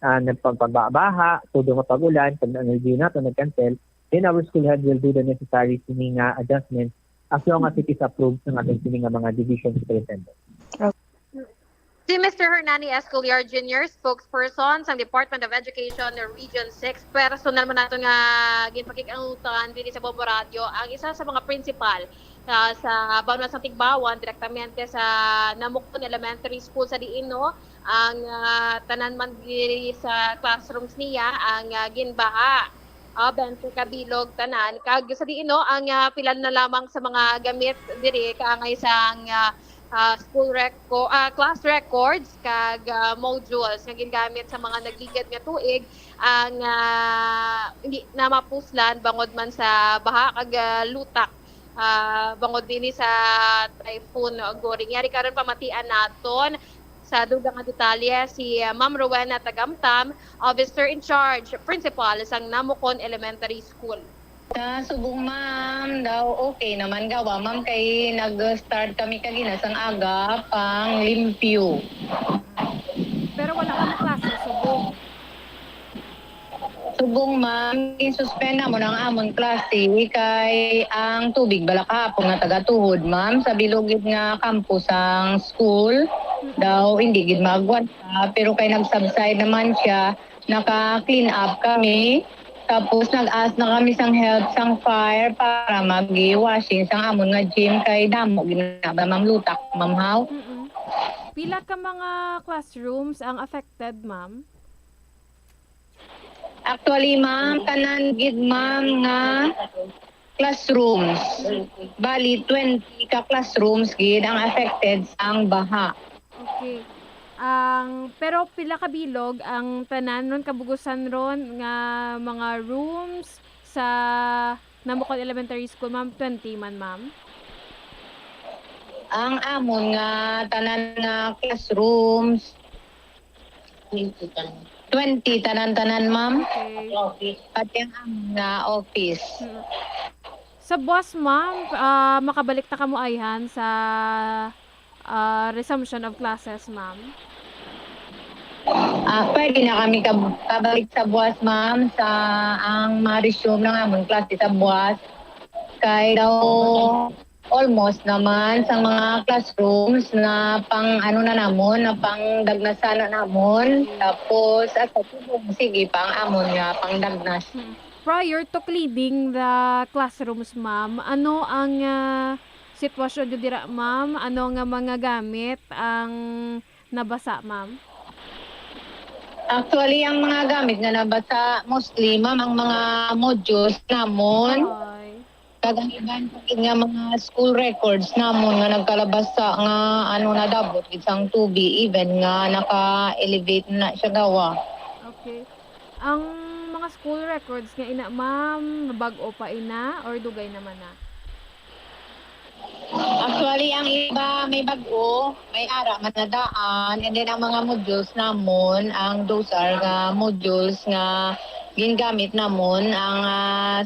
nagpagbabaha, todo mapag-ulan, pag na-energy natin nag-cancel, then our school head will do the necessary sininga adjustments as long as it is approved ng ating sininga mga division superintendent. Si Mr. Hernani Escoliar Jr., spokesperson sa Department of Education Region 6, personal man nato nga ginpakikanutan diri sa Bombo Radio ang isa sa mga principal sa Banwas ng Tigbawan direktamente sa Namukton Elementary School sa Diino ang tanan man diri sa classrooms niya ang ginbaha. 20 kabilog tanan kag sa Diino ang pilan na lamang sa mga gamit diri kaangay sang class records kag modules nga ginagamit sa mga nagligad nga tuig ang hindi na mapuslan bangod man sa baha kag lutak bangod dinhi sa typhoon Goring. Yari karon pamatian naton sa dugang nga detalye si Ma'am Rowena Tagamtam, Officer in Charge, Principal sa Namukon Elementary School. Sa subong ma'am daw okay naman gawa ma'am kay nag-start kami kagina sang aga pang limpyo. Pero wala kang klase subong. Subong ma'am, insuspend na mo ng amon klase kay ang tubig bala kahapon nga taga-tuhod ma'am sa bilogid nga campus ang school daw hindi gid magwanta pero kay nag-subside naman siya naka-clean up kami. Tapos nag-ask na kami sang help sang fire para mag-washing sang amon nga gym kay damo ginaba ma'am lutak ma'am how. Pila ka mga classrooms ang affected, ma'am? Actually ma'am tanan gid ma'am nga classrooms. Bali 20 ka classrooms gid ang affected sang baha. Okay. Pero pila ka bilog ang tanan ron kabugusan ron nga mga rooms sa Namukon Elementary School, ma'am? 20 man, ma'am? Ang amon nga tanan nga classrooms 20 tanan-tanan ma'am. Okay. Pati ang amon nga office. Sa boss, ma'am, makabalik na kamo ayhan sa resumption of classes, ma'am? Pwede na kami kabalik sa buwas, ma'am, sa ang ma-resume ng among klase sa buwas. Kaya daw almost naman sa mga classrooms na pang ano na namon, na pang dagnasan na namon. Tapos at sige pang amon nga pang dagnas. Prior to cleaning the classrooms, ma'am, ano ang sitwasyon nyo dira, ma'am? Ano nga mga gamit ang nabasa, ma'am? Actually, ang mga gamit na nabasa, mostly, ma'am, ang mga modules namon. Kagang iban nga mga school records namon nga nagkalabas sa nga ano na dabot isang tubi, even nga naka-elevate na siya gawa. Okay. Ang mga school records nga ina, ma'am, bag-o pa ina or dugay naman na? Actually, ang iba may bag-o, may ara man na daan, and then ang mga modules namon, ang those are nga modules nga gingamit namon ang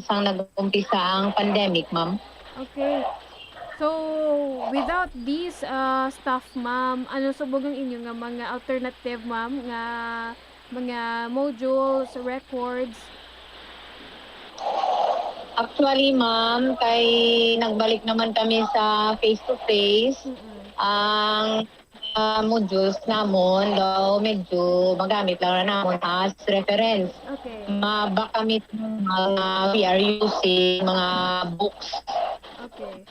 sang nag-umpisa ang pandemic, ma'am. Okay. So, without these stuff, ma'am, ano subog ang inyo nga mga alternative, ma'am, nga mga modules, records? Actually, ma'am, kay nagbalik naman kami sa face-to-face. Ang modules namon daw medyo magamit lang na namon as reference. Okay. Mabakamit ng mga we are using mga books. Okay.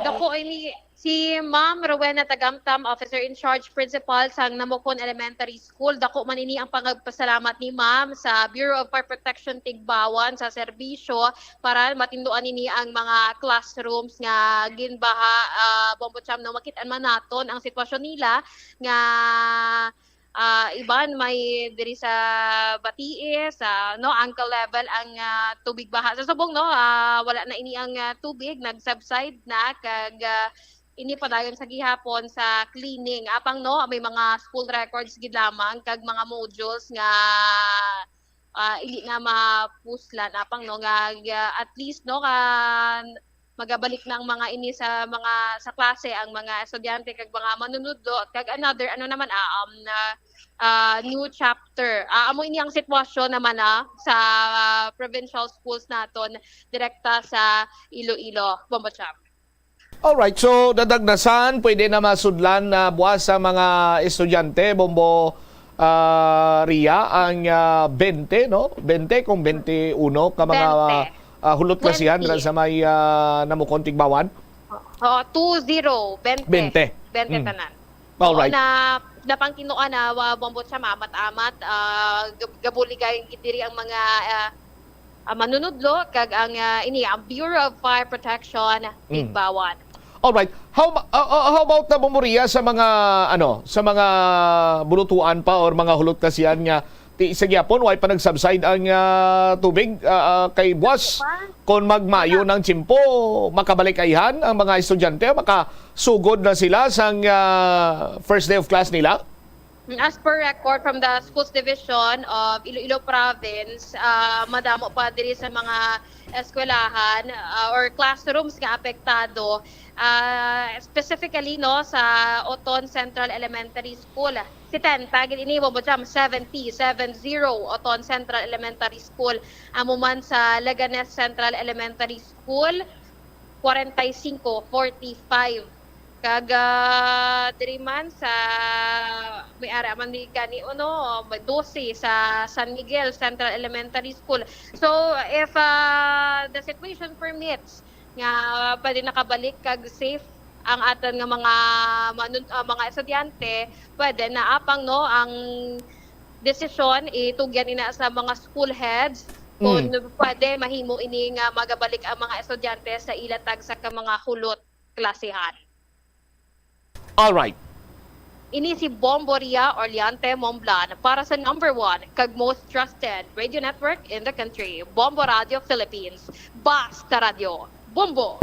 Dako ini si Ma'am Rowena Tagamtam, Officer in Charge, Principal sa Namukon Elementary School. Dako man ini ang pagpasalamat ni Ma'am sa Bureau of Fire Protection Tigbawan sa serbisyo para matinduan ini ang mga classrooms nga ginbaha bombocham no makit-an man naton ang sitwasyon nila nga iban may diri sa Batiis no ankle level ang tubig baha sa subong no wala na ini ang tubig nag-subside na kag ini padayon sa gihapon sa cleaning apang no may mga school records gid lamang kag mga modules nga ili nga mapuslan apang no nga at least no magabalik na ang mga ini sa mga sa klase ang mga estudyante kag mga manunudlo kag another ano naman new chapter. Amo ini ang sitwasyon naman sa provincial schools naton direkta sa Iloilo, Bombocham. Alright, so dadagnasan, pwede na masudlan na buwas sa mga estudyante, Bombo Ria, ang 20, no? 20 kung 21 ka mga hulot klasihan sa may Namukon Tigbawan? 20, 20 tanan. Alright. Napangkinuan na bombot sa mamat-amat, gabuligay diri ang mga manunudlo kag ang ini ang Bureau of Fire Protection Tigbawan. Alright. How about na Bomboria sa mga sa mga bulutuan pa or mga hulot kasiyan nga Ti sa gyapon way pa nag-subside ang tubig kay buwas. Kung magmayo ng tsimpo, makabalik ayhan ang mga estudyante, makasugod na sila sa first day of class nila. As per record from the Schools Division of Iloilo Province, madamo pa diri sa mga eskwelahan or classrooms nga apektado. Specifically no sa Oton Central Elementary School. Si tagin iniwo mo jam 70 Oton Central Elementary School. Amuman sa Laganes Central Elementary School 45-45. Diri man sa may area man di kani 12 sa San Miguel Central Elementary School. So if the situation permits nga pwede nakabalik kag safe ang aton nga mga estudyante, pwede na apang no ang desisyon itugyan ina sa mga school heads kung pwede mahimo ini nga magabalik ang mga estudyante sa ilatag sa mga hulot klasihan. All right. Ini si Bomboria Orleante Momblan para sa number 1 kag most trusted radio network in the country, Bombo Radio Philippines. Basta Radio, Bombo!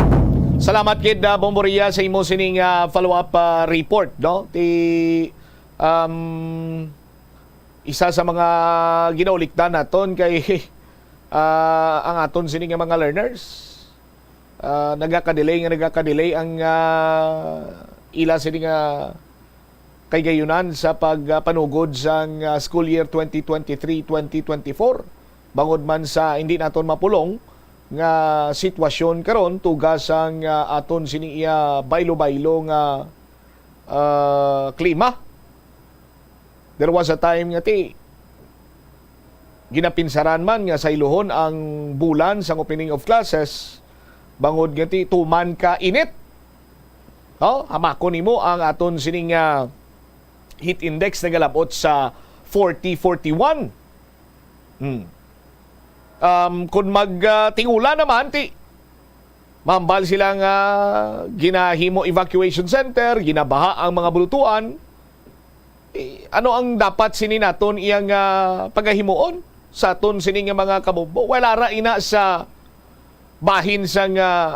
Salamat kid Bomboria sa imo sining follow-up report, no? Isa sa mga ginaulikdan naton kay ang aton sining mga learners. Nagaka-delay ang ila sining kay gayunan sa pagpanugod sa school year 2023-2024. Bangod man sa hindi naton mapulong nga sitwasyon karon tugas ang aton sining baylo-baylo nga klima. There was a time nga ginapinsaran man nga sa iluhon ang bulan sa opening of classes bangod nga tuman ka init. Hamakon nimo ang aton sining heat index na galabot sa 40-41. Kung magtingula naman, mambal sila nga ginahimo evacuation center, ginabaha ang mga bulutuan. Ano ang dapat sini naton iyang pagahimuon sa aton sini nga mga kabumbo? Wala ra ina sa bahin sa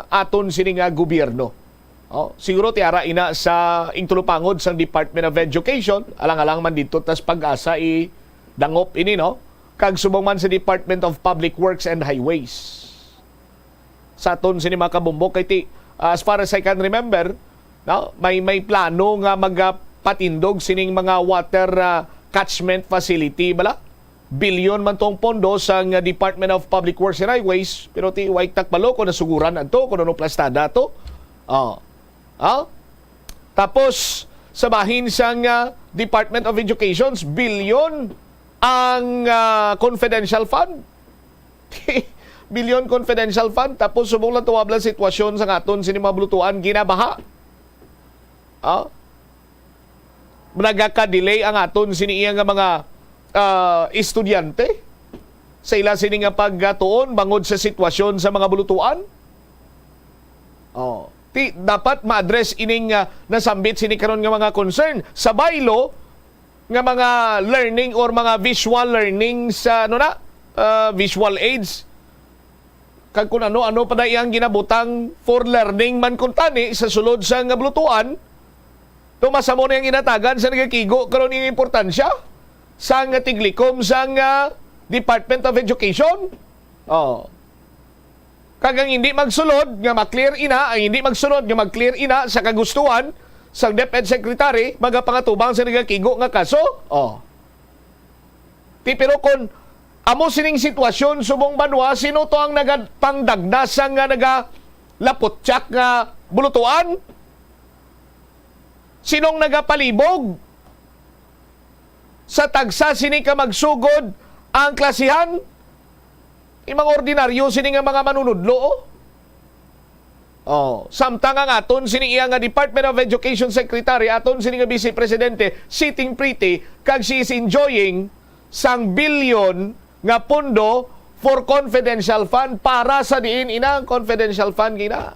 aton sini nga gobyerno. Siguro tiara ina sa ingtulupangod sa Department of Education, alang-alang man dito tas pag-asa dangop ini no, kag subong man sa Department of Public Works and Highways. Sa aton sini mga kabumbo kay as far as I can remember, no, may plano nga magpatindog sining mga water catchment facility bala. Bilyon man tong pondo sa Department of Public Works and Highways, pero way takbalo ko nasuguran adto kuno no plastada to. Tapos sa bahin sang Department of Education, bilyon ang confidential fund. Bilyon confidential fund. Tapos subong lang tuwablang sitwasyon sa aton sinimablutuan ginabaha. Nagaka-delay ang aton siniyang mga estudyante sa ila sini nga pagtuon bangod sa sitwasyon sa mga bulutuan. Dapat ma-address ining nasambit sini karon nga mga concern sa baylo nga mga learning or mga visual learning sa visual aids kag kun ano pa na iyang ginabutang for learning man kuntani sa sulod sa nga blutuan tumasa mo na yung inatagan sa nagakigo karon ing importansya sa nga tiglikom sa nga Department of Education. Kagang hindi magsulod nga maklear ina, ang hindi magsulod nga mag-clear ina sa kagustuhan sa DepEd Secretary, magapangatubang sa nagakigo nga kaso. Pero kung amo sining sitwasyon subong banwa, sino to ang nagapangdagnas nga nagalapotyak nga bulutuan? Sinong nagapalibog? Sa tagsa sini ka magsugod ang klasihan? Mga ordinaryo sini nga mga manunudlo. Samtang ang aton sini iya nga Department of Education Secretary, aton sini nga Vice Presidente sitting pretty kag she is enjoying sang bilyon nga pondo for confidential fund para sa diin inang confidential fund gina.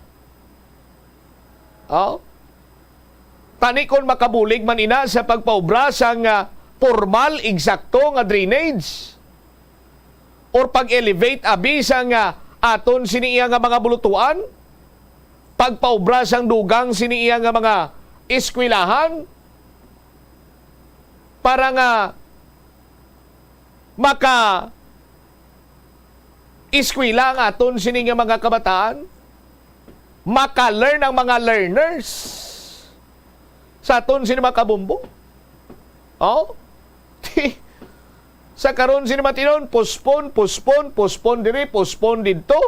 Tani kon makabulig man ina sa pagpaubra sang formal, eksakto nga drainage. Or pag-elevate abi sa nga aton siniya nga mga bulutuan, pagpaubra sang dugang siniya nga mga eskwelahan, para nga maka eskwela ang aton sini nga mga kabataan, maka-learn ang mga learners sa aton sini mga kabumbo. Oh? Sa karon sini matinon, postpone diri, postpone dito.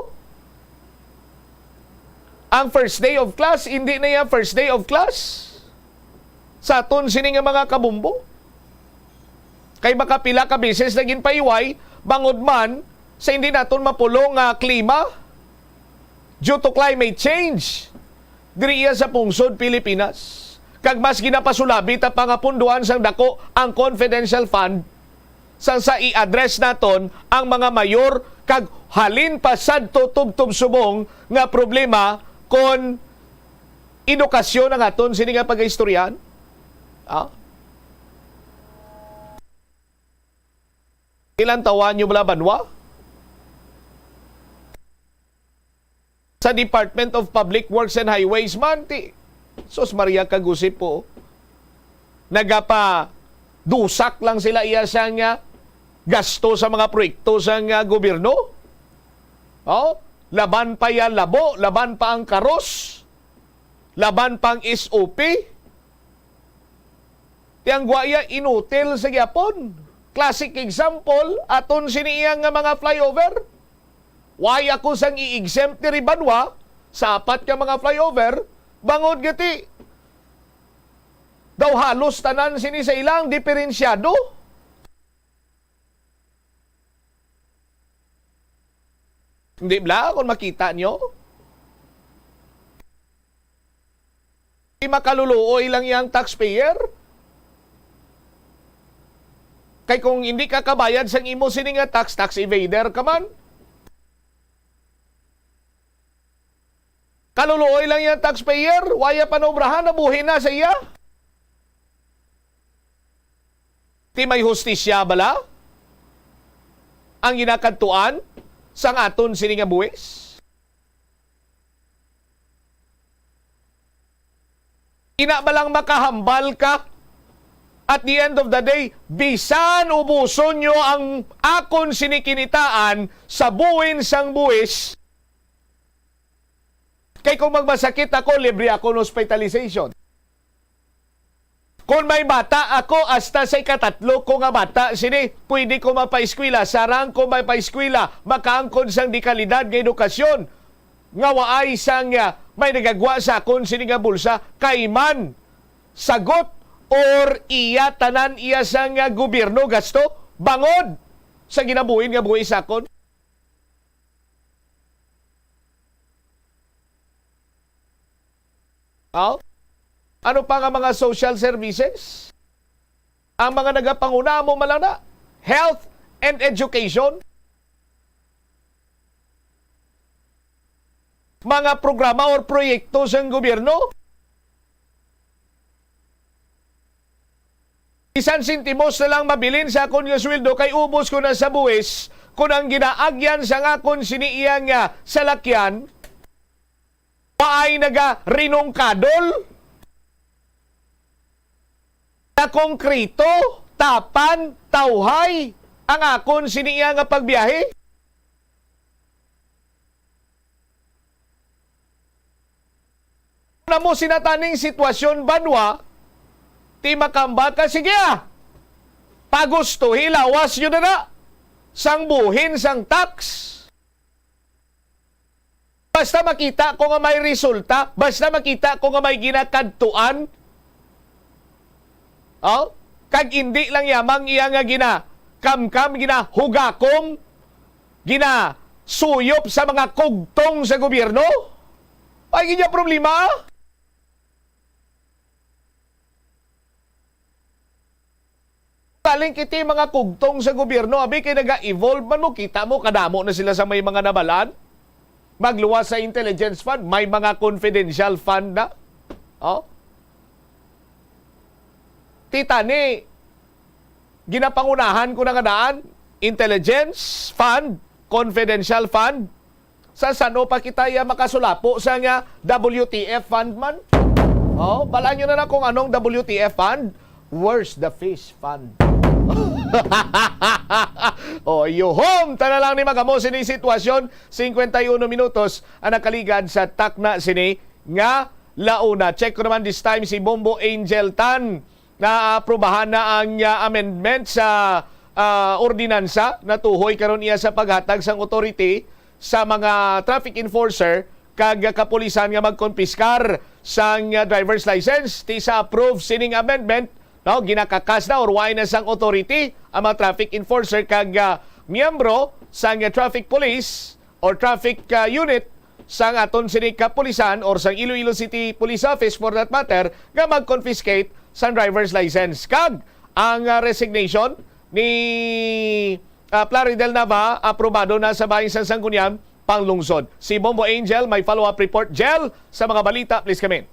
Ang first day of class, hindi na yan first day of class sa aton sini nga mga kabumbo. Kay makapila ka beses naging paiway, bangod man sa hindi naton mapulong nga klima due to climate change diri sa pungsod Pilipinas. Kag mas ginapasulabi ta pangapunduan sang dako ang confidential fund sang sa i-address naton ang mga mayor kag halin pa sadto tubtob subong nga problema kon edukasyon ang aton sini nga pagaistoryan. Ilan tawan nyo bala banwa? Sa Department of Public Works and Highways man, Sos Maria Kagusip po, nagapa dusak lang sila iya sa nga gasto sa mga proyekto sa nga gobyerno. Laban pa yan labo, laban pa ang karos, laban pa ang SOP. Tiyang guaya inutil sa gyapon. Classic example, aton siniyang nga mga flyover. Why ako sang i-exempt ni Ribanwa sa apat ka mga flyover, bangod gati. Daw halos tanan sini sa ilang diferensyado. Hindi bla kung makita nyo? Di makaluluoy lang yung taxpayer. Kay kung hindi ka kabayad sang imo sini nga tax evader ka man. Kaluluoy lang yung taxpayer, waya panobrahan, nabuhin na sa iya. Ti may hustisya bala ang ginakantuan sang aton sini nga buwis. Ina ba lang makahambal ka? At the end of the day, bisan ubuson nyo ang akon sinikinitaan sa buwin sang buwis. Kay kung magmasakit ako, libre ako ng hospitalization. Kung may bata ako, hasta sa ikatatlo ko nga bata, sini, pwede ko mapaiskwila. Sarang ko mapaiskwila, makaangkon sang di kalidad ng edukasyon. Nga waay sang may nagagwa sa akon sini nga bulsa, kaiman, sagot, or iya tanan iya sa nga gobyerno gasto bangod sa ginabuhin nga buhi sakon. Ano pa nga mga social services? Ang mga nagapanguna mo malana, health and education. Mga programa or proyekto sa gobyerno. Isan sentimos na lang mabilin sa akon nga sweldo kay ubos ko na sa buwis kung ang ginaagyan sa akon siniiyang nga salakyan paay naga rinungkadol na konkrito, tapan, tawhay ang akon siniiyang nga pagbiyahe. Na mo sinataning sitwasyon banwa, ti makamba ka, sige pagusto, hilawas yun na sang buhin, sang tax. Basta makita ko nga may resulta, basta makita ko nga may ginakadtuan, kag hindi lang yamang iya nga gina-kam-kam, gina-hugakom, gina-suyop sa mga kugtong sa gobyerno, ay ginya problema. Kaling kiti mga kugtong sa gobyerno, abi kay naga-evolve man mo, kita mo, kadamo na sila sa may mga nabalaan. Magluwas sa intelligence fund, may mga confidential fund na. Tita ni, ginapangunahan ko na nga daan, intelligence fund, confidential fund, sa sano pa kita makasulapo sa nga WTF fund man. Oh, balaan nyo na lang kung anong WTF fund. Where's the fish fund? Oh, yuhom! Tana lang ni magamo sini sitwasyon. 51 minutos ang nakaligad sa takna sini nga launa. Check ko naman this time si Bombo Angel Tan na aprobahan na ang amendment sa ordinansa na tuhoy karon iya sa paghatag sang authority sa mga traffic enforcer kag kapulisan nga magkonpiskar sang driver's license. Ti sa approve sining amendment, no, ginakakas na or why na sang authority ang mga traffic enforcer kag miyembro sang traffic police or traffic unit sang aton sini kapulisan or sang Iloilo City Police Office for that matter nga mag-confiscate sang driver's license. Kag ang resignation ni Plaridel Nava aprobado na sa bahin sa Sangguniang Panglungsod. Si Bombo Angel may follow-up report. Jel, sa mga balita, please come in.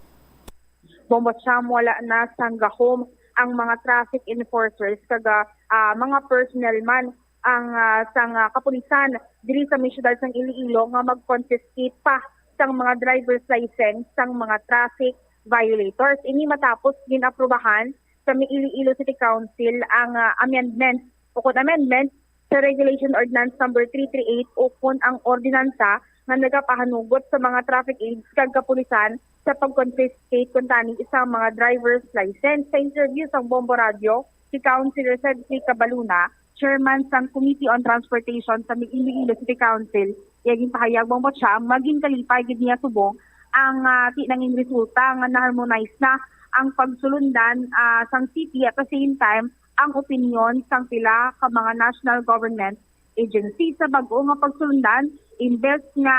Bombo Cham, wala na sang gahom ang mga traffic enforcers kaga mga personnel man ang sang kapulisan diri sa syudad sang Iloilo nga mag-confiscate pa sang mga driver's license sang mga traffic violators. Ini matapos ginaprubahan sa Iloilo City Council ang amendment sa Regulation Ordinance number 338 ukon ang ordinansa nga nagapahanugot sa mga traffic aids kag kapulisan sa pag-confiscate kun tani isang mga driver's license. Sa interview sa Bombo Radio, si Councilor Cedric Cabaluna, Chairman sa Committee on Transportation sa Iloilo City Council, yaging pahayag Bombo siya, maging kalipay gid niya subong ang nanging resulta nga na-harmonize na ang pagsulundan sang city at the same time ang opinion sang pila ka mga national government agency sa bag-o nga pagsulundan. Imbes nga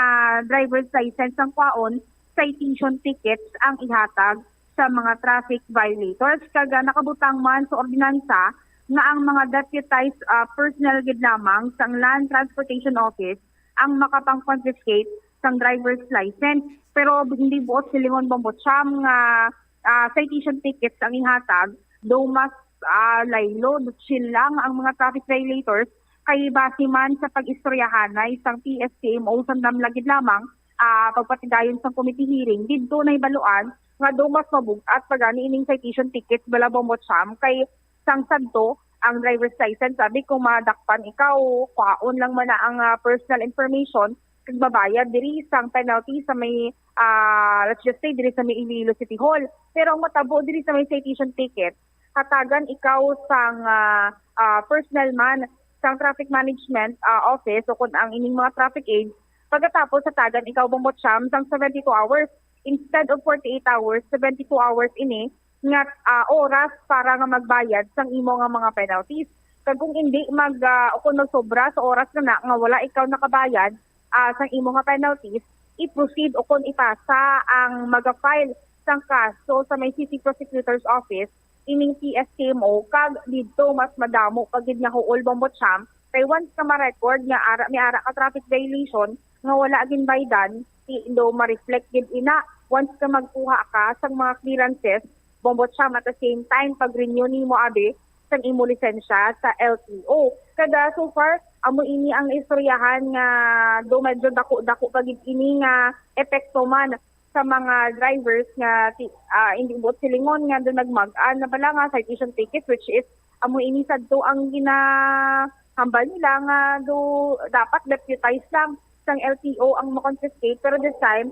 driver's license ang kwaon, citation tickets ang ihatag sa mga traffic violators. Kaga nakabutang man sa ordinansa nga ang mga deputized personnel gid lamang sang Land Transportation Office ang makapang-confiscate sang driver's license. Pero hindi buot silingon Bombotcham nga citation tickets ang ihatag, though mas laylo, chill lang ang mga traffic violators kay base man sa pag-istoryahanay sang PSCMO sa namlagid lamang pagpatidayon sa committee hearing didto na ibaluan nga do mas mabugat pagani ining citation tickets bala Bombotcham kay sang sadto ang driver's license. Sabi kung madakpan ikaw, kwaon lang man na ang personal information kag babayad diri sang penalty sa may let's just say diri sa may Iloilo City Hall. Pero ang matabo diri sa may citation ticket, hatagan ikaw sang personal man sang traffic management office o kun ang ining mga traffic aids. Pagkatapos hatagan ikaw Bombotcham sang 72 hours instead of 48 hours, 72 hours ini nga oras para nga magbayad sang imo nga mga penalties. Kag kung hindi kung magsobra sa oras na nga wala ikaw nakabayad sang imo nga penalties, i-proceed o kung ipasa ang mag-file sang kaso sa may city prosecutor's office ining PSCMO kag didto mas madamo pag gid nga huol Bombotcham kay once ka ma-record nga may ara ka traffic violation nga wala gin baydan, do ma-reflect gid ina once ka magkuha ka sang mga clearances Bombotcham at the same time pag-renew nimo abi sang imo lisensya sa LTO. Kada so far amo ini ang istoryahan nga do medyo dako-dako pag ini nga epekto man sa mga drivers nga hindi buot silingon nga do nagmag-an na bala nga citation tickets, which is amo ini sadto ang ginahambal nila nga do dapat deputized lang sang LTO ang ma-confiscate, pero this time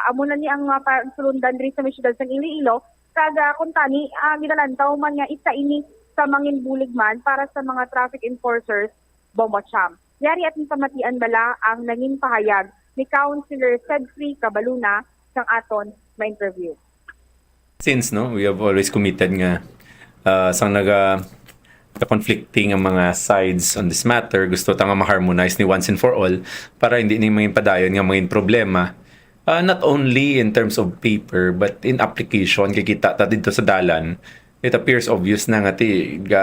amo na ni ang pagsulundan diri sa syudad sang Iloilo kada kun tani gidalantaw man nga isa ini sa mangin bulig man para sa mga traffic enforcers Bombotcham. Yari ating pamatian bala ang nanging pahayag ni Councilor Cedric Cabaluna sang aton ma-interview. Since we have always committed nga sang conflicting ang mga sides on this matter, gusto ta nga ma-harmonize ni once and for all para hindi ni maging padayon nga maging problema. Not only in terms of paper but in application kay kita ta dito sa dalan. It appears obvious na nga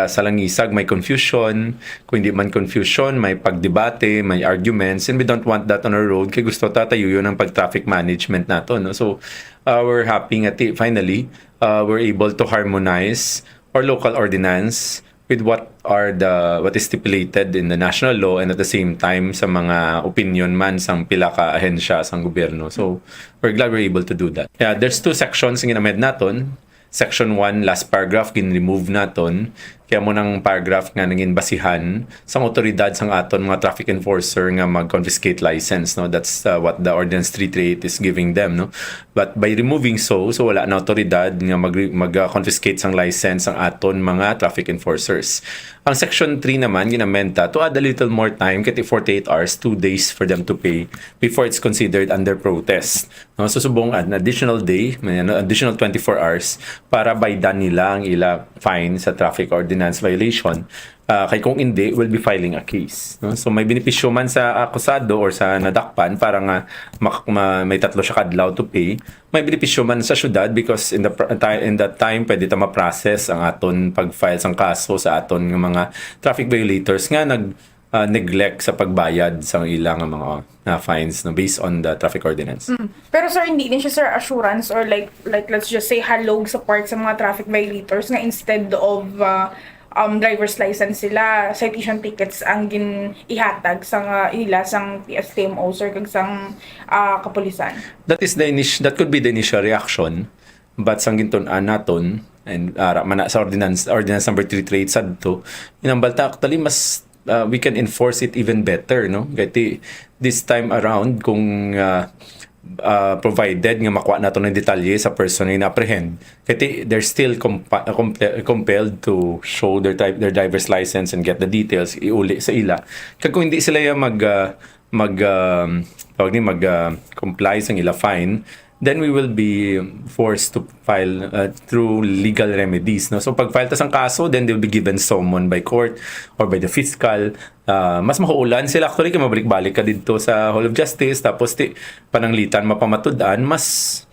sa langisag may confusion. Kung hindi man confusion, may pagdebate, may arguments, and we don't want that on our road kaya gusto tatayo yun ang pag-traffic management nato. No? So, we're happy nga finally, we're able to harmonize our local ordinance with what is stipulated in the national law, and at the same time sa mga opinion man sang pila ka ahensya sang gobyerno. So we're glad we're able to do that. Yeah, there's 2 sections nga ginamend naton. Section 1, last paragraph, gin-remove naton. Kaya mo ng paragraph nga naging basihan sa otoridad sang aton mga traffic enforcer nga mag-confiscate license. No? That's what the Ordinance 338 is giving them. No? But by removing so wala na otoridad nga mag-confiscate sang license ang aton mga traffic enforcers. Ang Section 3 naman, ginamenta to add a little more time, kaya 48 hours, 2 days for them to pay before it's considered under protest. No? So subong an additional day, additional 24 hours para baydan nila ang ila fine sa traffic ordinance violation. Kay kung hindi, will be filing a case. No? So may benepisyo man sa akusado or sa nadakpan para nga may 3 siya kadlaw to pay. May benepisyo man sa syudad because in that time pwede ta ma-process ang aton pag-file sang kaso sa aton nga mga traffic violators nga neglect sa pagbayad sa ilang mga fines no, based on the traffic ordinance. Pero sir, hindi din siya sir assurance or like let's just say halog support sa mga traffic violators nga instead of driver's license sila, citation tickets ang ihatag sa ila sang PSTMO sir kag sang kapulisan. That could be the initial reaction, but sang ginton-an naton and mana sa ordinance number 338 sadto inambalta actually mas we can enforce it even better, no? Kaya this time around kung provided nga makuha nato ng detalye sa person na ina-apprehend, kasi they're still compelled to show their driver's license and get the details iuli sa ila. Kaya kung hindi sila comply sa ila fine, then we will be forced to file through legal remedies. No? So pag-file tas ang kaso, then they'll be given summon by court or by the fiscal. Mas mahuulan sila actually kaya mabalik-balik ka dito sa Hall of Justice, tapos pananglitan mapamatudan, mas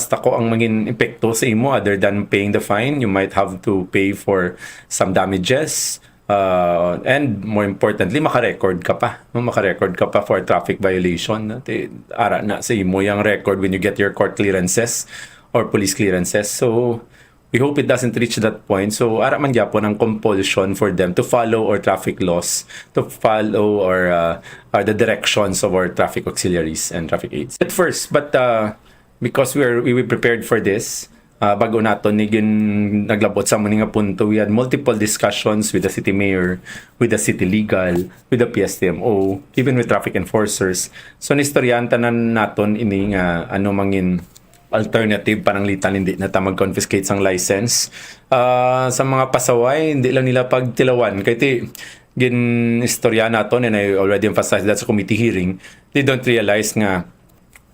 tako ang maging epekto sa imo other than paying the fine. You might have to pay for some damages. And more importantly, makarecord ka pa for traffic violation. Ara na sa imo yung record when you get your court clearances or police clearances. So we hope it doesn't reach that point. So ara man gyapon ang compulsion for them to follow our traffic laws, to follow or the directions of our traffic auxiliaries and traffic aids. At first, but because we were prepared for this, bago naton naglabot sa mga punto, we had multiple discussions with the city mayor, with the city legal, with the PSTMO, even with traffic enforcers. So nistoryanta na naton ini nga ano mangin alternative pananglitan hindi na ta mag-confiscate sang license. Sa mga pasaway hindi lang nila pagtilawan kay istorya naton, and I already emphasized that sa committee hearing. They don't realize nga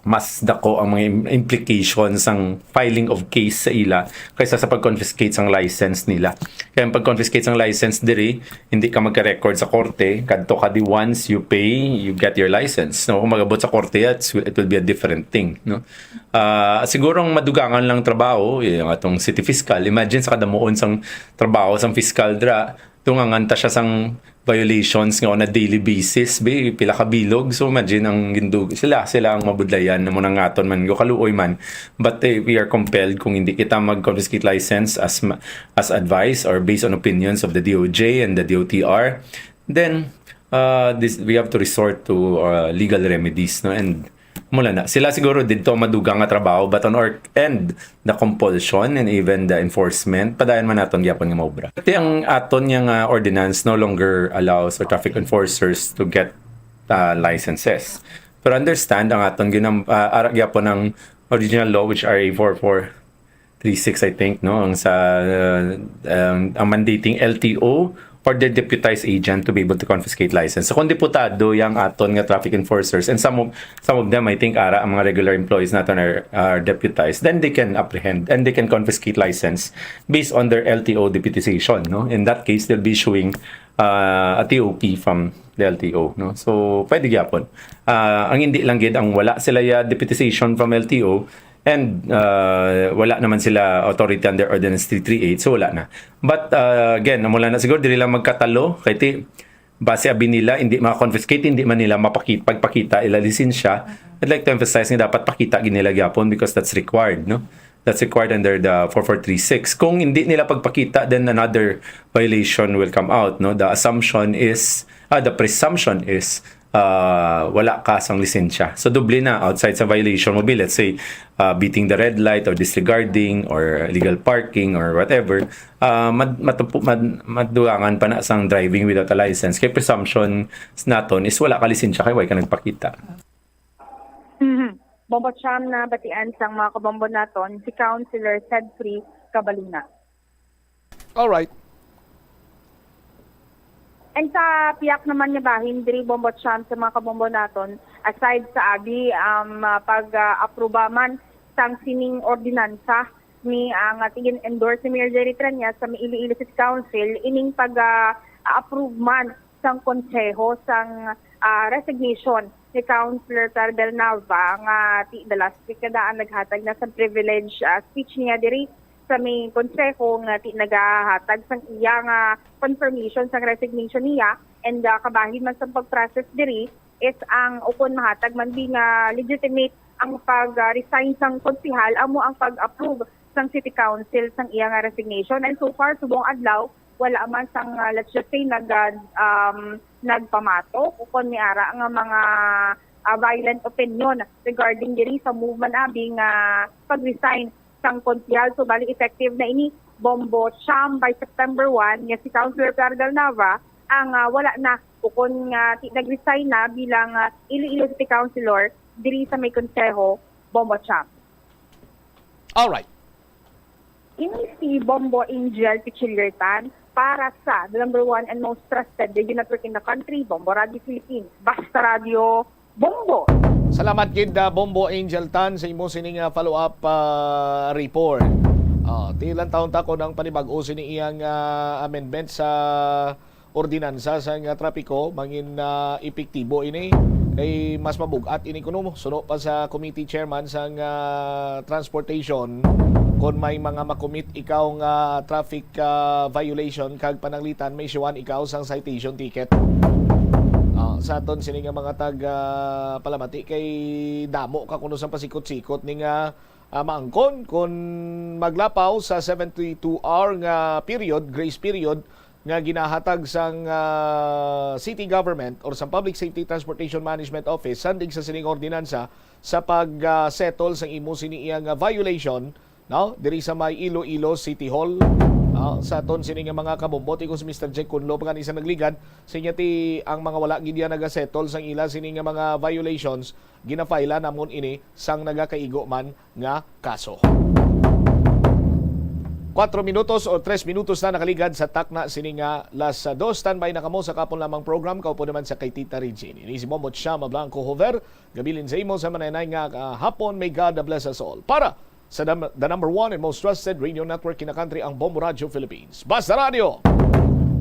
mas dako ang mga implications ng filing of case sa ila kaysa sa pag-confiscate ng license nila. Kaya ang pag-confiscate ng license diri, hindi ka magka-record sa korte, kadto ka di once you pay, you get your license. No, kung magabot sa korte, it will be a different thing, no. Siguro ang madugangan lang trabaho, yung atong city fiscal. Imagine sa kadamuon sang trabaho sang fiscal dra, tunganganta siya sang violations nga on a daily basis, pila ka bilog. So imagine ang gindug sila ang mabudlayan na mo nang aton man go kaluoy man, but we are compelled kung hindi kita mag-confiscate license as advice or based on opinions of the DOJ and the DOTR, then we have to resort to legal remedies, no. And mula na sila siguro dito madugang nga trabaho, but on our end the compulsion and even the enforcement padayon man naton gyapon nga maobra. Pati ang aton yang ordinance no longer allows our traffic enforcers to get licenses. Pero understand ang aton gyapon ng original law, which RA 4436 I think, no, ang sa ang mandating LTO or the deputized agent to be able to confiscate license. So kung deputado yung aton nga traffic enforcers, and some of them I think ang mga regular employees naton are deputized, then they can apprehend and they can confiscate license based on their LTO deputization, no. In that case, they'll be issuing a TOP from the LTO, no. So pwede gyapon. Ang hindi lang gid ang wala sila deputization from LTO, and wala naman sila authority under Ordinance 338, so wala na. But again, mula na siguro dili lang magkatalo kay base abi nila hindi ma-confiscate, hindi man nila pagpakita ila lisensya. I'd like to emphasize nga dapat pakita ginila gyapon because that's required, no. that's required under the 4436. Kung hindi nila pagpakita, then another violation will come out, no? The presumption is wala ka sang lisensya. So doble na outside sa violation mo, let's say beating the red light or disregarding or illegal parking or whatever, maduangan pa na sang driving without a license. Kay presumption naton is wala ka lisensya kay way ka nagpakita. Bombo Cham na batian sang mga kabombo naton si Councilor Sedfree Cabaluna. All right. And sa piyak naman niya ba, hindi bombo Cham sa mga kabombo naton, aside sa abi pag-aproba man sang sining ordinansa ni ang ating endorse ni Mayor Jerry Tranya sa Iloilo City Council, ining pag-approve man sang konseho sang resignation ni Councilor Tardel Nava nga ti the last week kadaan naghatag na sa privilege speech niya diri sa may konseho nga ti nagahatag sang iya nga confirmation sang resignation niya, and kabahin man sa pag-process diri is ang ukon mahatag man di nga legitimate ang pag-resign sang konsehal amo ang pag-approve sang City Council sang iya nga resignation. And so far subong adlaw wala man sang let's just say nagpamato ukon ni ara nga mga violent opinion regarding diri sa movement abi nga pag-resign sang konsehal. So bali effective na ini Bombo Cham by September 1 nga si Councilor Tardel Nava ang wala na ukon nga nag-resign na bilang Iloilo City Councilor diri sa may konseho Bombo Cham. All right. Ini si Bombo Angel Pichillertan para sa the number 1 and most trusted radio network in the country, Bombo Radio Philippines. Basta Radio Bombo. Salamat gid Bombo Angel Tan sa imo sining follow-up report. Tilang taon tako ng panibag-o sini iyang amendment sa ordinansa sa trapiko mangin epektibo ini ay mas mabugat ini kuno suno pa sa committee chairman sa transportation kon may mga makomit ikaw nga traffic violation kag pananglitan may siwan ikaw sang citation ticket. Sa aton sini nga mga tag palamati kay damo ka kuno sa pasikot-sikot ning maangkon kung maglapaw sa 72-hour nga period, grace period nga ginahatag sang city government or sa Public Safety Transportation Management Office sandig sa sining ordinansa sa pag-settle sang imo sini iyang violation, no, diri sa may Iloilo City Hall. Sa aton sini nga mga kabombot ko si Mr. Jack Kunlo pa kanisa nagligad sinya ti ang mga wala gid nagasettle sang ila sini nga mga violations ginafaila namon ini sang nagakaigo man nga kaso. 4 minutos o 3 minutos na nakaligad sa takna sini nga las 2. Standby na kamo sa kapon lamang program. Kaupo naman sa kay Tita Regine. Ini si Momot Shama Blanco Hover. Gabilin sa imo sa mananay nga hapon. May God bless us all. Para sa the number 1 and most trusted radio network in the country, ang Bombo Radio Philippines. Basta Radio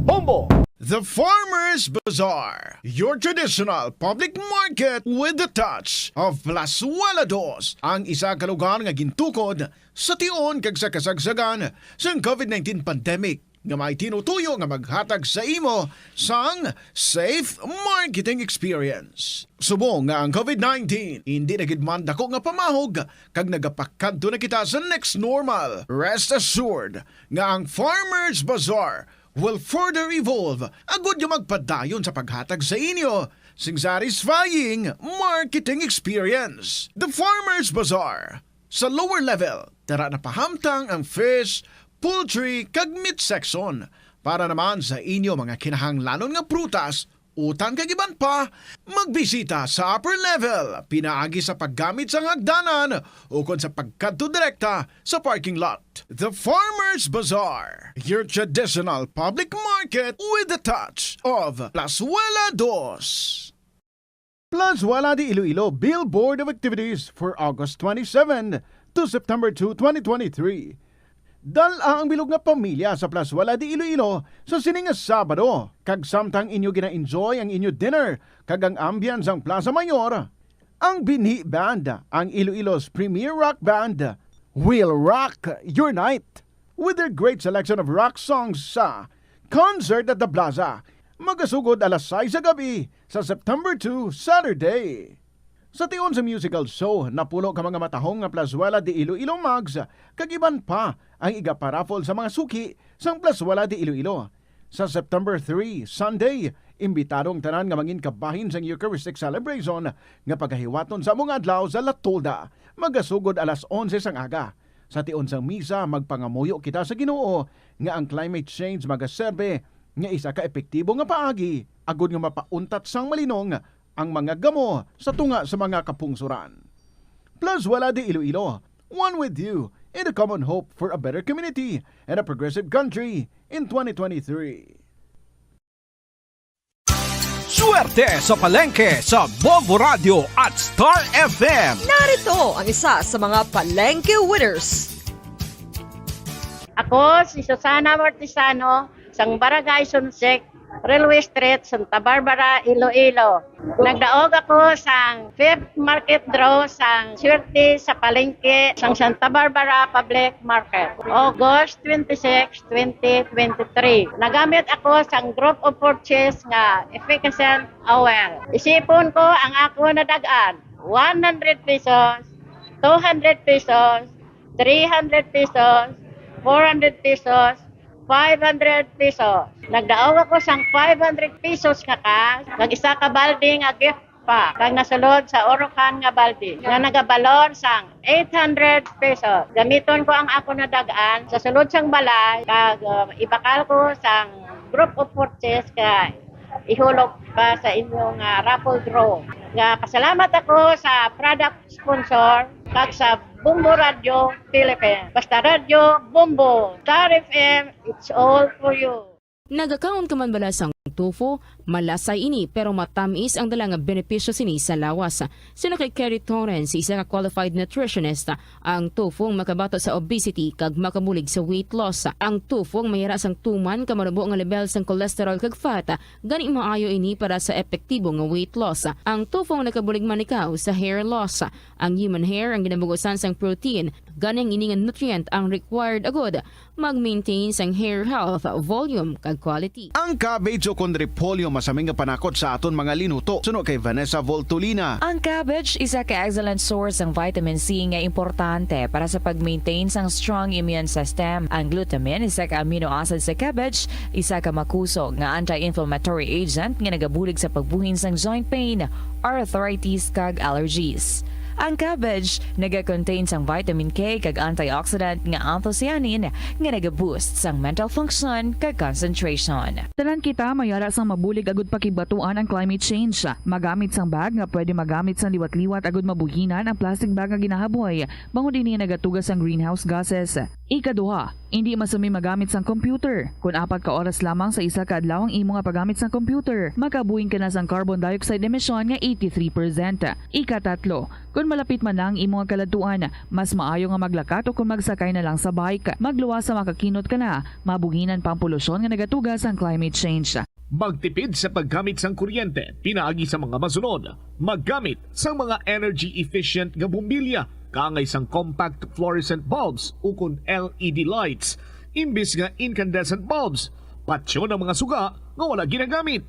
Bombo! The Farmers Bazaar, your traditional public market with the touch of Las Walados, ang isa ka lugar nga gintukod sa tion kag sa kasagsagan sa COVID-19 pandemic nga may tinutuyo nga maghatag sa imo sang safe marketing experience. Subong nga ang COVID-19 hindi na gid man dako nga pamahog kag nagapakadto na kita sa next normal. Rest assured nga ang Farmers Bazaar will further evolve agud yung magpadayon sa paghatag sa inyo sing satisfying marketing experience. The Farmers Bazaar. Sa lower level, tara na pahamtang ang fish, poultry, kag meat section para naman sa inyo mga kinahanglanon nga prutas, utang kag iban pa, magbisita sa upper level, pinaagi sa paggamit sa hagdanan o kon sa pagkadto direkta sa parking lot. The Farmers Bazaar, your traditional public market with the touch of Las Walados. Plazuela de Iloilo Billboard of Activities for August 27 to September 2, 2023. Dala ang bilog nga pamilya sa Plazuela de Iloilo sa sining Sabado. Kag samtang inyo gina-enjoy ang inyo dinner kag ang ambience ang Plaza Mayor. Ang Binhi Band, ang Iloilo's premier rock band, will rock your night with their great selection of rock songs sa Concert at the Plaza. Magasugod alas 6 sa gabi sa September 2, Saturday. Sa tion sa musical show, napulo ka mga matahong nga Plazuela de Iloilo Mags, kagiban pa ang igaparaffle sa mga suki sang Plazuela de Iloilo. Sa September 3, Sunday, imbitadong tanan nga mangin kabahin sang Eucharistic celebration nga paghahiwaton sa mga adlaw sa Latolda, magasugod alas 11 sang aga. Sa tion sang misa, magpangamuyo kita sa Ginoo nga ang climate change magaserbe nga isa ka epektibo nga paagi, agud nga mapauntat sang malinong ang mga gamo sa tunga sa mga kapungsuran. Plazuela de Iloilo, one with you in the common hope for a better community and a progressive country in 2023. Swerte sa palengke sa Bombo Radio at Star FM. Narito ang isa sa mga palengke winners. Ako si Susana Mortisano, sang Barangay Sunsec, Railway Street, Santa Barbara, Iloilo. Nagdaog ako sang 5th market draw sang swerte sa palengke sang Santa Barbara Public Market. August 26, 2023. Nagamit ako sang group of purchase nga efficient oil. Isipon ko ang ako na dagaan. 100 pesos, 200 pesos, 300 pesos, 400 pesos, 500 pesos. Nagdaog ako sang 500 pesos nga cash, nag-isa ka balde nga gift pa, kag nasulod sa Orocan nga balde, nga nagabalon sang 800 pesos. Gamiton ko ang ako na dagaan sa sulod sang balay, kag ibakal ko sang group of purchase ka ihulog pa sa inyong raffle draw. Nga pasalamat ako sa product sponsor kag sa Bombo Radio Philippines. Basta Radio Bombo, Star FM, it's all for you. Nagakaon ka man bala sang tofu, malasay ini pero matamis ang dalang benepisyo sini sa lawas. Sino kay Kerry Torrens, isa ka qualified nutritionist, ang tofu makabato sa obesity kag makabulig sa weight loss. Ang tofu mayara sang tuman ka marubo nga level sang cholesterol kag fat, gani maayo ini para sa epektibo nga weight loss. Ang tofu nakabulig man ikaw sa hair loss. Ang human hair ang ginabugusan sang protein, gani ang iningan nutrient ang required agod mag-maintain sang hair health, volume kag quality. Ang cabbage o repolyo masaming nga panakot sa aton mga linuto. Suno kay Vanessa Voltolina. Ang cabbage isa ka excellent source ng vitamin C nga importante para sa pag-maintain sang strong immune system. Ang glutamine isa ka amino acid sa cabbage, isa ka makusog nga anti-inflammatory agent nga nagabulig sa pagbuhin sang joint pain, arthritis kag allergies. Ang cabbage naga-contain sang vitamin K kag antioxidant nga anthocyanin nga naga-boost sang mental function kag concentration. Tanan kita mayara sang mabulig agud pakibatuan ang climate change. Magamit sang bag nga pwede magamit sang liwat-liwat agud mabuhinan ang plastic bag nga ginahaboy. Bangod ini nagatugas sang greenhouse gases. Ikaduha, hindi masumi magamit sang computer. Kung 4 ka oras lamang sa isa ka adlaw ang imo nga paggamit sang computer, makabuhin ka na sang carbon dioxide emission nga 83%. Ikatatlo, kung malapit man lang imo nga kaladuan, mas maayo nga maglakat o kung magsakay na lang sa bike. Magluwas sa makakinot ka na, mabuhinan pang polusyon nga nagatugas ang climate change. Magtipid sa paggamit sang kuryente, pinaagi sa mga masunod. Maggamit sa mga energy-efficient nga bumbilya, kaangay sang compact fluorescent bulbs ukon LED lights, imbis nga incandescent bulbs. Patsyo ng mga suga nga wala ginagamit.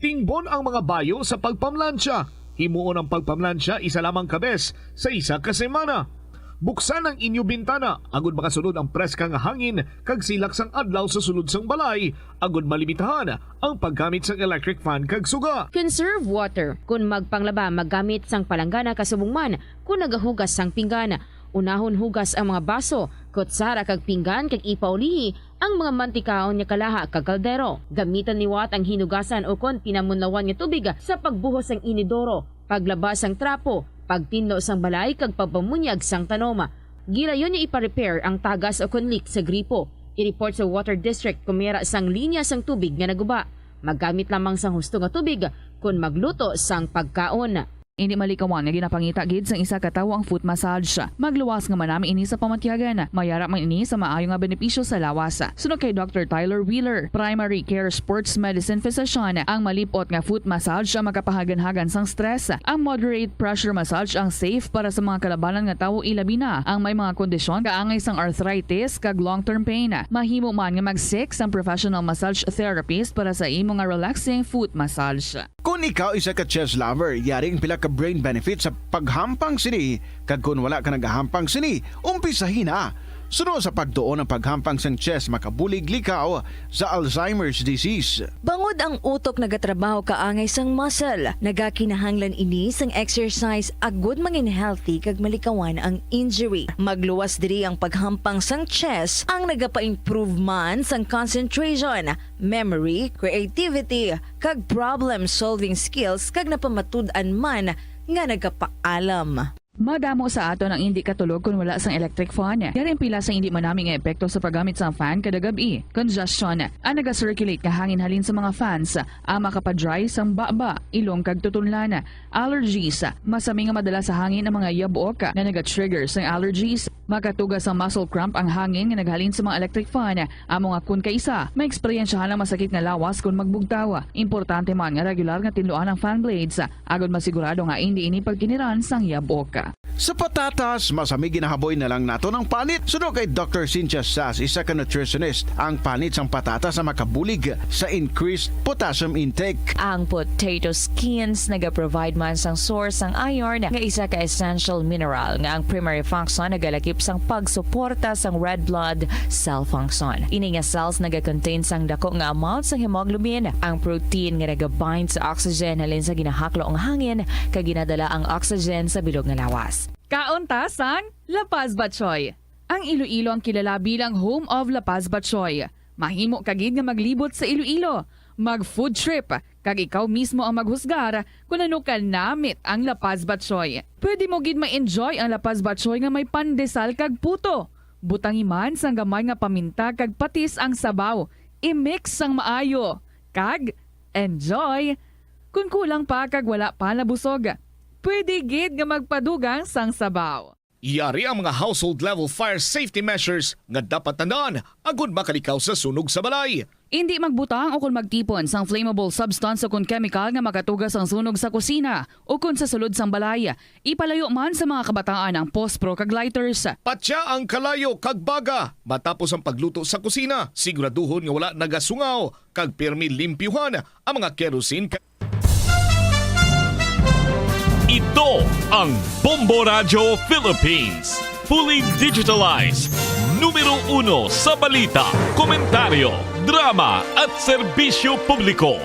Tingbon ang mga bayo sa pagpamlansya. Himuon ang pagpamlansya isa lamang kabes sa isa ka semana. Buksan ang inyo bintana, agud makasunod ang preska nga hangin kag silak sang adlaw sa sulod sang balay, agud malimitahan ang paggamit sang electric fan kag suga. Conserve water. Kung magpanglaba, maggamit sang palanggana kasubong man. Kung nagahugas sang pinggan, unahon hugas ang mga baso, kutsara kag pinggan kag ipaulihi ang mga mantikaon nga kalaha kag kaldero. Gamitan niwat ang hinugasan o kon pinamunlawan nga tubig sa pagbuhos sang inidoro, paglabas sang trapo, pagtinlo sang balay kag pagpamunyag sang tanoma. Gilayon niya ipa-repair ang tagas o kon leak sa gripo. I-report sa water district kung mayara sang linya sang tubig nga naguba. Maggamit lamang sang husto nga tubig kung magluto sang pagkaon. Hindi malikawan nga ginapangita gid sang isa ka tawo ang foot massage. Magluwas nga manami ini sa pamatyagan. Mayara man ini sa maayo nga benepisyo sa lawas. Sunod kay Dr. Tyler Wheeler, primary care sports medicine physician, ang malipot nga foot massage ang makapahagan-hagan sang stress. Ang moderate pressure massage ang safe para sa mga kalabanan nga tawo ilabi na ang may mga kondisyon kaangay sang arthritis kag long-term pain. Mahimo man nga mag-seek sang professional massage therapist para sa imo nga relaxing foot massage. Kung ikaw isa ka chess lover, yaring pila ka ka brain benefit sa paghampang sini, kag kung wala ka nagahampang sini, umpisahin na. Sunod sa pagtuon ng paghampang sang chest makabulig likaw sa Alzheimer's disease. Bangod ang utok nagatrabaho kaangay sang muscle, nagakinahanglan ini sang exercise agud mangin healthy kag malikawan ang injury. Magluwas diri ang paghampang sang chest ang nagapa-improve man sang concentration, memory, creativity, kag problem-solving skills kag napamatud-an man nga nagapaalam. Madamo sa ato ng hindi katulog kung wala sang electric fan. Yaring pila sa hindi manaming epekto sa paggamit sa fan kada gabi. Congestion, ang naga-circulate ka hangin halin sa mga fans, ang makapadry sang baba, ilong kag tutunlan. Allergies, masami nga madala sa hangin ang mga yabuok na naga-trigger sang allergies. Makatugas ang muscle cramp ang hangin nga naghalin sa mga electric fan. Ang mga kun kaisa, may eksperyensyahan ng masakit nga lawas kung magbugtaw. Importante man nga regular nga tinluan ang fan blades, agad masigurado nga hindi ini pagkiniran sang yabuok. Sa patatas, masami ginahaboy na lang nato ng panit. Sunod kay Dr. Cynthia Sass, isa ka nutritionist, ang panit sang patatas sa makabulig sa increased potassium intake. Ang potato skins nagaprovide man sang source sang iron nga isa ka essential mineral nga ang primary function nagalakip sang pagsuporta sang red blood cell function. Ini nga cells nagakontain sang dako nga amount sang hemoglobin, ang protein nga nagabind sa oxygen halin sa ginahaklo ang hangin kag ginadala ang oxygen sa bilog nga lawas. Kauntasan, La Paz Batchoy. Ang Iloilo ang kilala bilang home of La Paz Batchoy. Mahimo kagid nga maglibot sa Iloilo, mag-food trip, kag ikaw mismo ang maghusgar kung ano ka namit ang La Paz Batchoy. Pwede mo gid ma-enjoy ang La Paz Batchoy nga may pandesal kag puto. Butangi man sang gamay nga paminta kag patis ang sabaw. I-mix sang maayo. Kag enjoy. Kung kulang pa kag wala pa nabusog, pwede gid nga magpadugang sang sabaw. Yari ang mga household level fire safety measures nga dapat tandaan agud makalikaw sa sunog sa balay. Hindi magbutang o kung magtipon sang flammable substance o kung chemical nga makatugas ang sunog sa kusina o kung sa sulod sang balay. Ipalayo man sa mga kabataan ang pospro kag lighters. Patya ang kalayo kag baga matapos ang pagluto sa kusina. Siguraduhon nga wala nagasungaw kag pirmi limpyuhan ang mga kerosene. Ito ang Bombo Radio Philippines. Fully digitalized. Numero 1 sa balita, komentaryo, drama at serbisyo publiko.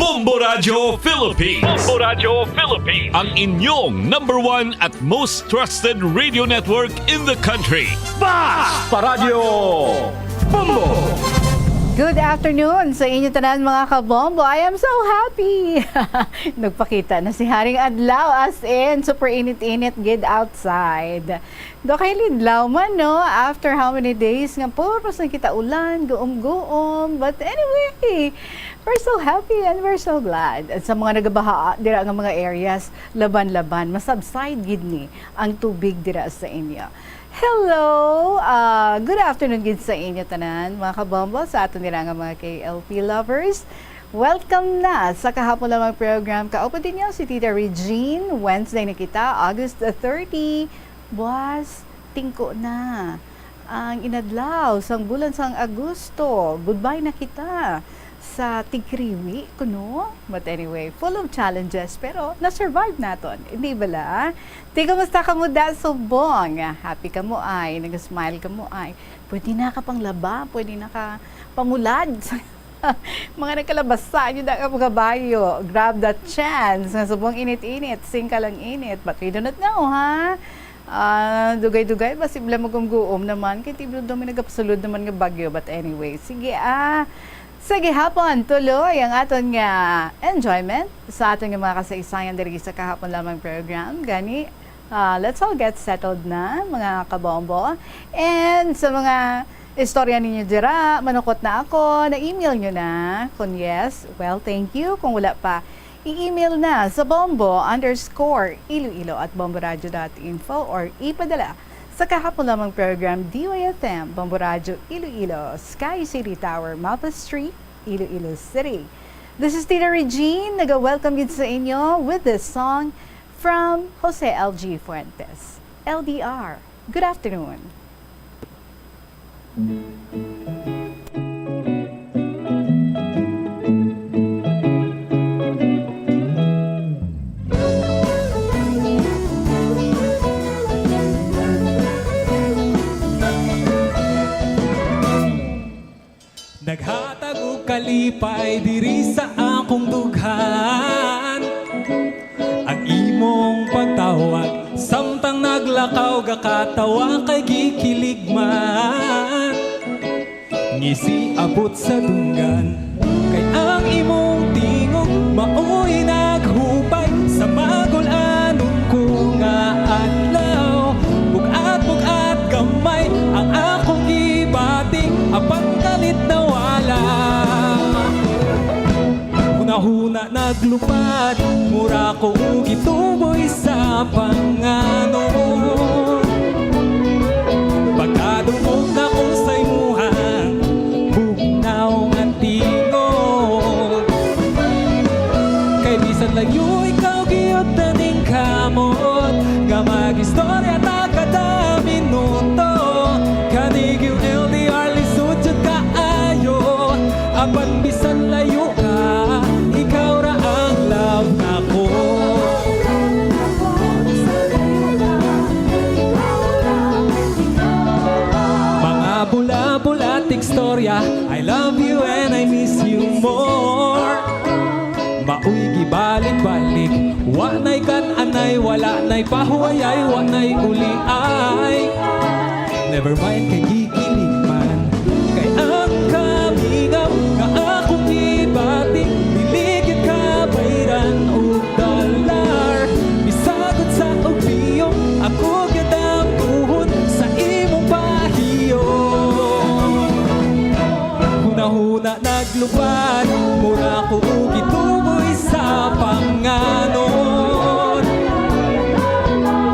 Bombo Radio Philippines. Bombo Radio Philippines. Ang inyong number 1 at most trusted radio network in the country. Basta Radio Bombo! Good afternoon sa inyo tanan mga kabombo. I am so happy. Nagpakita na si Haring Adlaw as in super init-init gid outside. Do kay lidlaw man no after how many days nga puros na kita ulan, guom-guom. But anyway, we're so happy and we're so glad. At sa mga nagabaha dira nga mga areas, laban-laban, masubside gid ni ang tubig dira sa inyo. Hello! Good afternoon gid sa inyo tanan, mga kabombo, sa ato nila nga mga KLP lovers. Welcome na sa kahapon lamang program. Kaupo din niyo si Tita Regine. Wednesday na kita, August 30. Buwas, tingko na ang inadlaw sang bulan sang Agosto. Goodbye na kita sa tigriwi kuno. But anyway, full of challenges pero na-survive naton. Hindi bala? Di kamusta ka mo da subong? Happy ka mo ay, nag-smile ka mo ay. Pwede na ka pang laba, pwede na ka pamulad. Mga nagkalabasa nyo da ka mga bayo. Grab that chance. Subong init-init, sing ka lang init. But we do not know, ha? Dugay-dugay, basibla magumguom naman. Kaya tiblo doon may nagapsulod naman ng bagyo. But anyway, sige Sige hapon, tuloy ang aton nga enjoyment sa aton nga mga kasaysayan diri sa kahapon lamang program. Gani, let's all get settled na mga kabombo. And sa mga istorya ninyo dira, manukot na ako, na-email nyo na. Kung yes, well, thank you. Kung wala pa, i-email na sa bombo_iloilo@bomboradio.info or ipadala sa kahapon lamang program DYFM, Bombo Radio Iloilo, Sky City Tower, Mapa Street, Iloilo City. This is Tita Regine, nag-welcome yun sa inyo with this song from Jose L.G. Fuentes, LDR. Good afternoon. nalipay diri sa akong dughan. Ang imong pagtawag samtang naglakaw gakatawa kay gikilig man. Ngisi abot sa dunggan kay ang imong tingog maoy naghupay sa magul-anon ko nga adlaw. Bugat-bugat gamay ang akong ibating apang kalit na wala. Huna-huna naglupad mura ko gituboy sa panganon. Pagkadungog na ko sa imuhang bugnaw nga tingog. Kay bisan layo ikaw giyot taning kamot nga mag-istorya ta kada minuto. Kanig yung LDR lisod jud kaayo apan bisan layo ka ikaw ra ang love nako. Mga bula-bulating storya I love you and I miss you more. Maoy gibalik-balik wa nay kan-anay wala nay pahuwayay wa nay uli ay. Never mind kay gikilig man kay ang kamingam nga akong ibating diligid ka bayran o dollar. Bisagod sa ubiyong ako gyud ang tuhod sa imong pahiyo. Huna-huna naglupad mura ko gituboy sa panganon.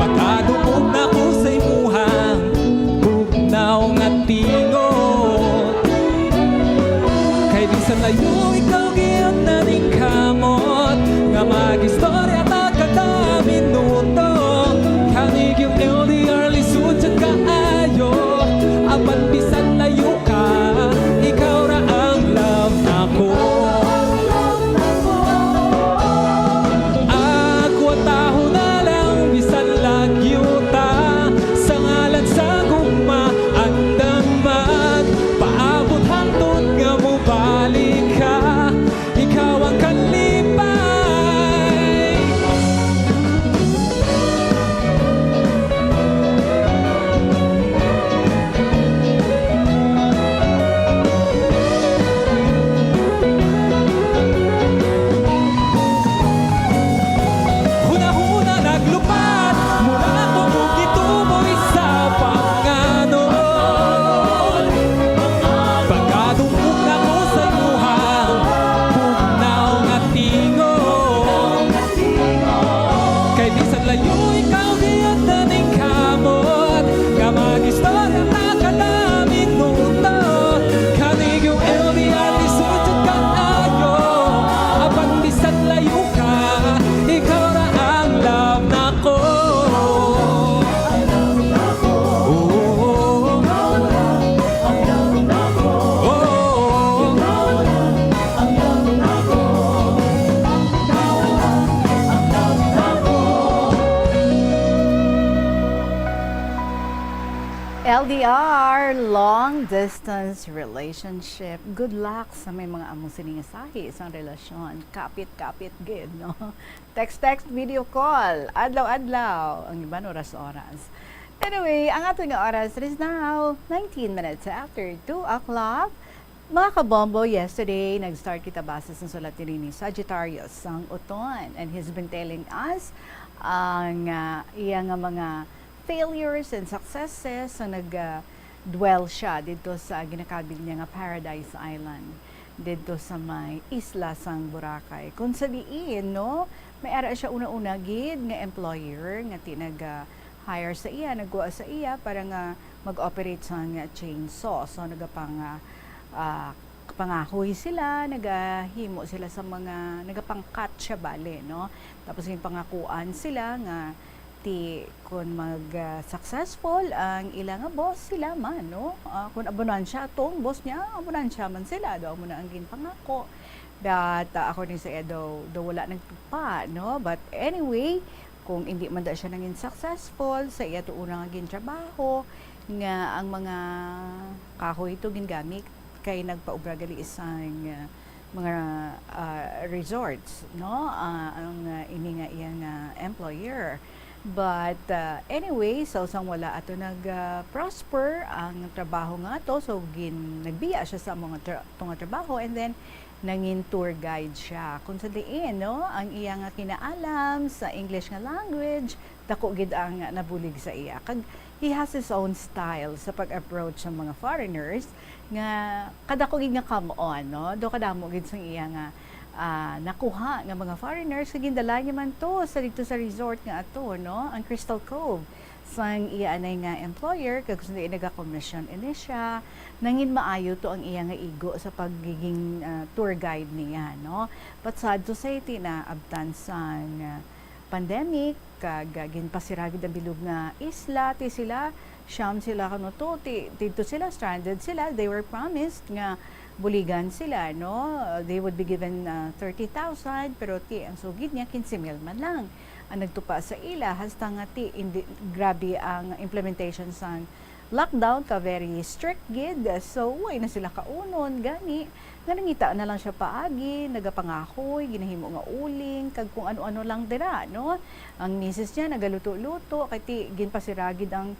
Pagkadungog na ko sa imuhang bugnaw nga tingog. Kay bisan layo ikaw giyon na ning kamot nga mag-istorya ta kada minuto. Kanig yung LDR lisod jud kaayo apan bisan layo ka ikaw ra ang love nako. Ako taho na lang bisan lagyo ta sa ngalan sa gugma at damag. Paabot hangtod nga mo balik ka ikaw ang kalipay. Huna-huna naglupad mura ko gituboy sa panganon. Pagkadungog na ko sa imuhang bugnaw nga tingog. Kay bisan layo ikaw giyot na ning kamot nga mag-istorya ta kada minuto. Kanig yung LDR lisod jud kaayo apan bisan layo ka ikaw ra ang love nako. LDR, long distance relationship. Good luck sa may mga among siningasahi sa relasyon. Kapit-kapit gid, no? Text, video call, adlaw-adlaw, ang iban oras-oras. Anyway, ang ato nga oras is now 19 minutes after 2 o'clock. Mga kabombo, yesterday, nag-start kita base sa sulat ni Sagittarius ang uton. And he's been telling us ang iya nga mga failures and successes so nag-dwell siya dito sa ginakabil niya nga Paradise Island dito sa may isla sang Boracay. Kung sabihin, no, may ara siya una-una gid nga employer nga nag-hire sa iya, nagkuha sa iya para nga mag-operate sa nga chainsaw. So nagapang pangahoy sila, nagahimo sila sa mga nagapang-cut siya bale, no. Tapos yung pangakuan sila nga kung mag-successful ang ilang boss sila man, no? Kung abonan siya itong boss niya, abonan siya man sila. Daw mo na ang ginpangako. That according sa Edo, daw wala nagtupa, no? But anyway, kung hindi man da siya naging successful, sa iya ito unang naging trabaho, nga ang mga kahoy ito gingamit kay nagpaubra gali isang mga resorts, no? Ang ini nga iyang employer. But anyway, so sang wala ato nag-prosper ang trabaho nga to, so nagbiya siya sa mga trabaho, and then nangin tour guide siya. Kung sa diin, no, ang iya nga kinaalam sa English nga language, dako gid ang nabulig sa iya. Kag he has his own style sa pag-approach sa mga foreigners nga kadako gid nga come on, no? Do kadamo gid sa iya nga nakuha nga mga foreigners, kag gindala niya man to sa dito sa resort nga ato, no, ang Crystal Cove sang iya anay nga employer, kag gusto niya naga-commission ini siya, nangin maayo to ang iya nga igo sa pagiging tour guide niya, no. But sad society na abtan sang pandemic, kag ginpasiragid ang bilog nga isla, ti sila siyam sila kano to, dito sila stranded sila. They were promised nga buligan sila, no? They would be given 30,000, pero ang sugid niya 15,000 man lang ang nagtupa sa ila. Hasta nga grabe ang implementation sa lockdown, ka very strict gid. So way na sila kaunon gani nga nangita na lang siya paagi, nagapangahoy, ginahimo nga uling, kag kung ano-ano lang dira, no? Ang misis niya nagaluto-luto, kay ginpasiragid ang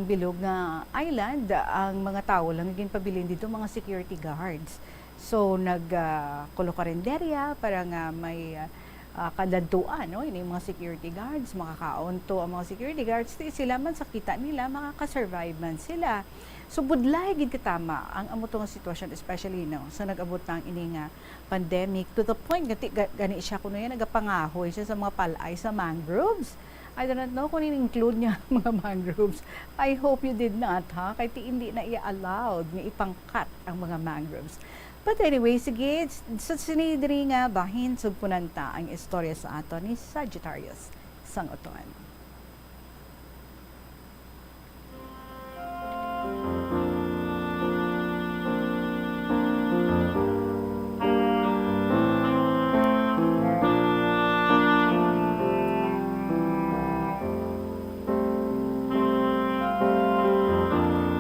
bilog nga island, ang mga tao lang ginpabilin dito mga security guards. So nagkolokarenderya para nga may kadadtuan, no? Ini mga security guards, makakaon to ang mga security guards, di sila man sa kita nila makaka-survive man sila. So budlay gid katama ang amo tong sitwasyon, especially no sa nag-abot ng ini nga pandemic, to the point nga gani siya kuno yan nagapangahoy siya sa mga palay sa mangroves. I don't know kung in-include niya mga mangroves. I hope you did not, ha? Kahit hindi na i-allowed nga ipangkat ang mga mangroves. But anyway, sige, sa sinidri nga bahin sugpunanta ang istorya sa ato ni Sagittarius sang utuan.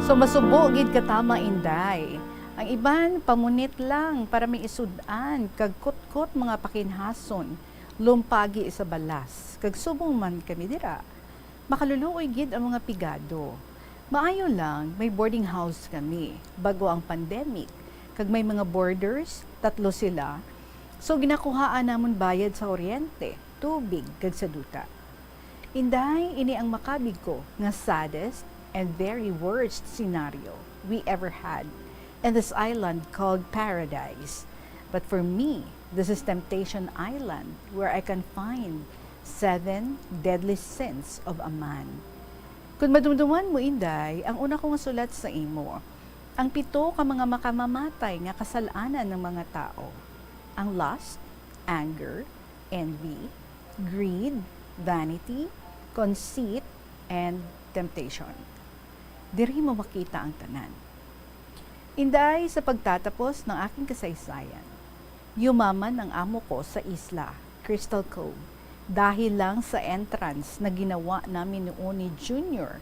So masubo gid katama inday. Ang iban pamunit lang para may isudan, kag kutkot mga pakinhason, lumpagi sa balas, kag subong man kami dira. Makaluluoy gid ang mga pigado. Maayo lang, may boarding house kami, bago ang pandemic, kag may mga boarders, 3 sila. So ginakuhaan namon bayad sa kuryente, tubig, kag sa duta. Inday, ini ang makabig ko nga saddest and very worst scenario we ever had in this island called paradise. But for me, this is Temptation Island, where I can find 7 deadly sins of a man. Kung madumduman mo, Inday, ang una kong sulat sa imo, ang 7 ka mga makamamatay nga kasalanan ng mga tao. Ang lust, anger, envy, greed, vanity, conceit, and temptation. Diri mo makita ang tanan. Inday, sa pagtatapos ng aking kasaysayan, yumaman ang amo ko sa isla, Crystal Cove, dahil lang sa entrance na ginawa namin noon ni Junior.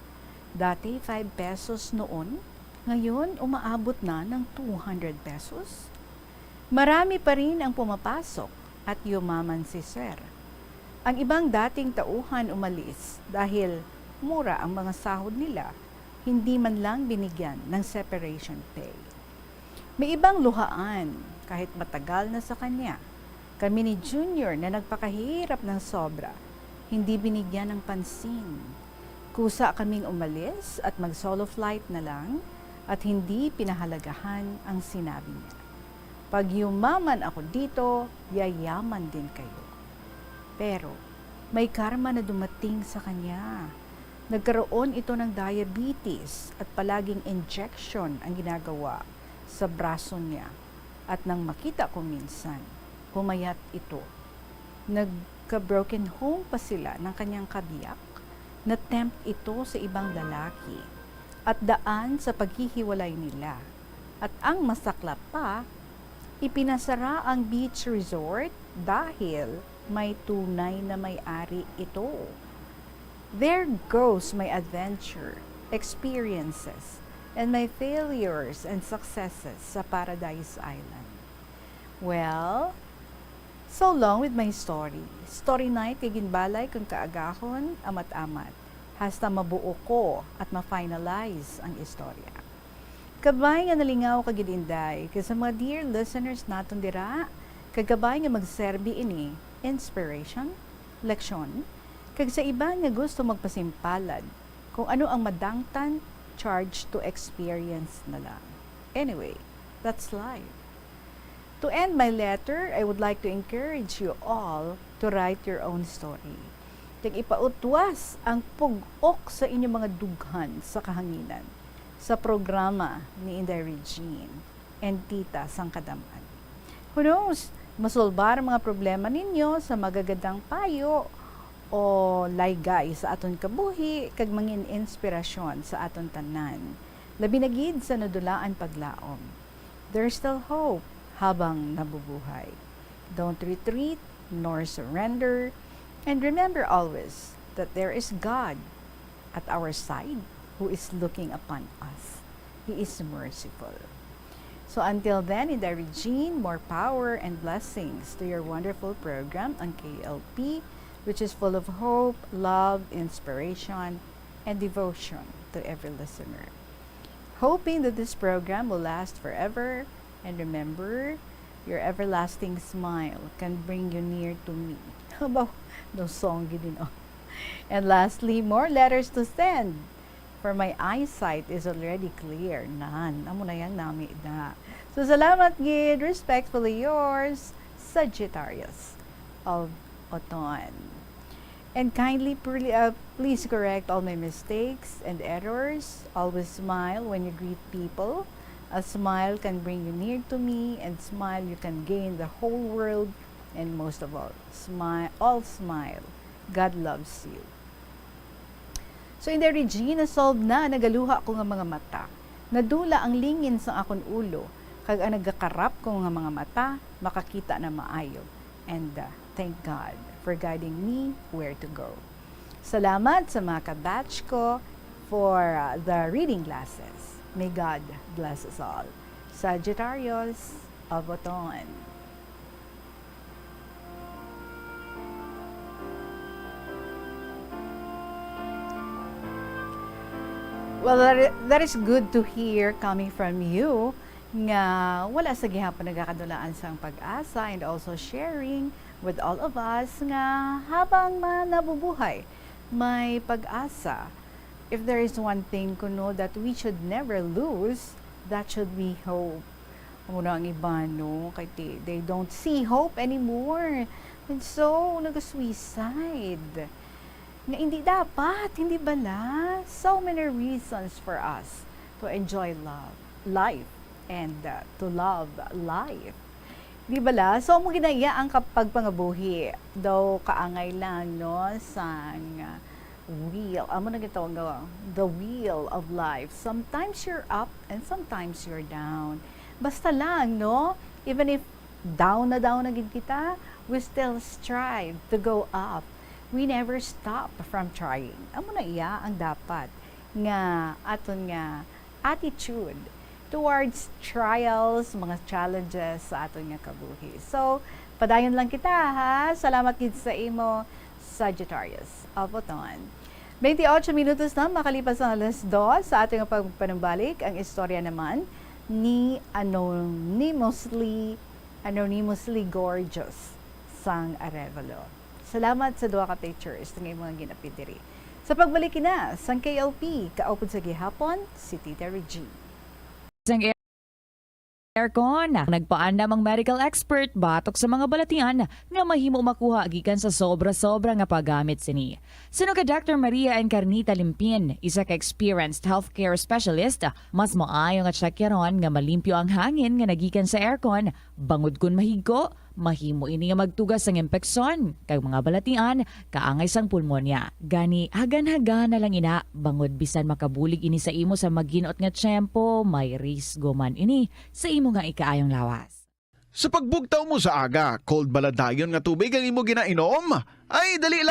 Dati 5 pesos noon, ngayon umaabot na ng 200 pesos. Marami pa rin ang pumapasok at yumaman si Sir. Ang ibang dating tauhan umalis dahil mura ang mga sahod nila, hindi man lang binigyan ng separation pay. May ibang luhaan, kahit matagal na sa kanya. Kami ni Junior na nagpakahirap ng sobra, hindi binigyan ng pansin. Kusa kaming umalis at mag-solo flight na lang at hindi pinahalagahan ang sinabi niya. Pag yumaman ako dito, yayaman din kayo. Pero may karma na dumating sa kanya. Nagkaroon ito ng diabetes at palaging injection ang ginagawa sa braso niya. At nang makita ko minsan, pumayat ito. Nagka-broken home pa sila ng kanyang kabiyak. Na-tempt ito sa ibang lalaki at daan sa paghihiwalay nila. At ang masaklap pa, ipinasara ang beach resort dahil may tunay na may-ari ito. There goes my adventure, experiences, and my failures and successes sa Paradise Island. Well, so long with my story. Story night kay ginbalay kung kaagahon, amat-amat. Hasta mabuo ko at ma-finalize ang istorya. Kabay nga nalingaw kagid inday, kay sa mga dear listeners naton dira, kagabay nga magserbi ini, inspiration, leksyon, kag sa iba nga gusto magpasimpalad, kung ano ang madangtan, charge to experience na lang. Anyway, that's life. To end my letter, I would like to encourage you all to write your own story. Kag ipautwas ang pug-ok sa inyong mga dughan sa kahanginan sa programa ni Inday Regine and Tita Sangkadaman. Who knows, masolbar ang mga problema ninyo sa magagadang payo o laygay sa aton kabuhi kag mangin inspirasyon sa aton tanan. Labi na gid sa nadulaan paglaom. There's still hope habang nabubuhay. Don't retreat nor surrender, and remember always that there is God at our side who is looking upon us. He is merciful. So until then, Inday Regine, more power and blessings to your wonderful program on KLP, which is full of hope, love, inspiration, and devotion to every listener. Hoping that this program will last forever. And remember, your everlasting smile can bring you near to me. How about no song gid no? And lastly, more letters to send. For my eyesight is already clear. Amo na yan nami da. So salamat gid. Respectfully yours, Sagittarius of Oton. And kindly please correct all my mistakes and errors. Always smile when you greet people. A smile can bring you near to me, and smile you can gain the whole world, and most of all, smile. God loves you. So in the Regina, solved na, nagaluha ko nga mga mata. Nadula ang lingin sa akon ulo, kag ang nagakarap ko nga mga mata, makakita na maayo. And thank God for guiding me where to go. Salamat sa mga kabatch ko for the reading glasses. May God bless us all. Sagittarius of Oton. Well, that is good to hear coming from you nga wala sa gihapon nagakadulaan sa pag-asa and also sharing with all of us nga habang nabubuhay may pag-asa. If there is one thing kuno that we should never lose, that should be hope. Muna ang iba, no? Kaya they don't see hope anymore. And so, nag-suicide. Nga hindi dapat, hindi bala. So many reasons for us to enjoy life, and to love life. Di bala? So, mo ginaya ang pagpangabuhi. Daw kaangay lang, no? Sang wheel. Amo na gito the wheel of life. Sometimes you're up and sometimes you're down. Basta lang, no? Even if down na gid kita, we still strive to go up. We never stop from trying. Amo na iya ang dapat nga aton nga attitude towards trials, mga challenges sa aton nga kabuhi. So, padayon lang kita ha. Salamat gid sa imo, Sagittarius of Oton. 28 minutos na makalipas ang alas 2 sa ating pagpanumbalik. Ang istorya naman ni anonymously gorgeous sang Arevalo. Salamat sa duha ka pictures ng mga ginapid diri. Sa pagbalik na sang KLP, kaupod sa gihapon, si Tita Regine. Aircon, nagpaandam ang medical expert batok sa mga balatian nga mahimo makuha gikan sa sobra-sobra nga paggamit sini. Sino ka Dr. Maria Encarnita Limpin, isa ka experienced healthcare specialist, mas maayo nga tsakyaron nga malimpyo ang hangin nga nagikan sa aircon, bangod kun mahigko, mahimo ini nga magtugas sang impeksyon kag mga balatian kaangay sang pulmonya. Gani hagan-hagan na lang ina bangod bisan makabulig ini sa imo sa maginot nga tiyempo, may risgo man ini sa imo nga ikaayong lawas. Sa pagbugtaw mo sa aga, cold baladayon nga tubig ang imo ginainom? Ay, dali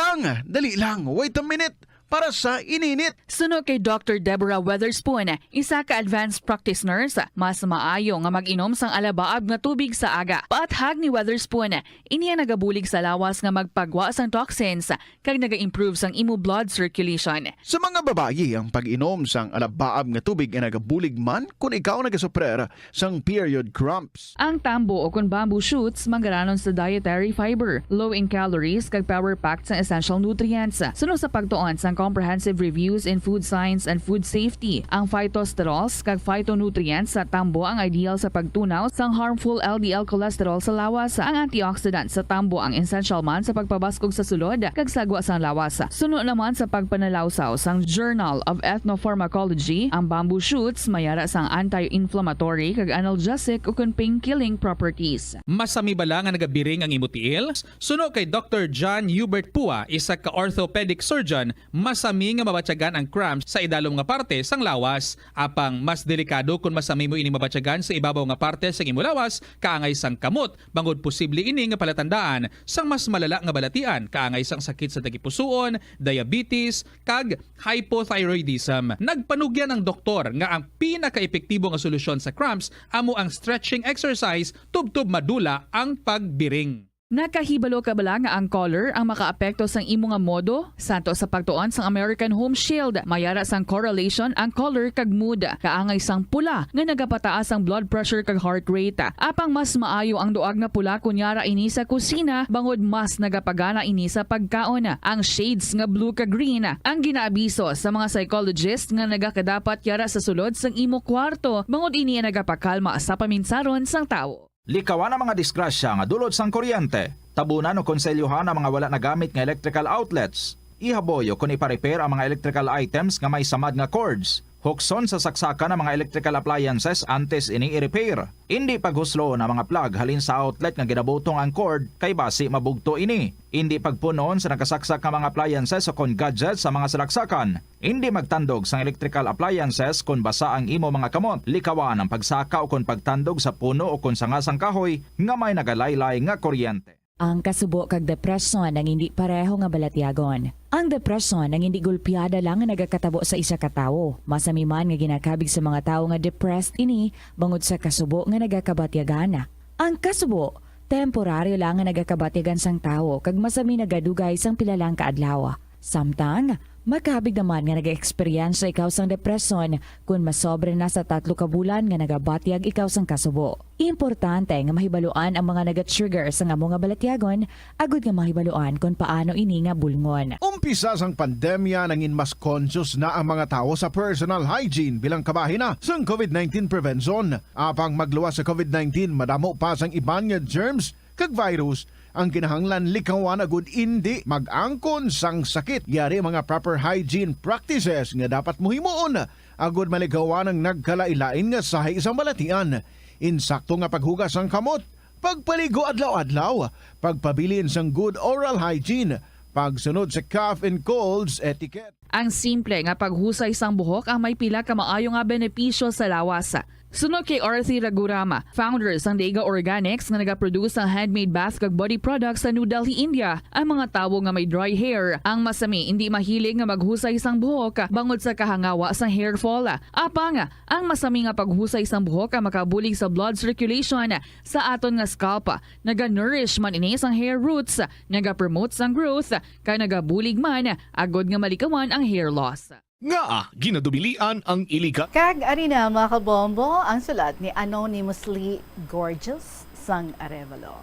lang, wait a minute. para sa ininit. Suno kay Dr. Deborah Weatherspoon, isa ka advanced practice nurse, mas maayo nga mag-inom sang alabaab nga tubig sa aga. Paathag ni Weatherspoon, iniya nagabulig sa lawas nga magpagwa sang toxins kag naga-improve sang imo blood circulation. Sa mga babayi, ang pag-inom sang alabaab nga tubig ay nagabulig man kung ikaw nagasuprer sang period cramps. Ang tambo o kung bamboo shoots manggaranon sa dietary fiber, low in calories kag power-packed sa essential nutrients. Suno sa pagtuon sang comprehensive reviews in food science and food safety, ang phytosterols kag phytonutrients sa tambo ang ideal sa pagtunaw sang harmful LDL cholesterol sa lawas. Ang antioxidant sa tambo ang essential man sa pagpabaskog sa sulod kag sagwa sang lawas. Suno naman sa pagpanalawsaw sang Journal of Ethnopharmacology, ang bamboo shoots mayara sang anti-inflammatory kag analgesic o kun pain-killing properties. Masami bala nga nagabiring ang imutiil? Suno kay Dr. John Hubert Pua, isa ka orthopedic surgeon, masami nga mabatyagan ang cramps sa idalom nga parte sang lawas. Apang mas delikado kung masami mo ini mabatyagan sa ibabaw nga parte sang imo lawas, kaangay sang kamot, bangod posible ini nga palatandaan sang mas malala nga balatian, kaangay sang sakit sa tagipusoon, diabetes, kag hypothyroidism. Nagpanugyan ang doktor nga ang pinaka-epektibo nga solusyon sa cramps amo ang stretching exercise tubtub madula ang pagbiring. Nakahibalo ka bala nga ang color ang makaapekto sang imo nga modo? Santo sa pagtuon sang American Home Shield, mayara sang correlation ang color kag mood. Kaangay sang pula nga nagapataas ang blood pressure kag heart rate. Apang mas maayo ang duag nga pula kunyara ini sa kusina, bangod mas nagapagana ini sa pagkaon. Ang shades nga blue kag green ang ginaabiso sa mga psychologist nga nagakadapat yara sa sulod sang imo kwarto, bangod ini nagapakalma sa paminsaron sang tawo. Likawan ang mga disgrasya nga dulot sang kuryente. Tabunan o konselyuhan ang mga wala nagamit nga electrical outlets. Ihaboyo kung ipa-repair ang mga electrical items nga may samad nga cords. Hukson sa saksakan ng mga electrical appliances antes ini i-repair. Hindi paghuslo na mga plug halin sa outlet nga ginabutong ang cord kay basi mabugto ini. Hindi pagpunon sa nakasaksak nga mga appliances o kon gadgets sa mga salaksakan. Hindi magtandog sa electrical appliances kung basa ang imo mga kamot. Likawan ang pagsaka o kon pagtandog sa puno o kon sangasang kahoy nga may nagalaylay nga kuryente. Ang kasubo kag depresyon ang hindi pareho nga balatyagon. Ang depresyon ang hindi gulpiyada lang nga nagakatabo sa isa ka tawo. Masami man nga ginakabig sa mga tawo nga depressed ini bangod sa kasubo nga nagakabatyagan. Ang kasubo temporaryo lang nga nagakabatyagan sang tawo kag masami nagadugay sang pilalang kaadlaw. Samtang makabig naman nga nag-experience ikaw sang depresyon kung masobre na sa 3 ka bulan nga nagabatyag ikaw sang kasubo. Importante nga mahibaluan ang mga naga-trigger sa amo nga balatyagon, agud nga mahibaluan kung paano ini nga bulngon. Umpisa sang pandemya nangin mas conscious na ang mga tao sa personal hygiene bilang kabahina sang COVID-19 prevention. Apang magluwas sa COVID-19, madamo pa sang iban nga germs kag virus ang kinahanglan likawan agud indi mag-angkon sang sakit. Yari mga proper hygiene practices nga dapat muhimuon agud maligawan ang nagkalailain nga sahi sa balatian. Insakto nga paghugas sang kamot, pagpaligo adlaw-adlaw, pagpabilin sang good oral hygiene, pagsunod sa cough and colds etiquette. Ang simple nga paghusay sang buhok ang may pila ka maayo nga benepisyo sa lawas. Sunod kay Arthi Ragurama, founder sang Dega Organics nga nagaproduce ng handmade bath kag body products sa New Delhi, India. Ang mga tawo nga may dry hair, ang masami hindi mahilig nga maghusay sang buhok bangod sa kahangawa sang hair fall. Apang ang masami nga paghusay sang buhok ang makabulig sa blood circulation sa aton nga scalp. Naga-nourish man ini sang hair roots, naga-promote sang growth, kay nagabulig man agod nga malikawan ang hair loss. Nga ginadubilian ang iliga. Kag arina mga kabombo, ang sulat ni Anonymously Gorgeous sang Arevalo.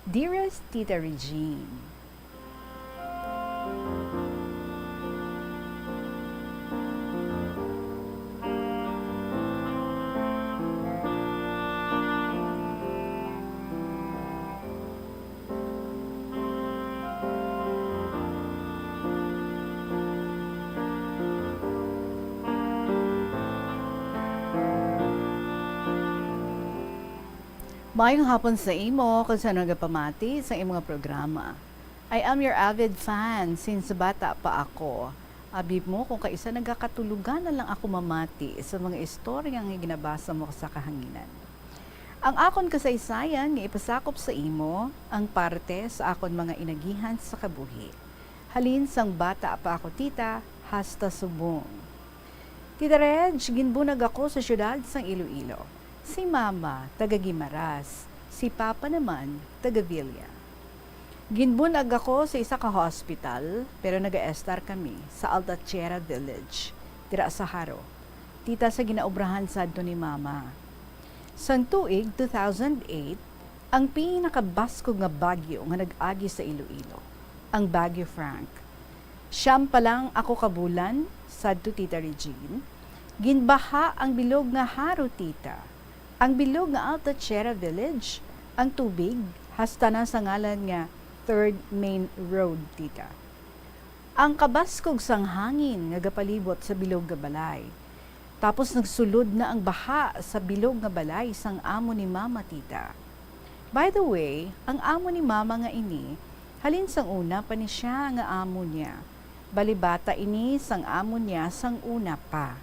Dearest Tita Regine, mayong hapon sa imo kung saan nagapamati sa imong programa. I am your avid fan since bata pa ako. Abib mo kung kaisa nagakatulugan na lang ako mamati sa mga istorya nga ginabasa mo sa kahanginan. Ang akon kasaysayan nga ipasakop sa imo ang parte sa akon mga inagihan sa kabuhi. Halin sang bata pa ako tita, hasta subong. Tita Reg, ginbunag ako sa syudad sang Iloilo. Si mama, taga Guimaras. Si papa naman, taga Villa. Ginbunag ako sa isa ka hospital, pero nag-estar kami sa Altachera Village, tira sa Haro. Tita sa ginaubrahan sadto ni mama. Sang tuig 2008, ang pinakabasko nga bagyo nga nag-agi sa Iloilo, ang Bagyo Frank. Siyam pa lang ako kabulan, sadto tita Regine, ginbaha ang bilog nga Haro tita. Ang bilog nga Altachera Village, ang tubig, hasta na sa ngalan nga 3rd Main Road, tita. Ang kabaskog sang hangin nga gapalibot sa bilog nga balay. Tapos nagsulod na ang baha sa bilog nga balay sang amo ni mama, tita. By the way, ang amo ni mama nga ini, halin sang una pa ni siya nga amo niya. Balibata ini sang amo niya sang una pa.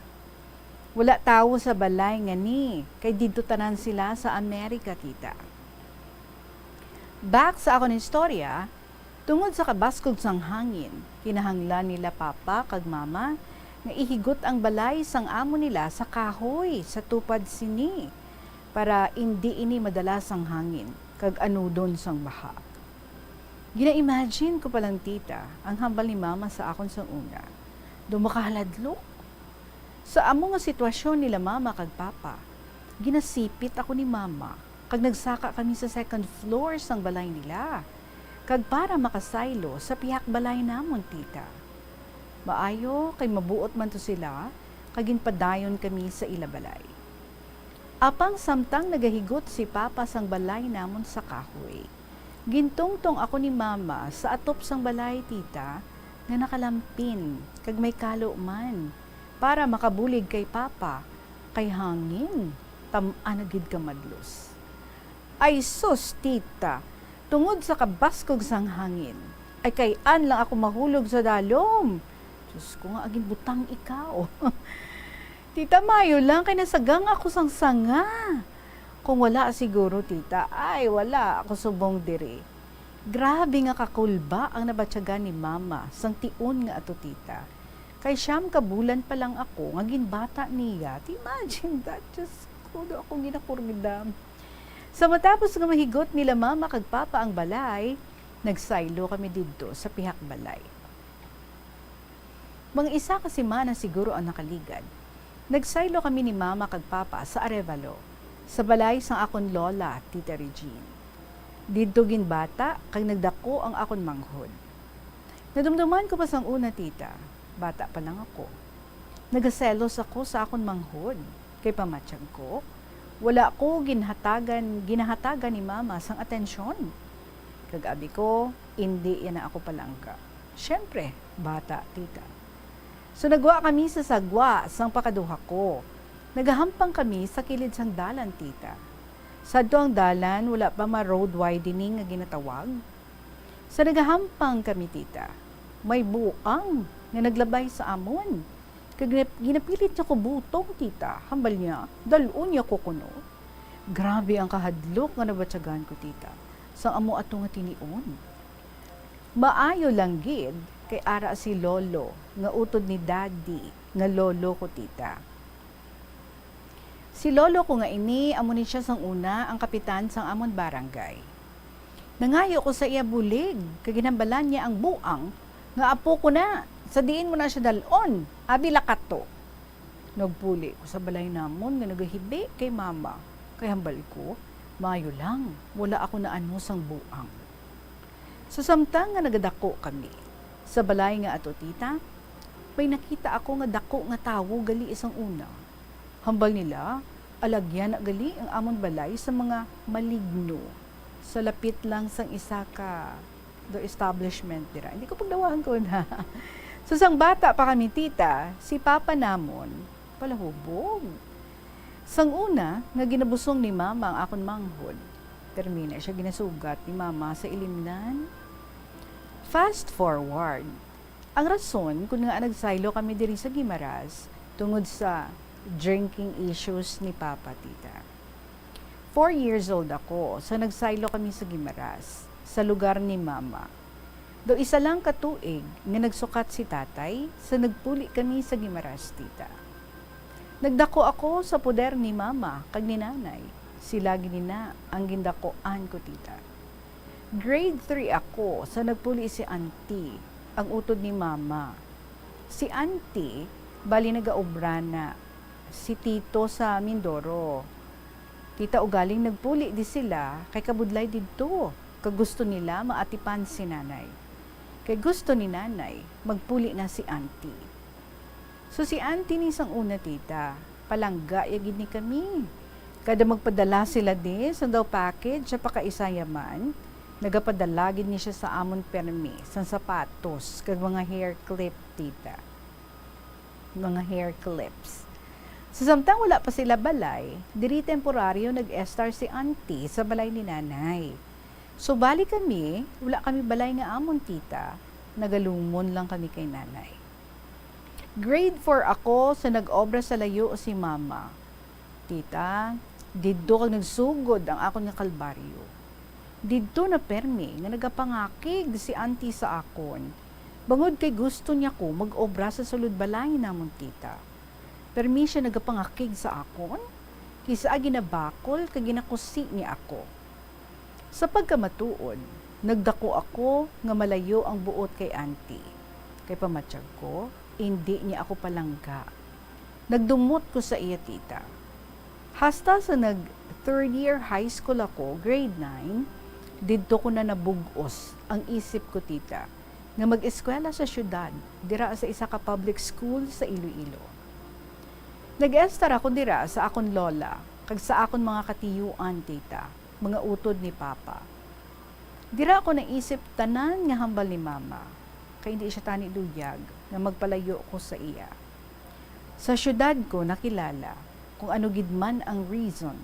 Wala tawo sa balay nga ni, kay didto tanan sila sa Amerika, tita. Back sa akong istorya, tungod sa kabaskog sang hangin, kinahanglan nila papa kag mama nga ihigot ang balay sang amo nila sa kahoy sa tupad sini para hindi ini madala sang hangin kag anudon sang baha. Gina-imagine ko palang tita ang hambal ni mama sa akon sang una. Dumakahaladlok. Sa amo nga sitwasyon nila mama kag papa, ginasipit ako ni mama kag nagsaka kami sa 2nd floor sang balay nila. Kag para makasaylo sa pihak balay namon, tita. Maayo kay mabuot man to sila, kag ginpadayon kami sa ila balay. Apang samtang nagahigot si papa sang balay namon sa kahoy. Gintungtong ako ni mama sa atop sang balay, tita, nga nakalampin kag may kalo man para makabulig kay papa kay hangin tam-anagid ka madlos. Ay sus, tita, tungod sa kabaskog sang hangin, ay kayan lang ako mahulog sa dalom. Diyos ko nga, aging butang ikaw. Tita, mayo lang, kay nasagang ako sang sanga. Kung wala siguro, tita, ay wala ako subong diri. Grabe nga kakulba ang nabatyagan ni mama, sang tiun nga ato, tita. Kay siyam kabulan pa lang ako, nga ginbata niya. Imagine that, just kudo ako ginakurgidam. Sa matapos nga mahigot nila mama kag papa ang balay, nagsaylo kami didto sa pihak balay. Mga isa ka semana siguro ang nakaligad. Nagsaylo kami ni mama kag papa sa Arevalo, sa balay sang akon lola, tita Regine. Didto ginbata kag nagdako ang akon manghod. Nadumduman ko pa sang una, tita, bata pa lang ako. Nagaselos ako sa akon manghod, kay pamatsyag ko. Wala ko ginahatagan ni mama sang atensyon. Kagabi ko, hindi yan na ako palangka. Siyempre, bata, tita. So nagwa kami sa sagwa sang pakaduha ko. Nagahampang kami sa kilid sang dalan, tita. Sa doang dalan, wala pa ma-road widening nga ginatawag. Sa nagahampang kami, tita, may buang nga naglabay sa amon. Kag ginapilit niya ko butong, tita. Hambal niya, dalon niya ko kuno. Grabe ang kahadlok nga nabatsagan ko, tita. Sang amo ato nga tinion. Maayo lang gid kay ara si lolo nga utod ni daddy nga lolo ko, tita. Si lolo ko nga ini, amo ni siya sang una ang kapitan sang amon barangay. Nangayo ko sa iya bulig, kag ginambalan niya ang buang nga apo ko na. Sa diin mo na siya dalon, abi lakato. Nagpuli ko sa balay namon nga nagahibi kay mama. Kay hambal ko, mayo lang, wala ako na ano sang buang. So samtang nga nagadako kami, sa balay nga ato, tita, may nakita ako nga dako nga tawo gali isang una. Hambal nila, alagyan na gali ang amon balay sa mga maligno. Sa lapit lang sang isa ka do establishment dira. Hindi ko pagdawahan ko na. So sang bata pa kami, tita, si papa namon palahubog. Sang una, nga ginabusong ni mama ang akon manghod. Termina siya ginasugat ni mama sa ilimnan. Fast forward. Ang rason kung nga nagsaylo kami diri sa Guimaras tungod sa drinking issues ni papa, tita. 4 years old ako, so nagsaylo kami sa Guimaras, sa lugar ni mama. Do isa lang katuig nga nagsukat si tatay sa nagpuli kami sa Guimaras, tita. Nagdako ako sa poder ni mama kag ni nanay. Sila ginina ang gindakoan ko, tita. Grade 3 ako sa nagpuli si auntie, ang utod ni mama. Si auntie, bali nagaobra na si tito sa Mindoro. Tita ugaling nagpuli di sila kay kabudlay didto. Kag gusto nila maatipan si nanay. Kay gusto ni nanay, magpuli na si auntie. So si auntie ni isang una, tita, palangga yagid ni kami. Kada magpadala sila di, sa daw package, siya pakaisayaman, nagapadalagid ni siya sa amon permi, sa sapatos, kag mga hair clip, tita. Mga hair clips. So samtang wala pa sila balay, diri temporaryo nag-estar si auntie sa balay ni nanay. So bali kami, wala kami balay nga amon, tita. Nagalumon lang kami kay nanay. Grade 4 ako sa nag-obra sa layo si mama. Tita, didto kag nagsugod ang akon nga kalbaryo. Didto na permi nga nagapangakig si auntie sa akon. Bangod kay gusto niya ko mag-obra sa sulod balay namon, tita. Permi siya nagapangakig sa akon, kisa ginabakol kag ginakusi ni ako. Sa pagkamatuod, nagdako ako nga malayo ang buot kay auntie. Kay pamatsyag ko, hindi niya ako palangga. Nagdumot ko sa iya, tita. Hasta sa nag third year high school ako, grade 9, didto ko na nabugos ang isip ko, tita, nga mag-eskwela sa syudad, dira sa isa ka public school sa Iloilo. Nag-estar ako dira sa akon lola, kag sa akon mga katiyuan, tita, mga utod ni papa. Dira ako naisip tanan nga hambal ni mama, kay hindi siya tani duyag nga magpalayo ko sa iya. Sa syudad ko nakilala kung ano gid man ang reason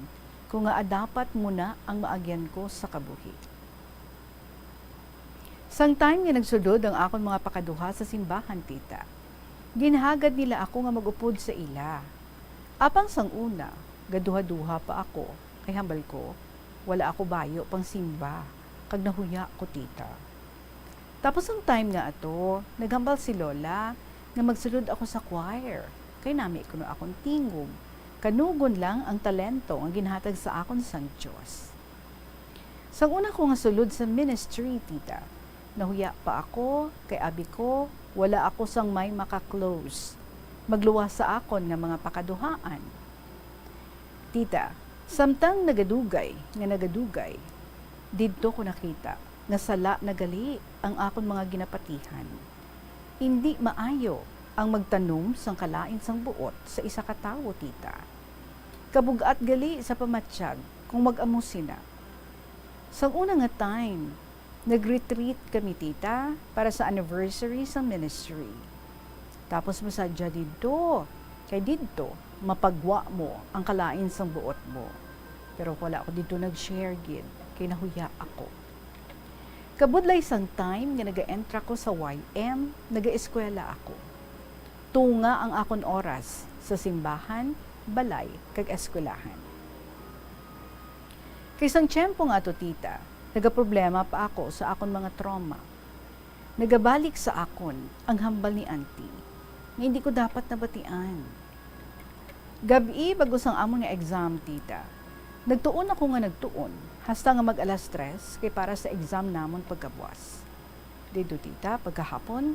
kung nga dapat muna ang maagyan ko sa kabuhi. Sang time nga nagsudod ang akon mga pakaduha sa simbahan, tita, ginhagad nila ako nga magupod sa ila. Apang sang una, gaduha-duha pa ako, kay hambal ko, wala ako bayo pang simba, kag nahuya ko, tita. Tapos ang time nga ato, naghambal si lola nga magsulod ako sa choir, kay nami ko na akong tingog. Kanugon lang ang talento ang ginhatag sa akon sang Diyos. Sang una ko nga sulod sa ministry, tita, nahuya pa ako, kay abi ko, wala ako sang may makaklose. Magluwas sa akon nga mga pakaduhaan. Tita, samtang nagadugay, didto ko nakita, nga sala nagali ang akon mga ginapatihan. Hindi maayo ang magtanom sang kalain sang buot sa isa ka tawo, tita. Kabugat gali sa pamatsyag kung mag-amo sina. Sang una nga time, nag-retreat kami, tita, para sa anniversary sa ministry. Tapos masadya didto, kay didto, mapagwa mo ang kalain sang buot mo. Pero wala ako dito nag-share gid, kay nahuya ako. Kabudlay sang time nga naga-entra ko sa YM, naga-eskwela ako. Tunga ang akon oras sa simbahan, balay, kag eskwelahan. Kay sang tiyempo nga to, tita, nagaproblema pa ako sa akon mga trauma. Nagabalik sa akon ang hambal ni auntie, nga hindi ko dapat nabatian. Gabi bago sang amon nga exam, tita, nagtuon ako nga nagtuon, hasta nga mag-alas 3 kay para sa exam namon pagkabuas. Dito, tita, pagkahapon,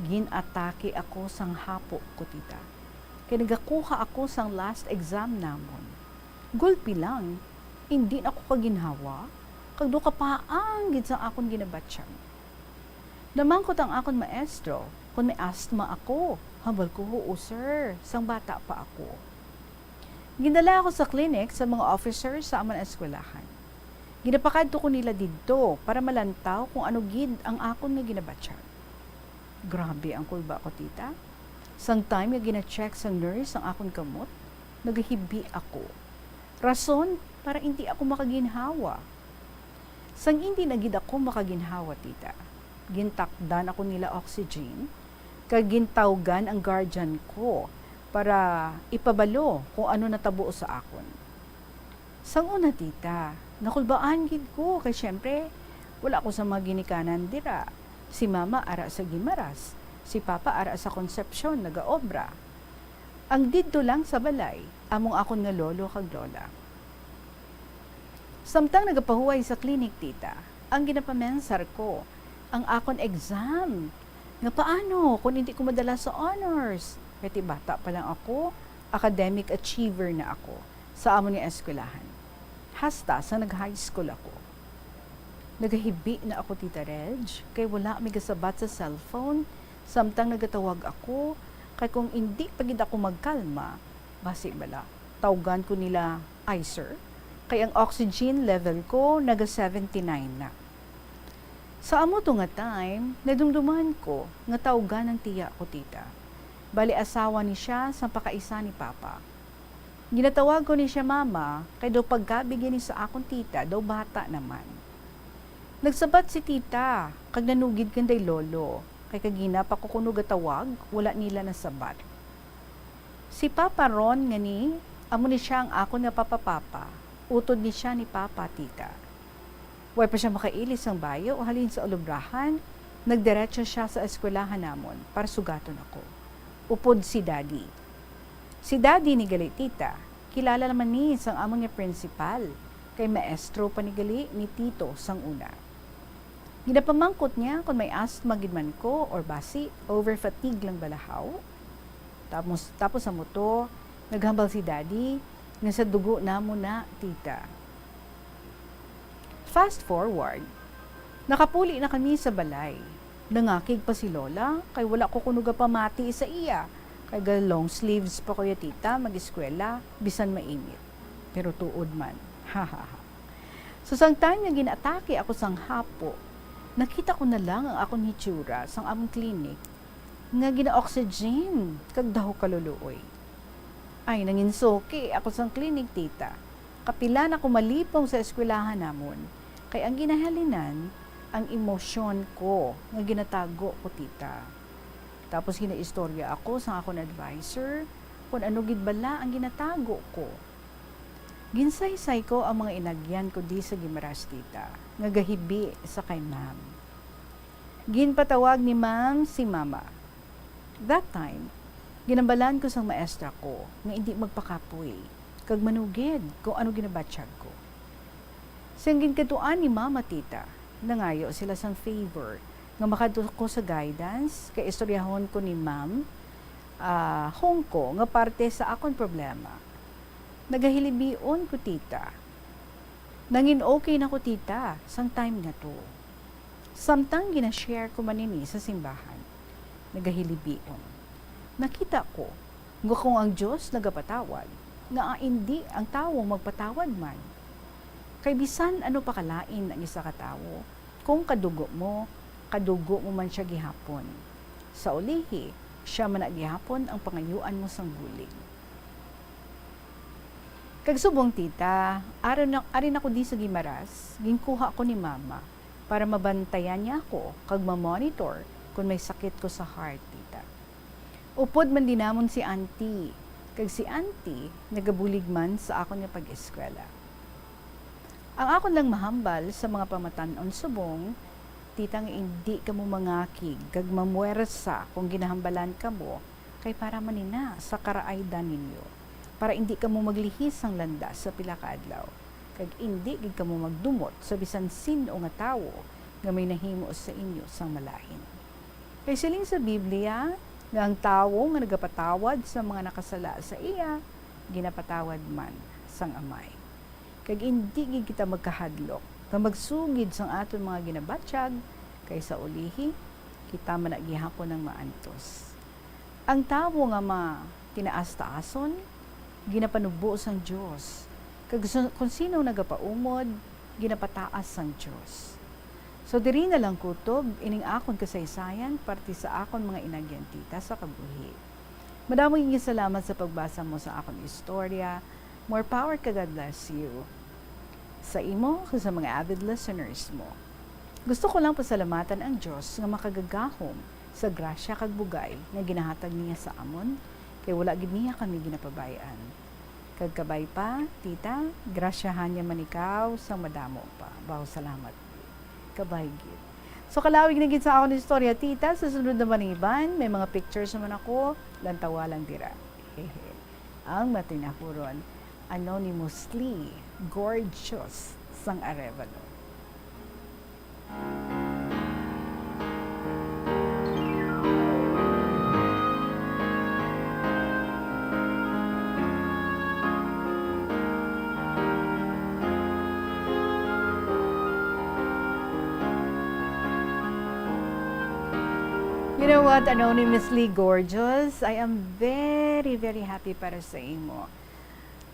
ginatake ako sang hapo ko, tita. Kaya nagakuha ako sang last exam namon. Gulpi lang, hindi na ako kaginhawa, kag do kapaang gid sang akon ginabatsyang. Namangkot ang akon maestro, kung may asthma ako, hambal ko, oo sir, sang bata pa ako. Gindala ako sa clinic sa mga officers sa amang eskwelahan. Ginapakadto ko nila didto para malantaw kung ano gid ang akon nga ginabatsyang. Grabe ang kulba ko, tita. Sang time nga gina-check sang nurse ang akon kamot, nagahibi ako. Rason para hindi ako makaginhawa. Sang hindi na gid ako makaginhawa, tita, gintakdan ako nila oxygen, kag gintawgan ang guardian ko para ipabalo kung ano natabo sa akon. Sang una, tita, nakulbaan gid ko kay syempre wala ako sa mga ginikanan dira. Si mama ara sa Gimaras, si papa ara sa Concepcion nagaobra. Ang didto lang sa balay, among akon nga lolo kag lola. Samtang nagapahuway sa klinik tita, ang ginapamensar ko, ang akon exam. Nga paano kung hindi ko madala sa honors? Kasi bata pa lang ako, academic achiever na ako sa amon nga eskwelahan. Hasta sa nag-high school ako. Nagahibi na ako, Tita Reg, kay wala may gasabat sa cellphone. Samtang nagatawag ako, kay kung hindi pagid ako magkalma, basi bala, tawagan ko nila, ay sir, kay ang oxygen level ko naga 79 na. Sa amo to nga time, nadumduman ko nga tawagan ng tiya ko, tita. Bali asawa ni siya sa pakaisa ni papa. Ginatawag ko ni siya mama, kay daw pagkabigyan ni sa akong tita, daw bata naman. Nagsabat si tita, kag nanugid kanday lolo, kay kagina pa ko kuno gatawag, wala nila nasabat. Si Papa Ron nga ni, amo ni siya ang ako nga papa-papa, utod ni siya ni papa tita. Way pa siya makailis ang bayo o halin sa ulubrahan, nagdiretso siya sa eskwelahan namon para sugaton ako. Upod si daddy. Si daddy ni gali tita, kilala naman ni sang among nga principal, kay maestro pa ni gali ni tito sang una. Ginapamangkot niya kung may asthma gid man ko or basi, over fatigue lang balahaw. Tapos sa moto, naghambal si daddy, nga sa dugo na mo na, tita. Fast forward, nakapuli na kami sa balay. Nangakig pa si lola, kay wala ko kunuga pamati sa iya. Kay long sleeves pa ko ya tita, mag-eskwela, bisan mainit. Pero tuod man, hahaha. So sang time nga ginatake ako sang hapo, nakita ko na lang ang akong hitsura sang among klinik nga gina-oxygen kag daw kaluluoy. Ay, nanginsoki ako sang klinik, tita. Kapila na ko malipong sa eskwelahan namon, kay ang ginahalinan, ang emosyon ko nga ginatago ko, tita. Tapos ginaistorya ako sa akong advisor kung ano gid bala ang ginatago ko. Ginsaysay ko ang mga inagyan ko di sa Gimaras, tita, nga gahibi sa kay ma'am. Ginpatawag ni ma'am si mama. That time, ginambalan ko sang maestra ko nga hindi magpakapoy, kag manugid kung ano ginabatsyag ko. Sang ginkatuan ni mama, tita, nangayo sila sang favor nga makadto ko sa guidance kay istoryahon ko ni ma'am hong ko nga parte sa akong problema. Nagahilibion ko, tita. Nangin okay na ko, tita, sang time na to. Samtang ginashare ko manini sa simbahan, nagahilibion. Nakita ko, nga kung ang Diyos nagapatawad, nga hindi ang tao magpatawad man. Kay bisan ano pa kalain ang isa ka tao, kung kadugo mo man siya gihapon. Sa ulihi, siya man gihapon ang pangayuan mo sang guling. Kagsubong, tita, arin ako di sa Gimaras, ginkuha ko ni mama para mabantayan niya ako kag ma-monitor kung may sakit ko sa heart, tita. Upod man dinamon si auntie, kag si auntie nagabulig man sa akon nga pag-eskwela. Ang akon lang mahambal sa mga pamatan-on subong, tita, nga hindi ka mo mangakig kag mamuwersa kung ginahambalan ka mo kay para manina sa karaaydan ninyo, para hindi ka mo maglihis ang landas sa pila ka adlaw, kag hindi gid ka mo magdumot sa bisan sino nga tawo nga may nahimo sa inyo sang malahin. Kay siling sa Biblia nga ang tawo nga nagapatawad sa mga nakasala sa iya, ginapatawad man sang Amay. Kag hindi gid kita magkahadlok nga magsugid sang aton mga ginabatsyag, kay sa ulihi kita man gihapon ng maantos. Ang tawo nga tinaas-taason, ginapanubo sang Dios. Kag kung sino nagapaumod, ginapataas sang Dios. So diri na lang kutob ining akon kasaysayan parte sa akon mga inagyan, tita, sa kabuhi. Madaming salamat sa pagbasa mo sa akon istorya. More power ka, God bless you. Sa imo, sa mga avid listeners mo. Gusto ko lang pasalamatan ang Diyos nga makagagahom sa grasya kag bugay nga ginahatag niya sa amon, kay wala gid niya kami ginapabayaan. Kag kabay pa, tita, grasyahan niya man ikaw sa madamo pa. Salamat. Kabay gid. So kalawig na gid sa ako ni istorya tita sa sunod na maniban, may mga pictures naman ako, lantawa lang dira. Hehe. Ang matinakuron, anonymously gorgeous sang Arevalo. You know what, anonymously gorgeous, I am very, very happy para sa imo.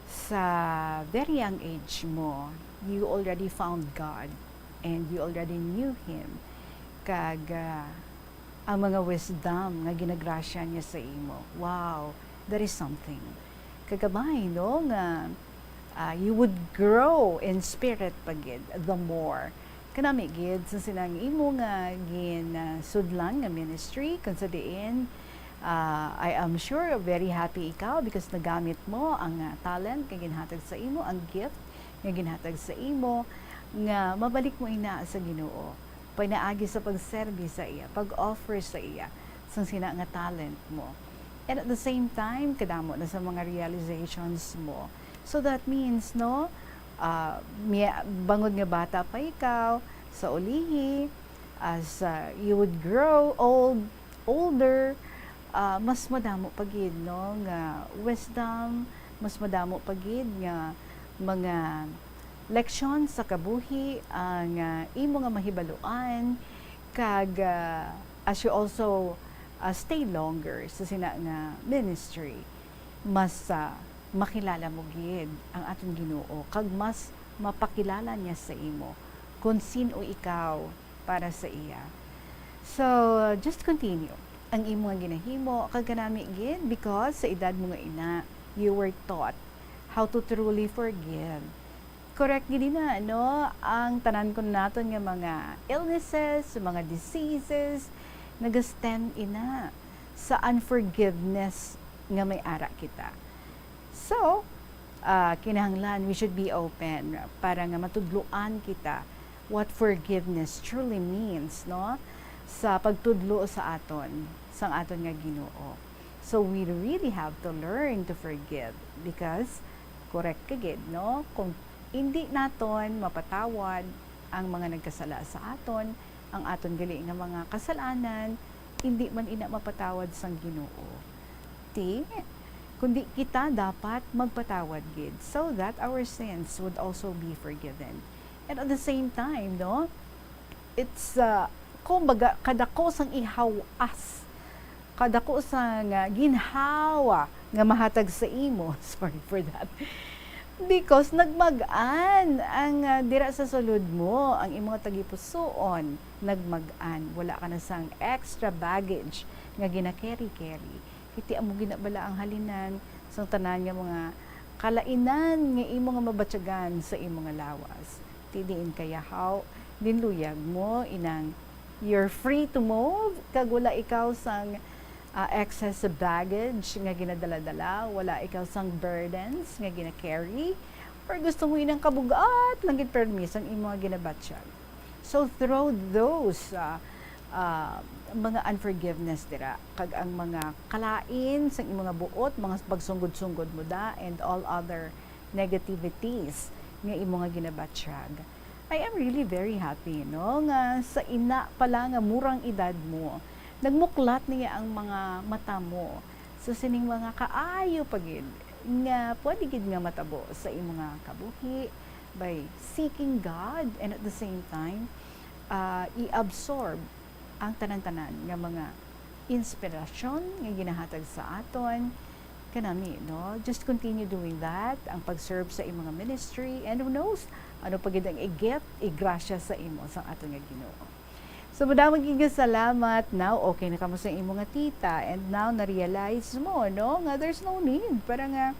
Sa very young age mo, you already found God and you already knew Him. Kag ang mga wisdom nga ginagrasya niya sa imo. Wow, that is something. Kagabay, no, nga you would grow in spirit pagid the more. Kanami gid sa sinang imo nga sudlan nga ministry kung sa diin I am sure very happy ikaw because nagamit mo ang talent nga ginhatag sa imo, ang gift nga ginhatag sa imo nga mabalik mo ina sa Ginoo. Pinaagi sa pagserbi sa iya, pag-offer sa iya sa sina nga talent mo. And at the same time, kadamo na sa mga realizations mo. So that means, no, bangod nga bata pa ikaw sa ulihi, as you would grow older, mas madamo pagid, no, nga wisdom, mas madamo pagid nga mga leksyon sa kabuhi ang imo nga mahibaluan kag as you also stay longer sa sina nga ministry, mas makilala mo gid ang atong Ginoo kag mas mapakilala niya sa imo kung sino ikaw para sa iya. So just continue ang imo nga ginahimo kag kanami gid because sa edad mo nga ina you were taught how to truly forgive. Correct gid na, no, ang tanan ko naton nga mga illnesses, mga diseases nagastem ina sa unforgiveness nga may ara kita. So, kinahanglan we should be open para nga matudloan kita what forgiveness truly means, no? Sa pagtudlo sa aton nga Ginoo. So we really have to learn to forgive because correct kagid, no? Kung hindi naton mapatawad ang mga nagkasala sa aton, ang aton gali nga mga kasalanan, hindi man ina mapatawad sang Ginoo. Kundi kita dapat magpatawad gid so that our sins would also be forgiven. And at the same time, no, it's kumbaga kadako sang ihawas, kadako sang ginhawa nga mahatag sa imo. Sorry for that. Because nagmag-an ang dira sa sulod mo, ang imong tagipusoon, nagmag-an. Wala ka na sang extra baggage nga gina-carry-carry. Kiti amo ginabala ang halinan sa tanan nga mga kalainan nga imo nga mabatyagan sa imo nga lawas. Tidiin kaya how dinluyag mo inang you're free to move kag wala ikaw sang excess baggage nga ginadala-dala, wala ikaw sang burdens nga gina-carry, or gusto mo inang kabugat lang gid permis ang imo nga ginabatsyag. So throw those mga unforgiveness dira kag ang mga kalain sa imo nga buot, mga pagsunggod-sunggod mo da and all other negativities nga imo nga ginabatsyag. I am really very happy, no, nga sa ina pala nga murang edad mo, nagmuklat niya ang mga mata mo sa sining mga kaayo pagid nga pwede gid nga matabo sa imo nga kabuhi by seeking God and at the same time i-absorb ang tanan-tanan nga mga inspirasyon nga ginahatag sa aton kanami, no? Just continue doing that, ang pag-serve sa imong ministry, and who knows, ano pagid ang i-get, i-grasya sa imo sa aton nga Ginoo. So, madamang salamat. Now, okay na kamo sa imong nga tita, and now, na-realize mo, no, nga there's no need para nga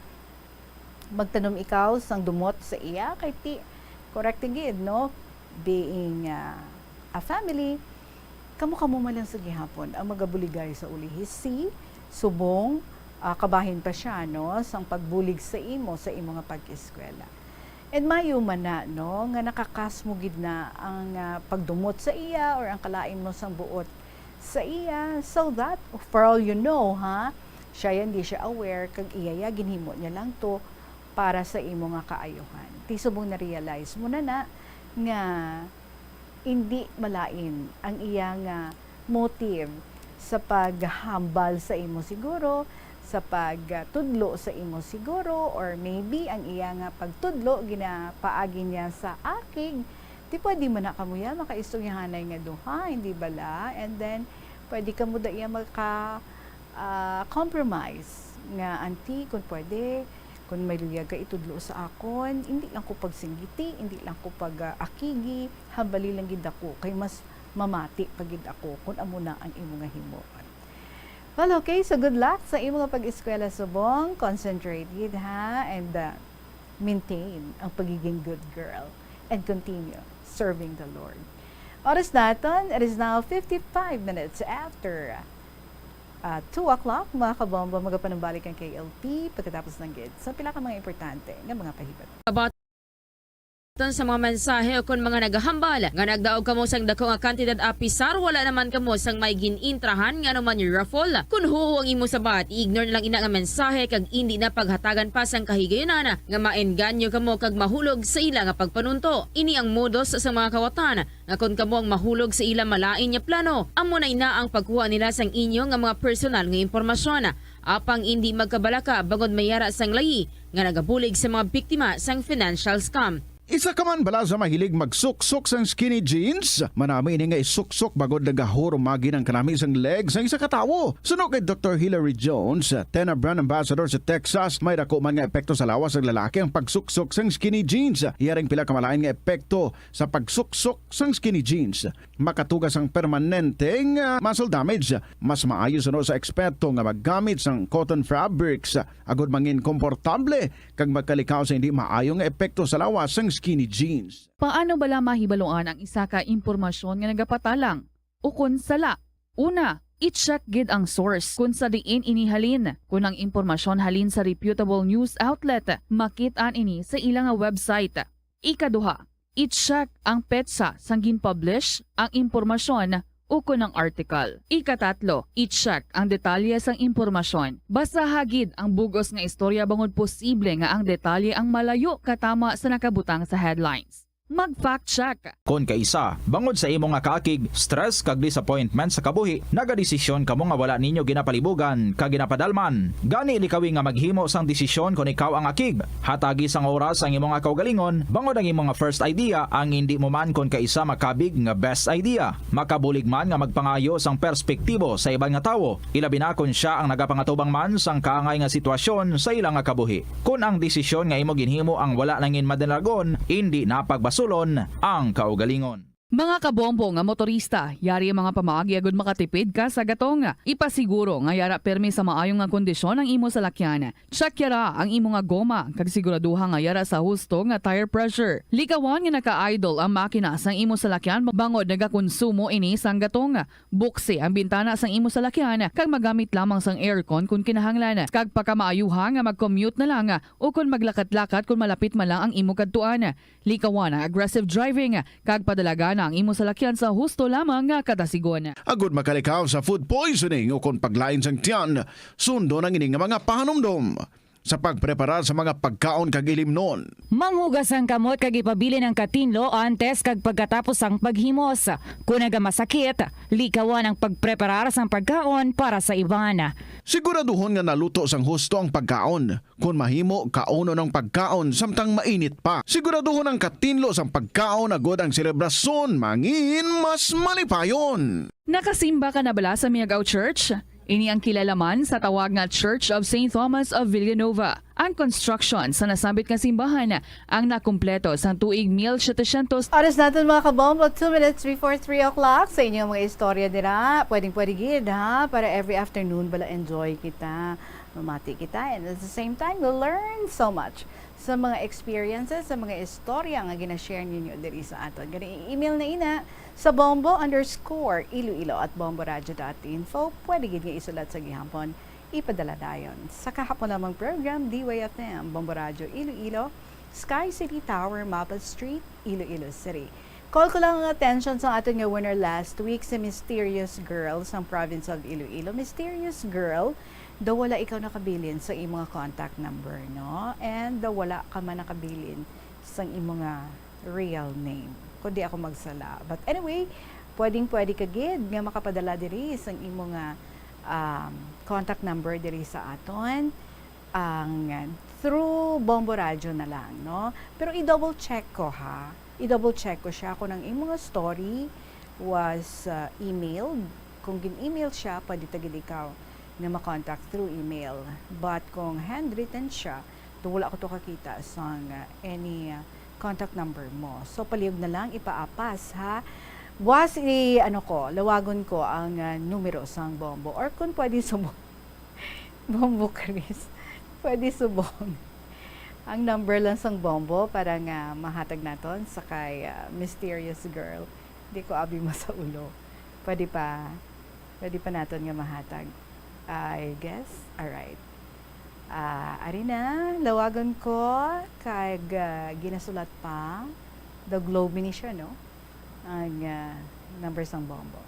magtanom ikaw sang dumot sa iya, kay ti, correct gid, no? Being a family, kamo malang sa gihapon ang magabuligay sa ulihisi, subong, kabahin pa siya, no, sang pagbulig sa imo nga pag-eskwela. And mayo man na, no, nga nakakasmugid na ang pagdumot sa iya or ang kalain mo sang buot sa iya, so that for all you know, ha, siya hindi siya aware kag iya ginhimo niya lang to para sa imo nga kaayuhan. Ti subong na-realize mo na nga hindi malain ang iya nga motive sa paghambal sa imo siguro, sa pagtudlo sa imo siguro, or maybe ang iya nga pagtudlo ginapaagi niya sa akig. Di pwede mo na kamuya makaistoryahanay nga duha, hindi bala? And then pwede ka mo da iya compromise nga anti kung pwede, kung may luya ka itudlo sa akon, hindi lang ko pagsinggiti, hindi lang ko akigi, hambali lang gid ako kay mas mamati pagid ako kung amo na ang imo nga himuon. Well, okay, so good luck sa imo nga pag-eskwela subong. Concentrate gid ha, and maintain ang pagiging good girl and continue serving the Lord. Oras natin, it is now 55 minutes after 2 o'clock, mga kabomba, magapanambalik ang KLP pagkatapos ng gid. So, pila ka mga importante nga mga pahibat. Sa mga mensahe o kung mga naghahambal nga nagdaog kamo sang dako nga kantidad apisar, wala naman kamo sang may ginintrahan nga naman yung raffle. Kung huo ang imo sabat, ignore na lang ina nga mensahe kag hindi na paghatagan pa sang kahigayonan nga maenganyo kamo kag mahulog sa ila nga pagpanunto. Ini ang modus sa mga kawatan nga kung kamo ang mahulog sa ila malain nya plano, amo na ina ang pagkuha nila sang inyo nga mga personal nga impormasyon. Apang hindi magkabalaka bangod mayara sang layi nga nagabulig sa mga biktima sang financial scam. Isa ka man bala sa mahilig magsuksok sang skinny jeans? Manami ini nga isuksok bagod nagahuro magi ng kanami sang legs sang isa katawo. Suno kay Dr. Hillary Jones, Tena brand ambassador sa Texas, may dako man nga epekto sa lawas ng lalaki ang pagsuksok sang skinny jeans. Iyaring pila kamalain nga epekto sa pagsuksok sang skinny jeans. Makatugas ang permanenteng muscle damage. Mas maayo suno sa eksperto nga maggamit sang cotton fabrics agod mangin komportable kag magkalikaw sa hindi maayo nga epekto sa lawas sang skinny jeans. Paano bala mahibaluan ang isa ka impormasyon nga nagapatalang? O kun sala? Una, i-check gid ang source kung sa diin inihalin. Kung ang impormasyon halin sa reputable news outlet, makit-an ini sa ilang website. Ikaduha, i-check ang petsa sang gin-publish ang impormasyon o kun ang article. Ikatatlo, i-check ang detalye sang impormasyon. Basta hagid ang bugos nga istorya bangod posible nga ang detalye ang malayo katama sa nakabutang sa headlines. Mag-fact check. Kon kaisa, bangod sa imo nga kaakig, stress kag disappointment sa kabuhi, nagadesisyon kamo nga wala ninyo ginapalibugan kag ginapadalman. Gani likawi nga maghimo sang desisyon kon ikaw ang akig. Hatagi sang oras ang imo nga kaugalingon, bangod ang imo nga first idea ang hindi mo man kon kaisa makabig nga best idea. Makabulig man nga magpangayo sang perspektibo sa ibang nga tawo, ilabi na kon siya ang nagapangatubang man sang kaangay nga sitwasyon sa ilang nga kabuhi. Kun ang desisyon nga imo ginhimo ang wala nangin madalagon, hindi napagbasulon ang kaugalingon. Mga kabombo nga motorista, yari ang mga pamaagi agud makatipid ka sa gatong. Ipasiguro nga yara permi sa maayong nga kondisyon ang imo salakyan. Check yara ang imo nga goma kag siguraduha nga yara sa husto nga tire pressure. Likawan nga naka-idle ang makina sang imo salakyan bangod nagakonsumo ini sang gatong. Buksi ang bintana sang imo salakyan kag magamit lamang sang aircon kung kinahanglan. Kag pakamaayuha nga mag-commute na lang o kung maglakat-lakat kung malapit man lang ang imo kadtuan. Likawan ang aggressive driving kag padalagan ang imo salakyan sa husto lamang nga katasigon. Agud makalikaw sa food poisoning o kung paglain sang tiyan, sundo ng ining mga pahanumdom sa pagpreparar sa mga pagkaon kag ilimnon. Manghugas ang kamot kag ipabili ng katinlo antes kag pagkatapos ang paghimos. Kung nagamasakit, likawan ang pagpreparar sang pagkaon para sa iban. Siguraduhon nga naluto sang husto ang pagkaon. Kung mahimo, kauno ng pagkaon samtang mainit pa. Siguraduhon ang katinlo sang pagkaon agod ang selebrasyon mangin mas malipayon. Nakasimba ka na bala sa Miagao Church? Ini ang kilalaman sa tawag nga Church of St. Thomas of Villanova. Ang construction sa nasabit nga simbahan ang nakumpleto sa tuig 1700. Oras natin mga kabombo, 2 minutes before 3 o'clock sa inyong mga istorya dira. Pwedeng gid ha, para every afternoon bala enjoy kita, mamati kita, and at the same time we'll learn so much sa mga experiences, sa mga istorya nga ginashare ninyo diri sa aton. Gani email na ina sa bombo_iloilo@bomboradio.info. Pwede gid nga isulat sa gihapon, ipadala dayon sa kahapon lamang program DYFM Bombo Radio Iloilo Sky City Tower, Mapa Street, Iloilo City. Call ko lang ang attention sa ating nga winner last week, si Mysterious Girl sa province of Iloilo. Mysterious Girl, daw wala ikaw nakabilin sa imong contact number, no? And daw wala ka man nakabilin sa imong real name. Kundi ako magsala. But anyway, pwede ka gid nga makapadala diri sa imong contact number diri sa aton ang through Bombo Radio na lang, no? Pero i-double check ko ha. I-double check ko siya kung ang imong story was emailed. Kung gin-email siya, pwede tagid ikaw na makontact through email. But kung handwritten siya, wala ko to kakita sa any contact number mo. So palihog na lang ipaapas ha. Was lawagon ko ang numero sang Bombo, or kung pwede subong Bombo Chris, pwede subong ang number lang sang Bombo para nga mahatag naton sa kay Mysterious Girl. Di ko abi mo sa ulo. Pwede pa naton nga mahatag. I guess. Alright. Ari na, lawagan ko kay ginasulat pa the globe ni siya, no? Ang number sang Bombo.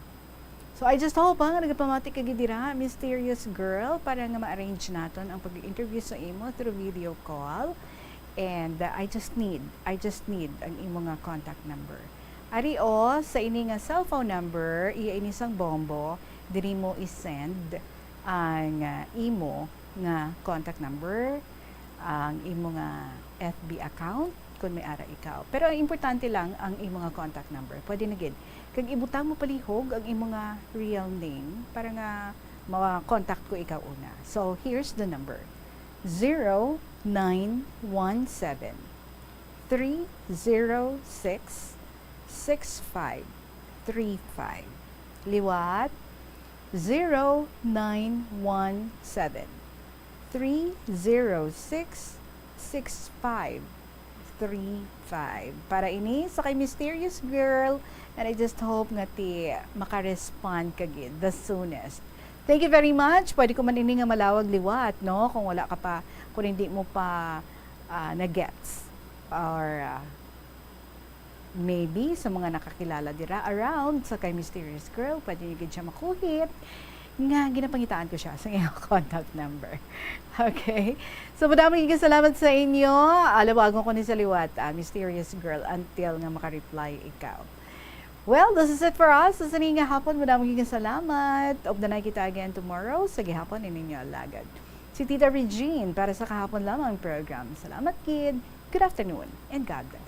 So I just hope nga nagapamati ka gidira, Mysterious Girl, para nga ma-arrange naton ang pag-interview sa imo through video call. And I just need ang imo nga contact number. Ari sa ini nga cellphone number, iya ini sang Bombo, diri mo i-send ang imo nga contact number, ang imo nga FB account kung may ara ikaw. Pero ang importante lang ang imo nga contact number. Pwede na gid. Kag ibutang mo palihog ang imo nga real name para nga ma-contact ko ikaw una. So here's the number. 0917 306 6535. Liwat 0917 306 6535. Para ini sa kay Mysterious Girl, and I just hope nga ti makarespond ka gid the soonest. Thank you very much. Pwede ko man ini nga malawag liwat, no? Kung wala ka pa, kung hindi mo pa na-gets. Or maybe sa mga nakakilala dira around sa kay Mysterious Girl, pwede nyo gid siya makuhit. Nga, ginapangitaan ko siya sa iyong contact number. Okay? So, madaming salamat sa inyo. Alawagan ko ni sa liwat, Mysterious Girl, until nga makareply ikaw. Well, this is it for us. Sa nga hapon, madaming salamat. Of the night kita again tomorrow. Sa gihapon, ininyo alagad. Si Tita Regine para sa kahapon lamang program. Salamat, kid. Good afternoon and God bless.